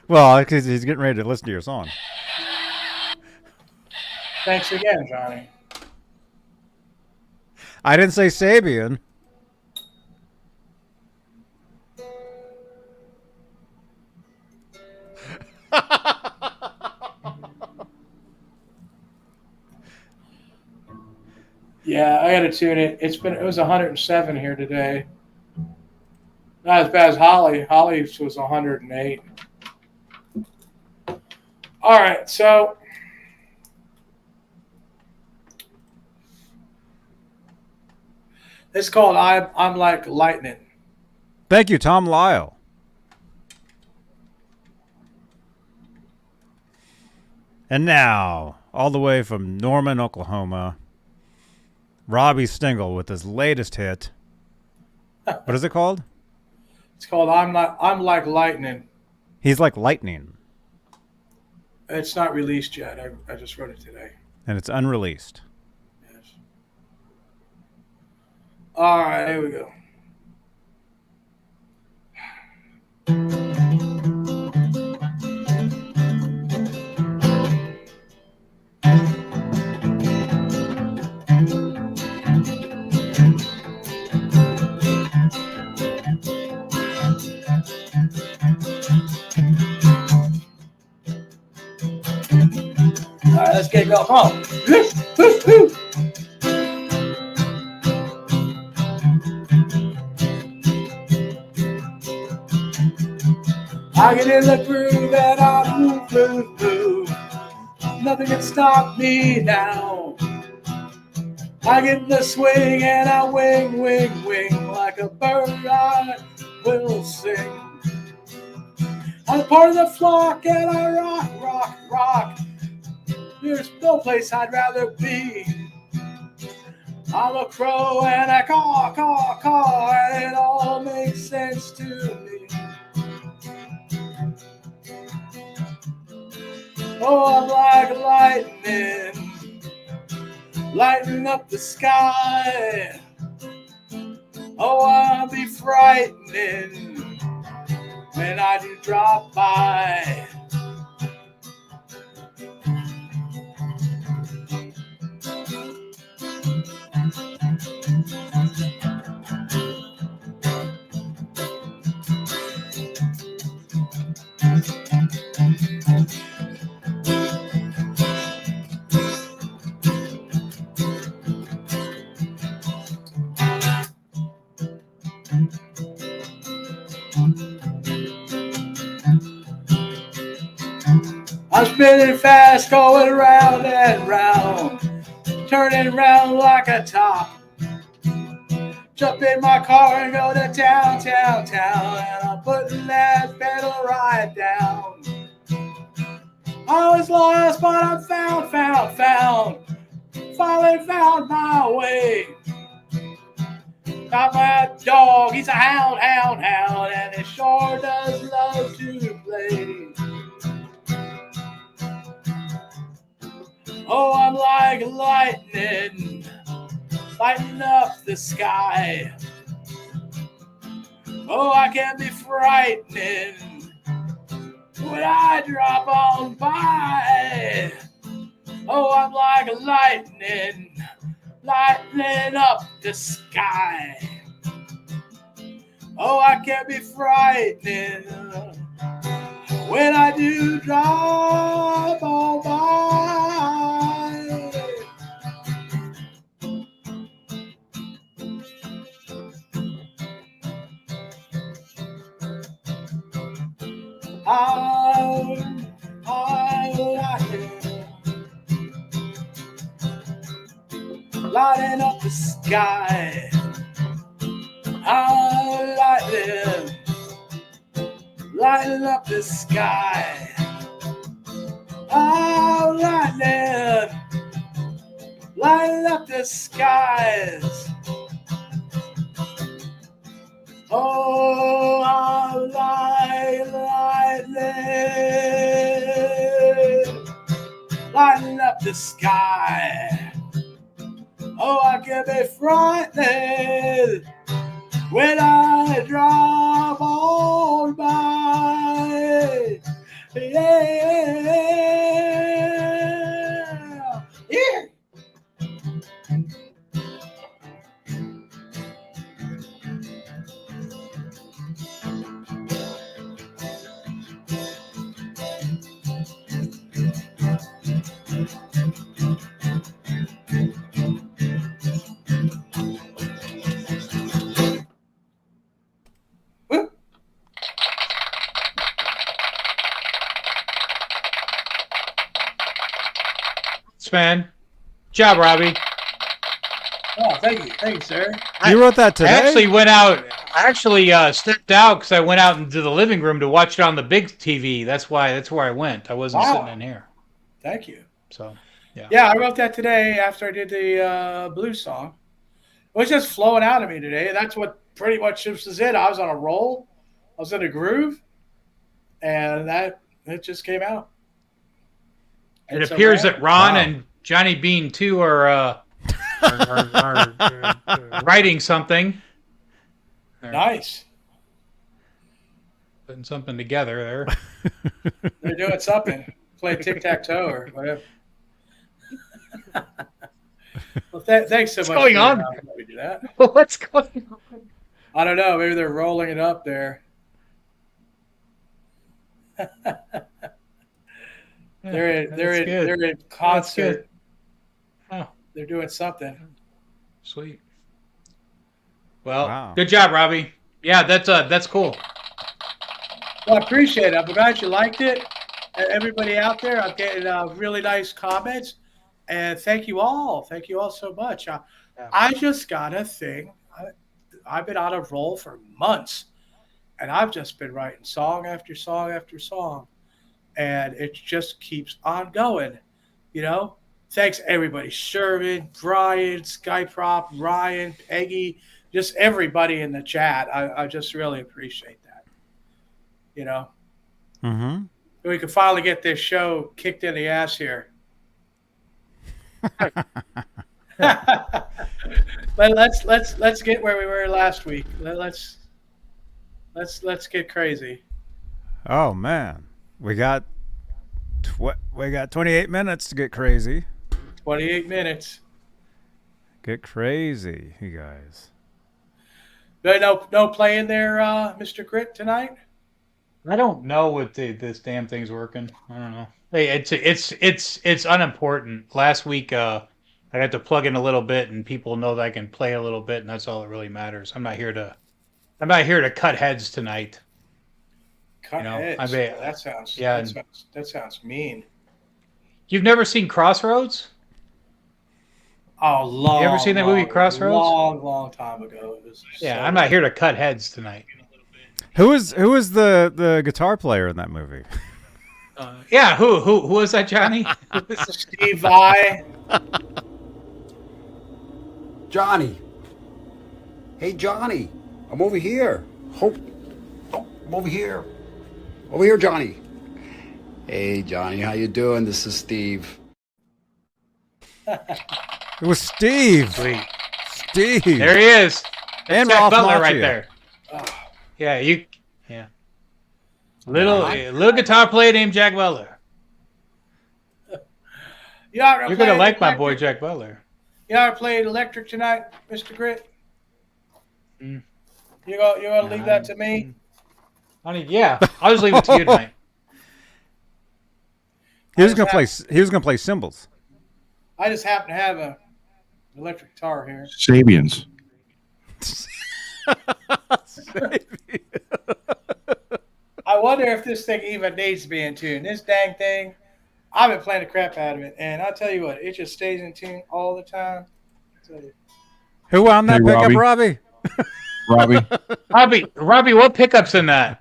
Well, because he's getting ready to listen to your song. Thanks again, Johnny. I didn't say Sabian. Yeah, I got to tune it. It was 107 here today. Not as bad as Holly. Holly's was 108. All right, so it's called I'm Like Lightning. Thank you, Tom Lyle. And now, all the way from Norman, Oklahoma, Robbie Stingle with his latest hit. What is it called? It's called I'm Like Lightning. He's like lightning. It's not released yet. I just wrote it today. And it's unreleased. Yes. All right, here we go. All right, let's get it going. Come on. I get in the groove and I move. Nothing can stop me now. I get in the swing and I wing like a bird I will sing. I'm part of the flock and I rock. There's no place I'd rather be. I'm a crow and I caw, and it all makes sense to me. Oh, I'm like lightning, lighting up the sky. Oh, I'll be frightening when I do drop by. I'm spinning fast, going round and round, turning round like a top. Jump in my car and go to town, and I'm putting that pedal right down. I was lost, but I'm found. Finally found my way. Got my dog, he's a hound, and he sure does love to play. Oh, I'm like lightning, lighting up the sky. Oh, I can be frightening when I drop on by. Oh, I'm like lightning, lighting up the sky. Oh, I can be frightening when I do drop on by. I like it, lighting up the sky. I like it, lighting up the sky. Oh, lightning, lighting up the skies. Oh, I like lightning, lighting up the sky. Oh, I can be frightened when I drop on by. Yeah. Man. Job, Robbie. Oh, thank you, sir. You wrote that today? I actually went out. I actually stepped out because I went out into the living room to watch it on the big TV. That's where I went. I wasn't sitting in here. Thank you. So, yeah. Yeah, I wrote that today after I did the blues song. It was just flowing out of me today. That's what pretty much was it. I was on a roll. I was in a groove, and it just came out. It appears that Ron and Johnny Bean too are writing something. Nice. Putting something together there. They're doing something. Play tic-tac-toe or whatever. Well, thanks so much. What's going on? We do that. What's going on? I don't know. Maybe they're rolling it up there. They're in concert. Oh. They're doing something. Sweet. Well, good job, Robbie. Yeah, that's cool. Well, I appreciate it. I'm glad you liked it. Everybody out there, I'm getting really nice comments. And thank you all. Thank you all so much. I just got a thing. I've been on a roll for months. And I've just been writing song after song after song. And it just keeps on going, you know. Thanks everybody, Sherman, Brian, Skyprop, Ryan, Peggy, just everybody in the chat. I just really appreciate that, you know. Mm-hmm. We can finally get this show kicked in the ass here. Let's get where we were last week. Let's get crazy. Oh man, we got 28 minutes to get crazy. 28 minutes. Get crazy, you guys. No playing there, Mr. Grit tonight. I don't know what this damn thing's working. I don't know. Hey, it's unimportant. Last week, I got to plug in a little bit, and people know that I can play a little bit, and that's all that really matters. I'm not here to cut heads tonight. Cut heads. That sounds mean. You've never seen Crossroads? Oh, long. You ever seen that movie Crossroads? Long time ago. I'm not here to cut heads tonight. Who was the guitar player in that movie? Who was that, Johnny? Steve Vai. Johnny. Hey, Johnny. I'm over here. I'm over here. Over here, Johnny. Hey, Johnny. How you doing? This is Steve. It was Steve. Sweet. Steve. There he is. And Jack Ralph Butler Macchio. right there. Yeah. Little guitar player named Jack Butler. You're gonna like my boy Jack Butler. You ever played electric tonight, Mr. Grit? Mm. You gonna leave that to me? Honey, yeah. I'll just leave it to you tonight. He was gonna play cymbals. I just happen to have a electric guitar here. Sabians. I wonder if this thing even needs to be in tune. This dang thing, I've been playing the crap out of it, and I'll tell you what, it just stays in tune all the time. Who wound that pickup, Robbie? Robbie, what pickup's in that?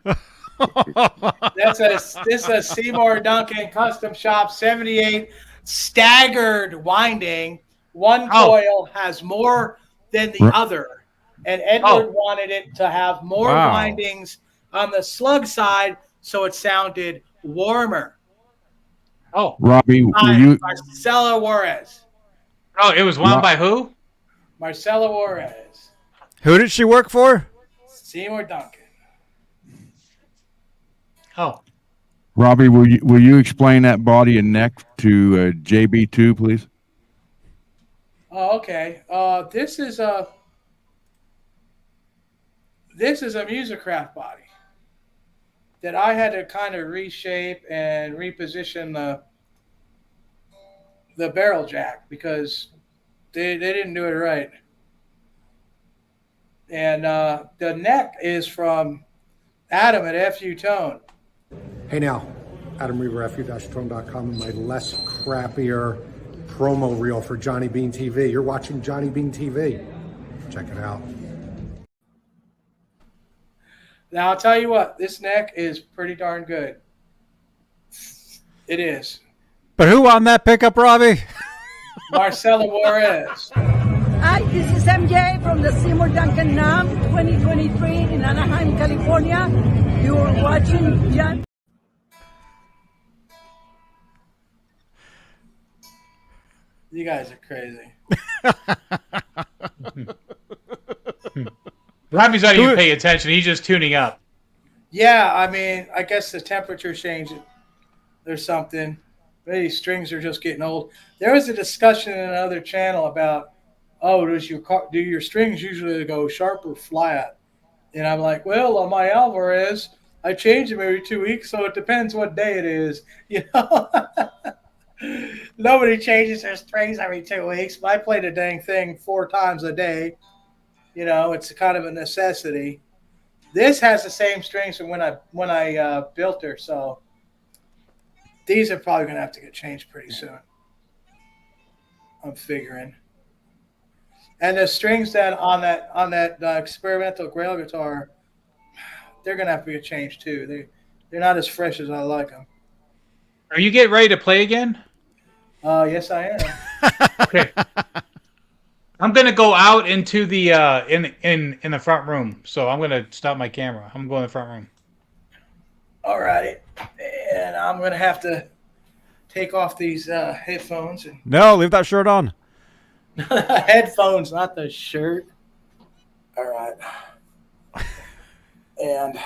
This is a Seymour Duncan Custom Shop 78 staggered winding. One coil has more than the other, and Edward wanted it to have more windings on the slug side, so it sounded warmer. Oh, Robbie, were you? Marcelo Juarez. Oh, it was wound by who? Marcelo Juarez. Who did she work for? Seymour Duncan. Oh, Robbie, will you explain that body and neck to JB2, please? Oh, okay. This is a Musicraft body that I had to kind of reshape and reposition the barrel jack because they didn't do it right. And the neck is from Adam at FU Tone. Hey now, Adam Reaver, fu-tone.com, my less crappier promo reel for Johnny Bean TV. You're watching Johnny Bean TV. Check it out. Now, I'll tell you what, this neck is pretty darn good. It is. But who won that pickup, Robbie? Marcelo Juarez. Hi, this is MJ from the Seymour Duncan NAM 2023 in Anaheim, California. You're watching John. You guys are crazy. Robbie's not even paying attention. He's just tuning up. Yeah, I mean, I guess the temperature changed. There's something. Maybe strings are just getting old. There was a discussion in another channel about, do your strings usually go sharp or flat? And I'm like, well, on my Alvarez, I change them every 2 weeks, so it depends what day it is. You know, nobody changes their strings every 2 weeks. But I play the dang thing 4 times a day. You know, it's kind of a necessity. This has the same strings from when I built her, so these are probably going to have to get changed pretty soon. I'm figuring. And the strings that on that experimental Grail guitar, they're going to have to get changed too. They're not as fresh as I like them. Are you getting ready to play again? Yes, I am. Okay. I'm gonna go out into the in the front room, so I'm gonna stop my camera. I'm going to the front room. All right, and I'm gonna have to take off these headphones. And No, leave that shirt on. headphones, not the shirt. All right, and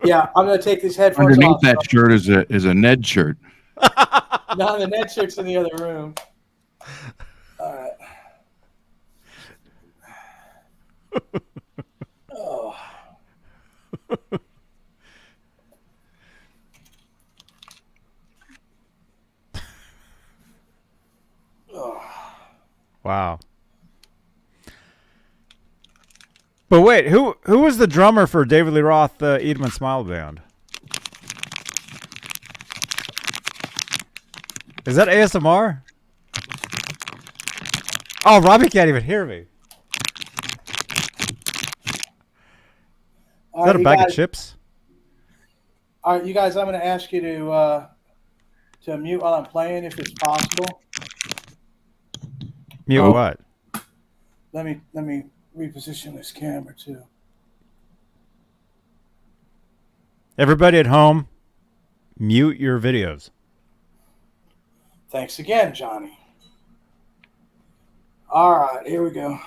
yeah, I'm gonna take these headphones Underneath off. that shirt is a Ned shirt. No, the net shirt's in the other room. All right. Oh. Oh. Wow. But wait, who was the drummer for David Lee Roth, Eat'em Smile Band? Is that ASMR? Oh, Robbie can't even hear me. Is that a bag of chips? All right, you guys, I'm going to ask you to mute while I'm playing, if it's possible. Mute what? Let me reposition this camera too. Everybody at home, mute your videos. Thanks again, Johnny. All right, here we go.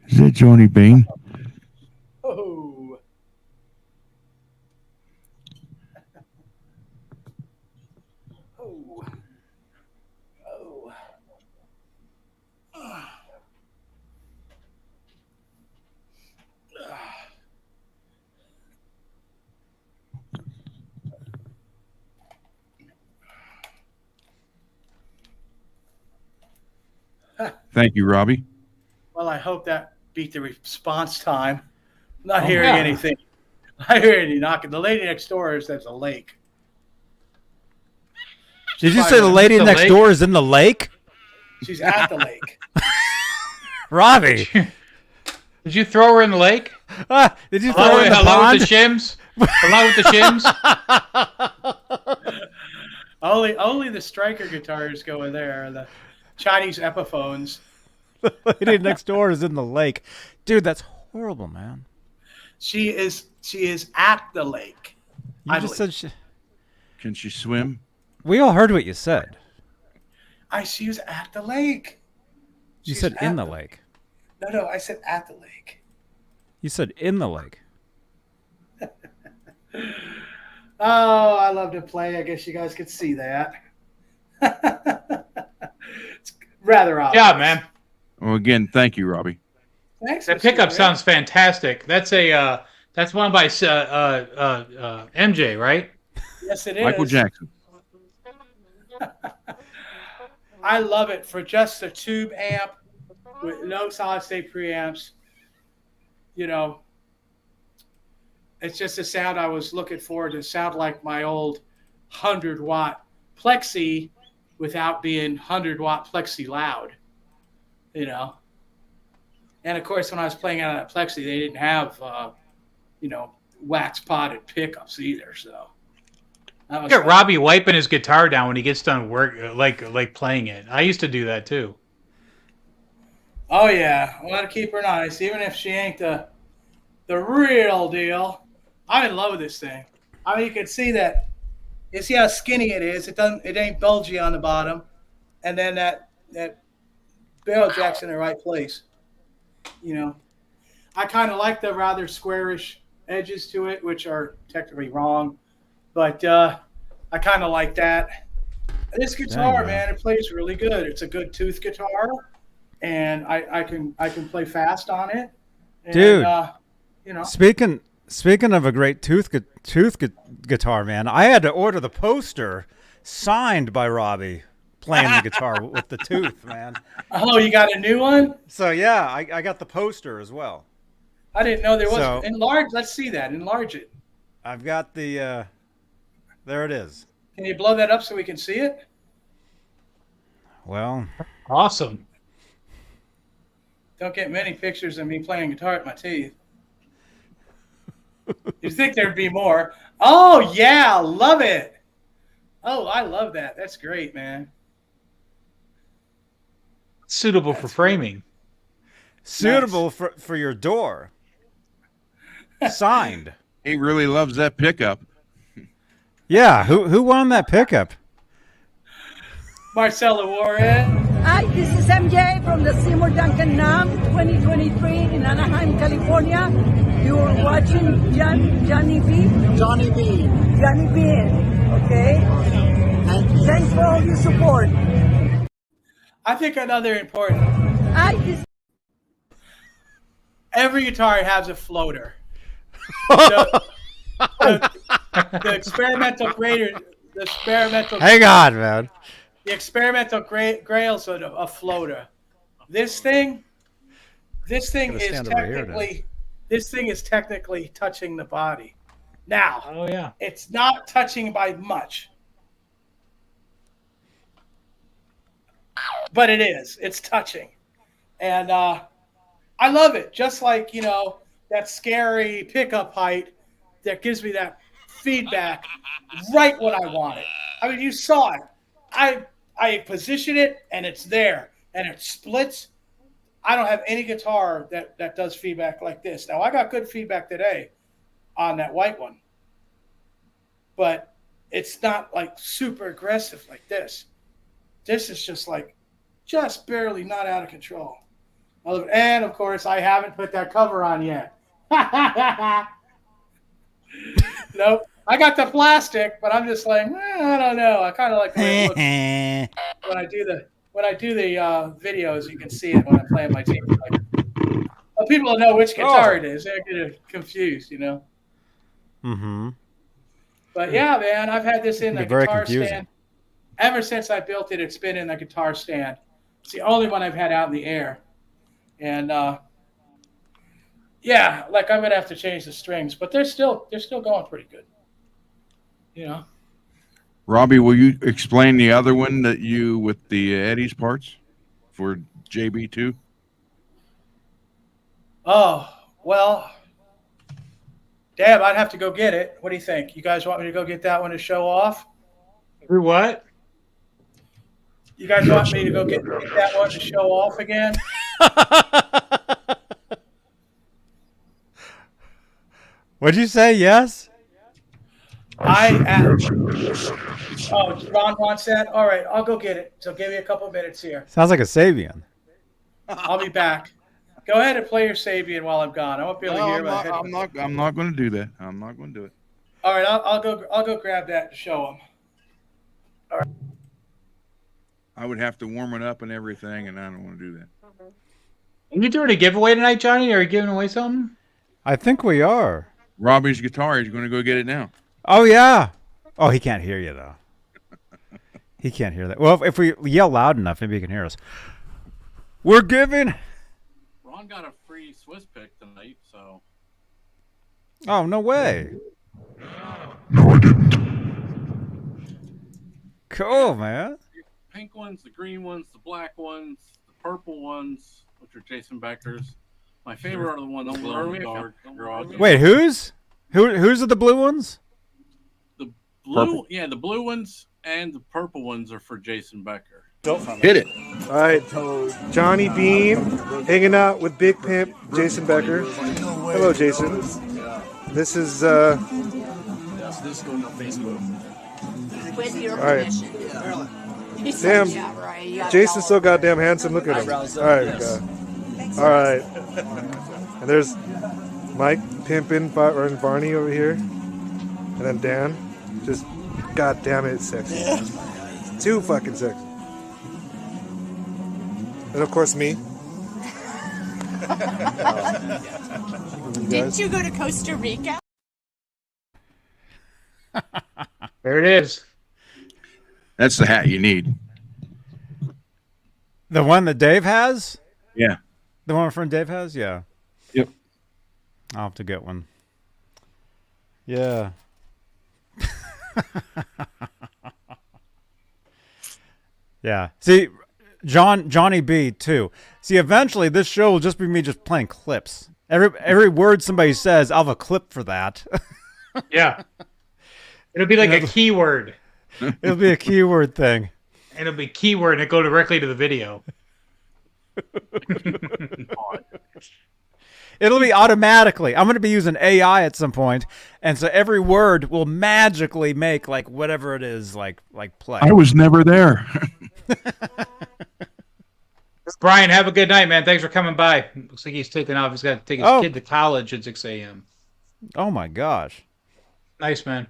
Is that Johnny Bean? Oh. Oh. Oh. Thank you, Robbie. Well, I hope that beat the response time. Not Oh, hearing yeah. anything. I hear any knocking. The lady next door says a lake. Did you say the lady The next lake? door is in the lake? She's at the lake. Robbie. Did you throw her in the lake? Did you throw her in the hello pond? with the shims? Hello with the shims? Only the striker guitars go in there. The Chinese Epiphones. The lady next door is in the lake. Dude, that's horrible, man. She is at the lake. You just said Can she swim? We all heard what you said. She was at the lake. You She's said in at the lake. No, I said at the lake. You said in the lake. Oh, I love to play. I guess you guys could see that. It's rather obvious. Yeah, man. Well, again, thank you, Robbie. Thanks. That pickup sounds fantastic. That's one by MJ, right? Yes, it is. Michael Jackson. I love it for just a tube amp with no solid state preamps. You know, it's just a sound I was looking for to sound like my old 100-watt Plexi without being 100-watt Plexi loud, you know. And of course, when I was playing out of that Plexi, they didn't have, wax potted pickups either. So that was Look at Robbie wiping his guitar down when he gets done work, like playing it. I used to do that too. Oh yeah, I want to keep her nice, even if she ain't the real deal. I'm in love with this thing. I mean, you can see that. You see how skinny it is. It ain't bulgy on the bottom, and then that barrel jack's in the right place. You know, I kind of like the rather squarish edges to it, which are technically wrong, but I kind of like that. This guitar, Dang, man, it plays really good. It's a good tooth guitar, and I can play fast on it. And, Dude, you know, speaking of a great guitar, man, I had to order the poster signed by Robbie playing the guitar with the tooth, man. Oh, you got a new one? So yeah, I got the poster as well. I didn't know there was. So- Enlarge. Let's see that. Enlarge it. I've got the. There it is. Can you blow that up so we can see it? Well, Awesome. Don't get many pictures of me playing guitar with my teeth. You'd think there'd be more. Oh, yeah. Love it. Oh, I love that. That's great, man. Suitable for framing. suitable for your door. Signed. He really loves that pickup. Yeah, who won that pickup? Marcella Warren. Hi, this is MJ from the Seymour Duncan NAM 2023 in Anaheim, California. You're watching Johnny B. Johnny B. Johnny B. Okay? Thanks for all your support. I think another important. Every guitar has a floater. The experimental grader, the experimental. Hang on, man. The experimental grail's a floater. This thing is technically touching the body. Now, oh yeah, it's not touching by much, but it is. It's touching, and I love it. Just like that scary pickup height that gives me that feedback right when I want it. I mean, you saw it. I position it and it's there and it splits. I don't have any guitar that does feedback like this. Now I got good feedback today on that white one, but it's not like super aggressive like this. This is just barely not out of control. I love it. And of course I haven't put that cover on yet. Nope. I got the plastic, but I'm just like, I don't know. I kind of like the way it looks. when I do the videos. You can see it when I play on my team. Like, well, people know which guitar it is. They're get confused, Mm-hmm. But yeah, man, I've had this in the very guitar confusing. stand ever since I built it. It's been in the guitar stand. It's the only one I've had out in the air, and yeah, like I'm gonna have to change the strings, but they're still going pretty good. Robbie, will you explain the other one that you with the Eddie's parts for JB2? Oh, well, damn, I'd have to go get it. What do you think? You guys want me to go get that one to show off? Through what? You guys want me to go get that one to show off again? What'd you say? Yes? Oh, Ron wants that? All right, I'll go get it. So give me a couple minutes here. Sounds like a Sabian. I'll be back. Go ahead and play your Sabian while I'm gone. I won't be able to hear my head. I'm not going to do that. I'm not going to do it. All right, I'll go grab that to show him. All right. I would have to warm it up and everything, and I don't want to do that. Are you doing a giveaway tonight, Johnny? Are you giving away something? I think we are. Robbie's guitar. He's going to go get it now. Oh, yeah. Oh, he can't hear you, though. He can't hear that. Well, if we yell loud enough, maybe he can hear us. We're giving... Ron got a free Swiss pick tonight, so... Oh, no way. No, I didn't. Cool, man. Pink ones, the green ones, the black ones, the purple ones, which are Jason Becker's. My favorite are the ones that glow in the dark. Wait, who's are the blue ones? The blue, yeah, the blue ones and the purple ones are for Jason Becker. Hit it. All right, Johnny Bean hanging out with Big Pimp Jason Becker. Hello, Jason. This is This going on Facebook. With your all right. permission. Damn, Jason's so goddamn handsome. Look at him. All right, all right. And there's Mike pimping Barney over here, and then Dan, just goddamn it, sexy. Too fucking sexy. And of course me. Didn't you go to Costa Rica? There it is. That's the hat you need. The one that Dave has? Yeah. The one my friend Dave has? Yeah. Yep. I'll have to get one. Yeah. Yeah. See, Johnny B too. See, eventually this show will just be me just playing clips. Every word somebody says, I'll have a clip for that. Yeah. It'll be like a keyword. It'll be a keyword thing. And it'll be keyword and it go directly to the video. It'll be automatically. I'm going to be using AI at some point, and so every word will magically make like whatever it is like play. I was never there. Brian, have a good night, man. Thanks for coming by. Looks like he's taking off. He's got to take his kid to college at 6 a.m. Oh my gosh. Nice, man.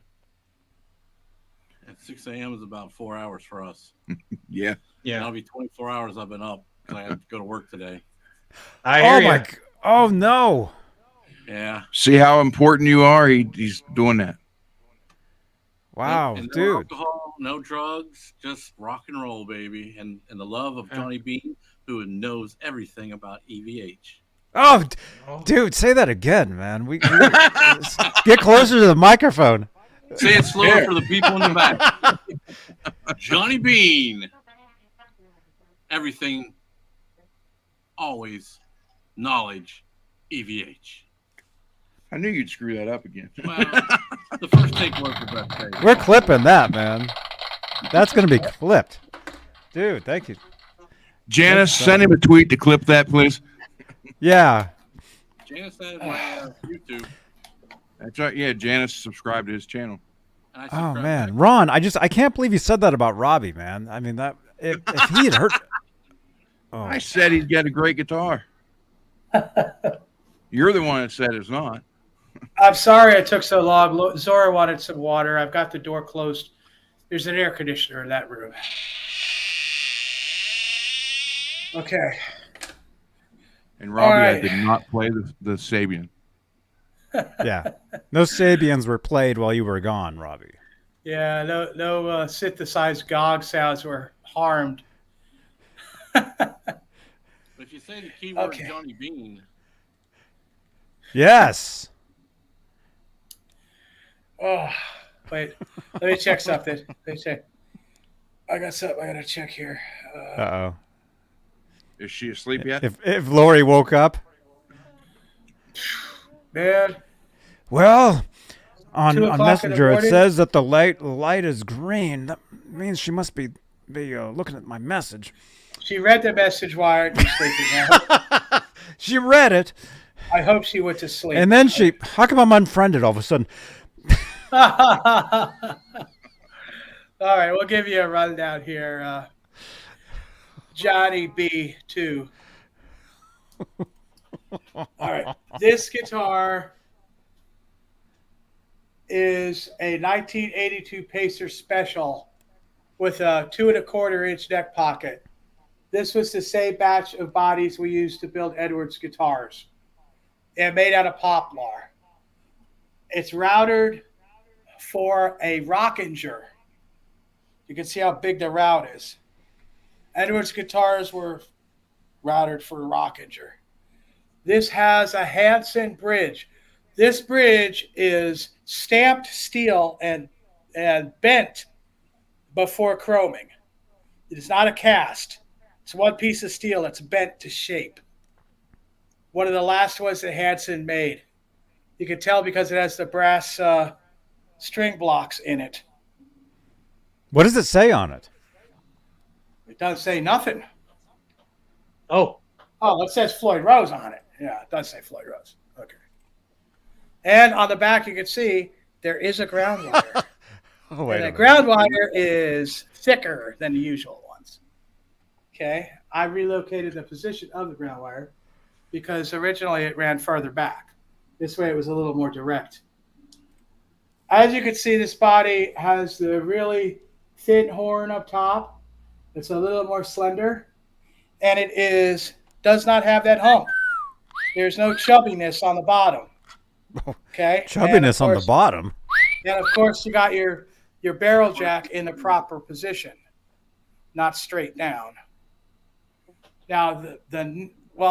At 6 a.m. is about 4 hours for us. Yeah. Yeah. That'll be 24 hours I've been up because I have to go to work today. I hear you. Oh no. Yeah. See how important you are? He's doing that. Wow, and no dude. alcohol, no drugs, just rock and roll, baby. And the love of Johnny Bean, who knows everything about EVH. Oh, dude, say that again, man. We get closer to the microphone. Say it slower for the people in the back. Johnny Bean. Everything, always, knowledge, EVH. I knew you'd screw that up again. Well, the first take was the best take. We're clipping that, man. That's going to be clipped. Dude, thank you. Janice, send him a tweet to clip that, please. Yeah. Janice had my YouTube. That's right. Yeah, Janice subscribed to his channel. Oh man, Ron, I can't believe you said that about Robbie, man. I mean, that if he had heard. Oh. I said he's got a great guitar. You're the one that said it's not. I'm sorry it took so long. Zora wanted some water. I've got the door closed. There's an air conditioner in that room. Okay. And Robbie, right. I did not play the Sabian. Yeah. No Sabians were played while you were gone, Robbie. Yeah, no synthesized gong sounds were harmed. But if you say the keyword Johnny Bean. Yes. Oh, wait. Let me check something. Let me check. I got something I got to check here. Uh-oh. Is she asleep yet? If Lori woke up. Man. Well, on 2 o'clock Messenger in the it morning? says that the light is green. That means she must be looking at my message. She read the message while you're sleeping. She read it. I hope she went to sleep. And then how come I'm unfriended all of a sudden? All right, we'll give you a rundown here. Johnny B2. All right, this guitar is a 1982 Pacer Special with a 2 1/4-inch neck pocket. This was the same batch of bodies we used to build Edwards guitars. And made out of poplar. It's routed for a Rockinger. You can see how big the route is. Edwards guitars were routed for a Rockinger. This has a Hansen bridge. This bridge is stamped steel and bent before chroming. It is not a cast. It's one piece of steel that's bent to shape. One of the last ones that Hansen made. You can tell because it has the brass string blocks in it. What does it say on it? It doesn't say nothing. Oh, it says Floyd Rose on it. Yeah, it does say Floyd Rose. Okay. And on the back, you can see there is a ground wire. Oh, wait. And the ground wire is thicker than the usual ones. Okay. I relocated the position of the ground wire because originally it ran further back. This way it was a little more direct. As you can see, this body has the really thin horn up top. It's a little more slender, and does not have that hump. There's no chubbiness on the bottom. Okay, Chubbiness on the bottom. And of course, you got your barrel jack in the proper position, not straight down. Now,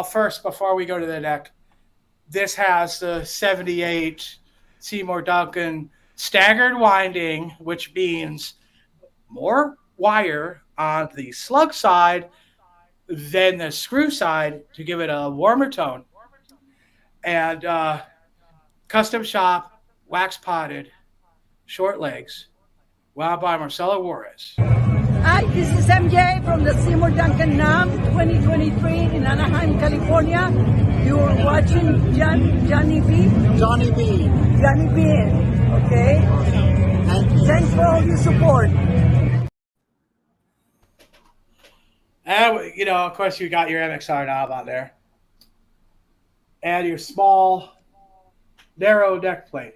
first, before we go to the neck, this has the 78 Seymour Duncan staggered winding, which means more wire on the slug side than the screw side to give it a warmer tone. And custom shop, wax potted, short legs, wound by Marcelo Juarez. Hi, this is MJ from the Seymour Duncan NAM 2023 in Anaheim, California. You're watching Johnny B. Johnny B. Johnny B. Okay? Thanks for all your support. And, of course, you got your MXR knob on there. And your small, narrow neck plate.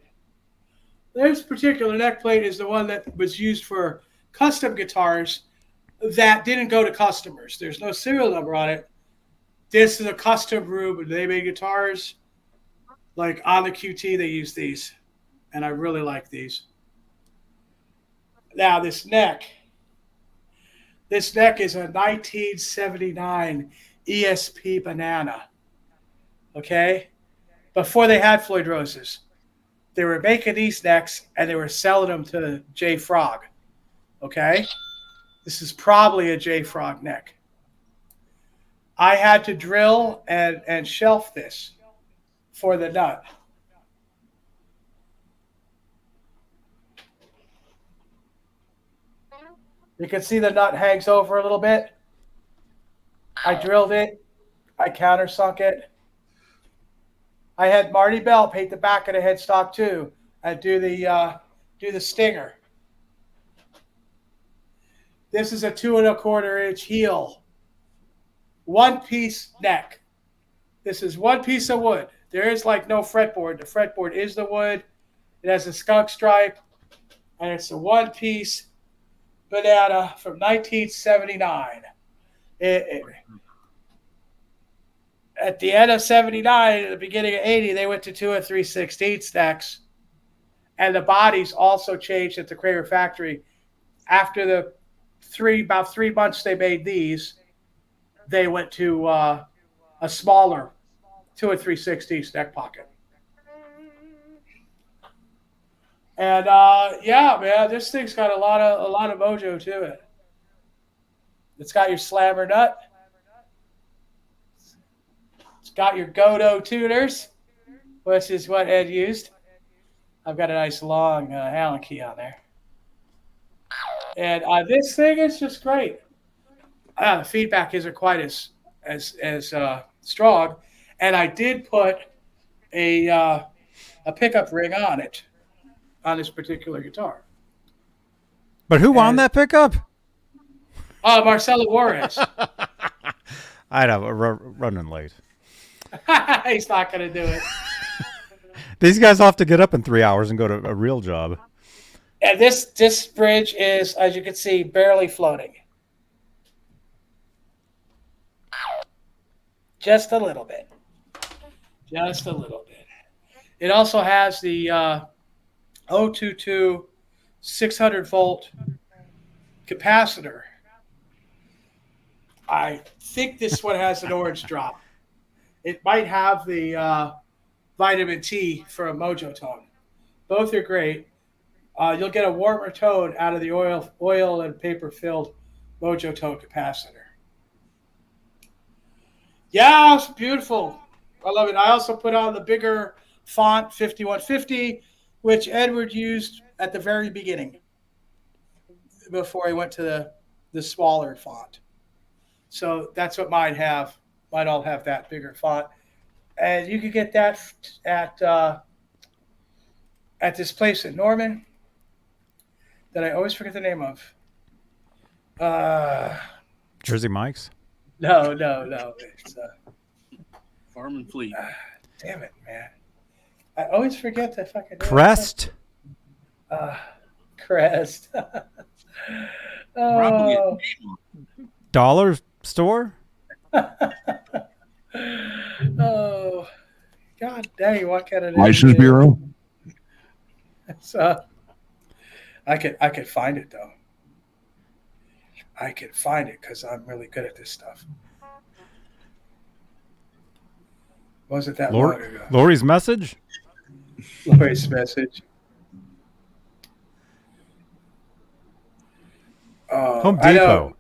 This particular neck plate is the one that was used for custom guitars that didn't go to customers. There's no serial number on it. This is a custom group, and they made guitars. Like on the QT, they use these. And I really like these. Now, this neck is a 1979 ESP Banana. Okay? Before they had Floyd Roses. They were making these necks, and they were selling them to J Frog. Okay? This is probably a J Frog neck. I had to drill and shelf this for the nut. You can see the nut hangs over a little bit. I drilled it. I countersunk it. I had Marty Bell paint the back of the headstock too and do the stinger. This is a 2 1/4 inch heel. One piece neck. This is one piece of wood. There is like no fretboard. The fretboard is the wood. It has a skunk stripe, and it's a one piece Banana from 1979. At the end of 79, at the beginning of 80, they went to 2 3/16 necks. And the bodies also changed at the Kramer factory. After about 3 months they made these, they went to a smaller 2 3/16 neck pocket. And yeah, man, this thing's got a lot of mojo to it. It's got your slammer nut. It's got your Godot tuners, which is what Ed used. I've got a nice long Allen key on there. And this thing is just great. The feedback isn't quite as strong, and I did put a pickup ring on it on this particular guitar. But who won that pickup? Marcelo Juarez. I'd have running late. He's not going to do it. These guys have to get up in 3 hours and go to a real job. And this bridge is, as you can see, barely floating. Just a little bit. Just a little bit. It also has the 022 600-volt capacitor. I think this one has an orange drop. It might have the vitamin T for a mojo tone. Both are great. You'll get a warmer tone out of the oil and paper-filled mojo tone capacitor. Yeah, it's beautiful. I love it. I also put on the bigger font 5150, which Edward used at the very beginning before he went to the smaller font. So that's what mine have. Mine all have that bigger font. And you could get that at this place in Norman that I always forget the name of. Jersey Mike's? No. It's Farm and Fleet. Damn it, man. I always forget the fucking name. Crest? Crest. Probably a Oh, Dollar store? oh, God dang! What kind of License Bureau. So, I could find it though. I could find it because I'm really good at this stuff. Wasn't that long ago? Lori's message? Lori's message. Home I know Depot.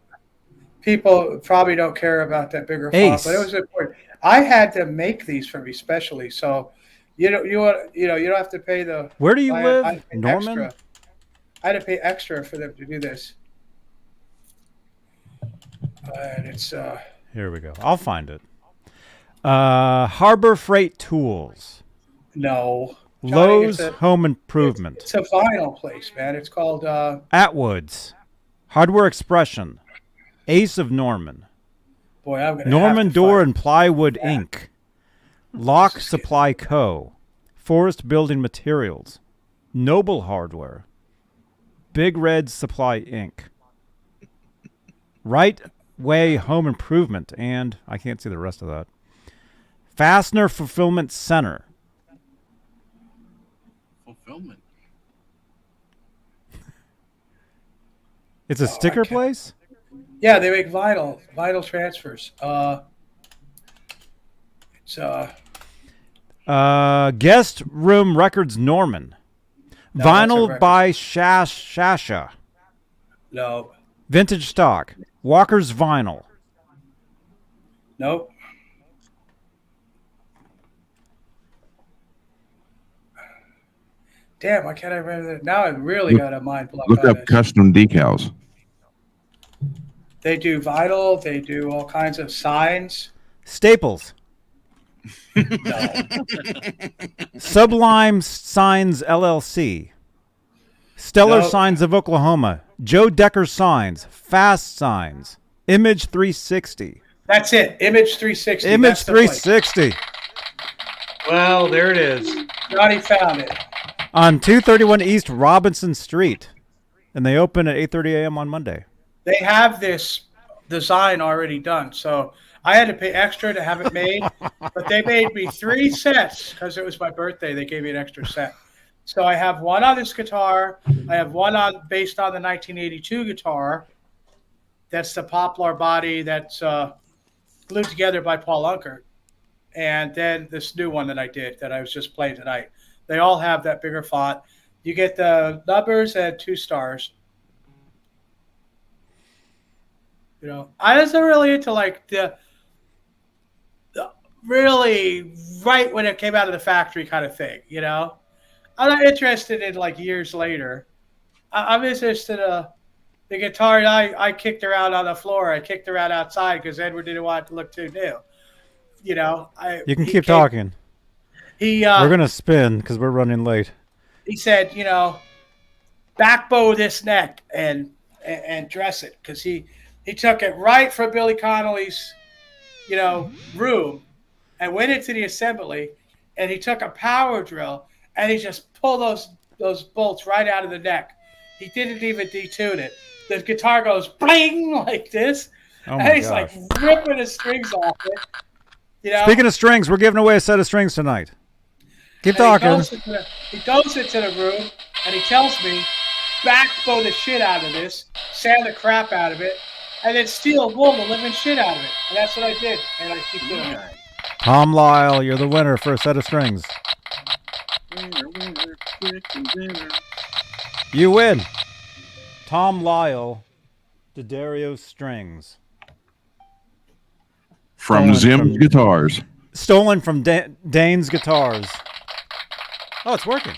people probably don't care about that bigger font, but it was important. I had to make these for me specially, so you don't have to pay the. Where do you I live, had to pay Norman? extra. I had to pay extra for them to do this, and it's. Here we go. I'll find it. Harbor Freight Tools. No. Johnny, Lowe's Home Improvement. It's a vinyl place, man. It's called Atwood's. Hardware Expression. Ace of Norman. Boy, I'm gonna Norman have to Door find and Plywood Inc. Lock Supply Co. Forest Building Materials. Noble Hardware. Big Red Supply Inc. Right Way Home Improvement, and I can't see the rest of that. Fastener Fulfillment Center. Fulfillment. It's a sticker place? Yeah, they make vinyl transfers. It's Guest Room Records Norman. No, that's a Vinyl record. by Shasha. No. Vintage stock. Walker's Vinyl. Nope. Damn, why can't I remember that? Now I really got a mind block Look on up it. custom decals. They do vinyl. They do all kinds of signs. Staples. Sublime Signs LLC. Stellar No. Signs of Oklahoma. Joe Decker Signs. Fast Signs. Image 360. That's it. Image 360. Image That's the place. 360. Well, there it is. Johnny found it. On 231 East Robinson Street. And they open at 8:30 a.m. on Monday. They have this design already done, so I had to pay extra to have it made. But they made me 3 sets because it was my birthday. They gave me an extra set. So I have one on this guitar. I have one based on the 1982 guitar. That's the poplar body that's glued together by Paul Unkert. And then this new one that I did that I was just playing tonight. They all have that bigger font. You get the numbers and 2 stars. You know, I wasn't really into like the really right when it came out of the factory kind of thing. You know, I'm not interested in like years later. I'm interested in the guitar. I kicked around on the floor. I kicked around outside because Edward didn't want it to look too new. You know, You can keep talking. He We're going to spin because we're running late. he said, you know, back bow this neck and dress it because he took it right from Billy Connolly's, you know, room and went into the assembly and he took a power drill and he just pulled those bolts right out of the neck. He didn't even detune it. The guitar goes bling like this, Oh my and he's gosh. like ripping the strings off it. You know, Speaking of strings, we're giving away a set of strings tonight. Keep and talking. He goes into the room and he tells me, backbone the shit out of this, sand the crap out of it, and then steel wool the living shit out of it. And that's what I did. And I keep doing it. Tom Lyle, you're the winner for a set of strings. You win. Tom Lyle, D'Addario Strings. From Stolen Zim's Guitars. Stolen from Dane's Guitars. Oh, it's working.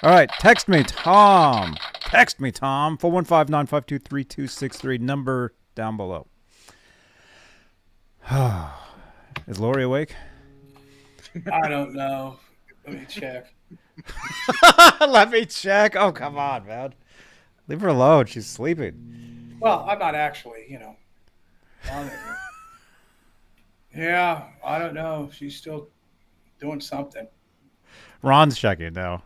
All right, text me, Tom. Text me, Tom. 415-952-3263. Number down below. Is Lori awake? I don't know. Let me check. Let me check. Oh, come on, man. Leave her alone. She's sleeping. Well, I'm not actually, you know, on it. Yeah, I don't know. She's still doing something. Ron's checking now.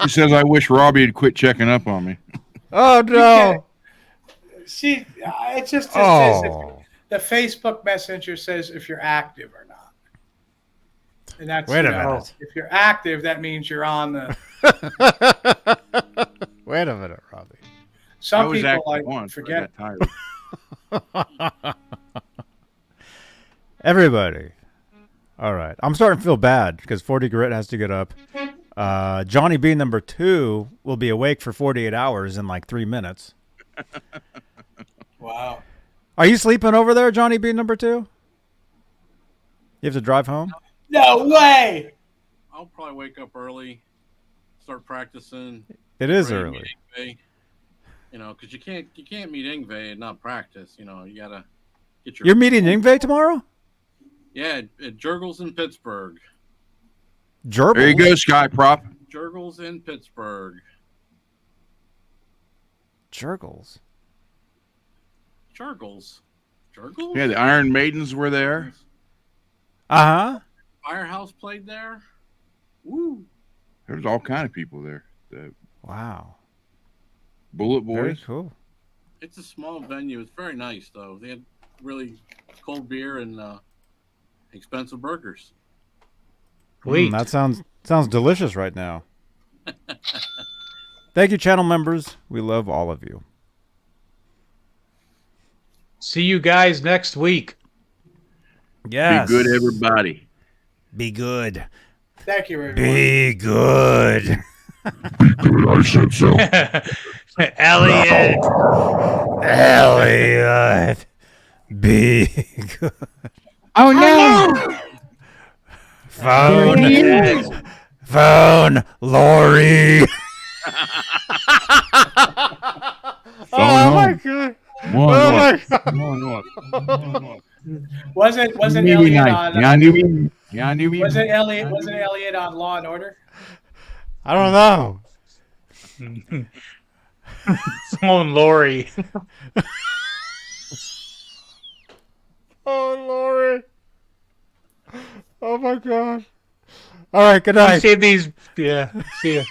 She says, I wish Robbie had quit checking up on me. Oh no. It just says the Facebook Messenger says if you're active or not. And that's Wait a minute. If you're active, that means you're on the. Wait a minute, Robbie. Some people forget. Everybody. All right. I'm starting to feel bad because 40 Grit has to get up. Johnny B number 2 will be awake for 48 hours in like 3 minutes. Wow. Are you sleeping over there, Johnny B number 2? You have to drive home? No way. I'll probably wake up early, start practicing. It is early. You know, because you can't meet Ingve and not practice. You know, you gotta get your. You're meeting Ingve tomorrow? Yeah, at Jurgles in Pittsburgh. Jurgles? There you go, Sky Prop. Jurgles in Pittsburgh. Jurgles. Jurgles. Jurgles? Yeah, the Iron Maidens were there. Uh-huh. Firehouse played there. Woo. There's all kind of people there. Wow. Bullet Boys. Very cool. It's a small venue. It's very nice, though. They had really cold beer and expensive burgers. That sounds delicious right now. Thank you, channel members. We love all of you. See you guys next week. Yes. Be good, everybody. Be good. Thank you, everyone. Be good. I said so. Elliot. Elliot. Be good. Oh no! Phone, Lori. Oh my god! Oh my god! Wasn't Maybe Elliot nice. on? Yeah, Wasn't Elliot on Law and Order? I don't know. Phone Lori. Oh Lori. Oh my god. All right, good night. Save these. Yeah. See you.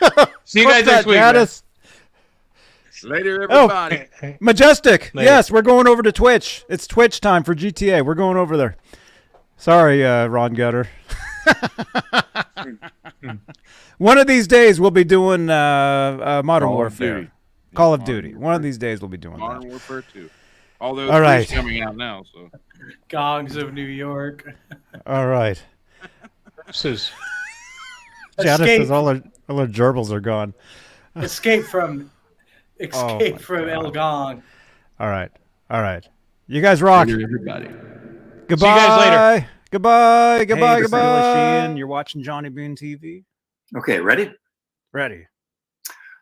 See you guys next week. Later, everybody. Oh, Majestic. Later. Yes, we're going over to Twitch. It's Twitch time for GTA. We're going over there. Sorry, Ron Gutter. One of these days we'll be doing Modern Warfare. Call of Duty. One of these days we'll be doing Modern Warfare 2. Although all right. it's coming out now, so. Gongs of New York. All right. Janice says all our gerbils are gone. Escape from El Gong. All right. You guys rock. Later, everybody. Goodbye. See you guys later. Goodbye. Hey, this is Billy Sheehan. You're watching Johnny Bean TV. Okay, ready? Ready.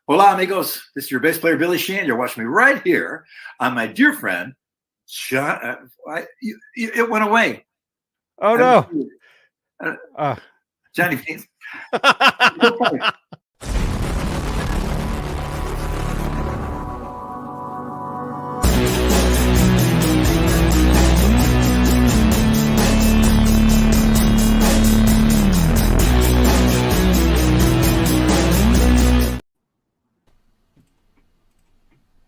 Hola, amigos. This is your bass player, Billy Sheehan. You're watching me right here on my dear friend, John. It went away. Oh, no. Johnny Bean.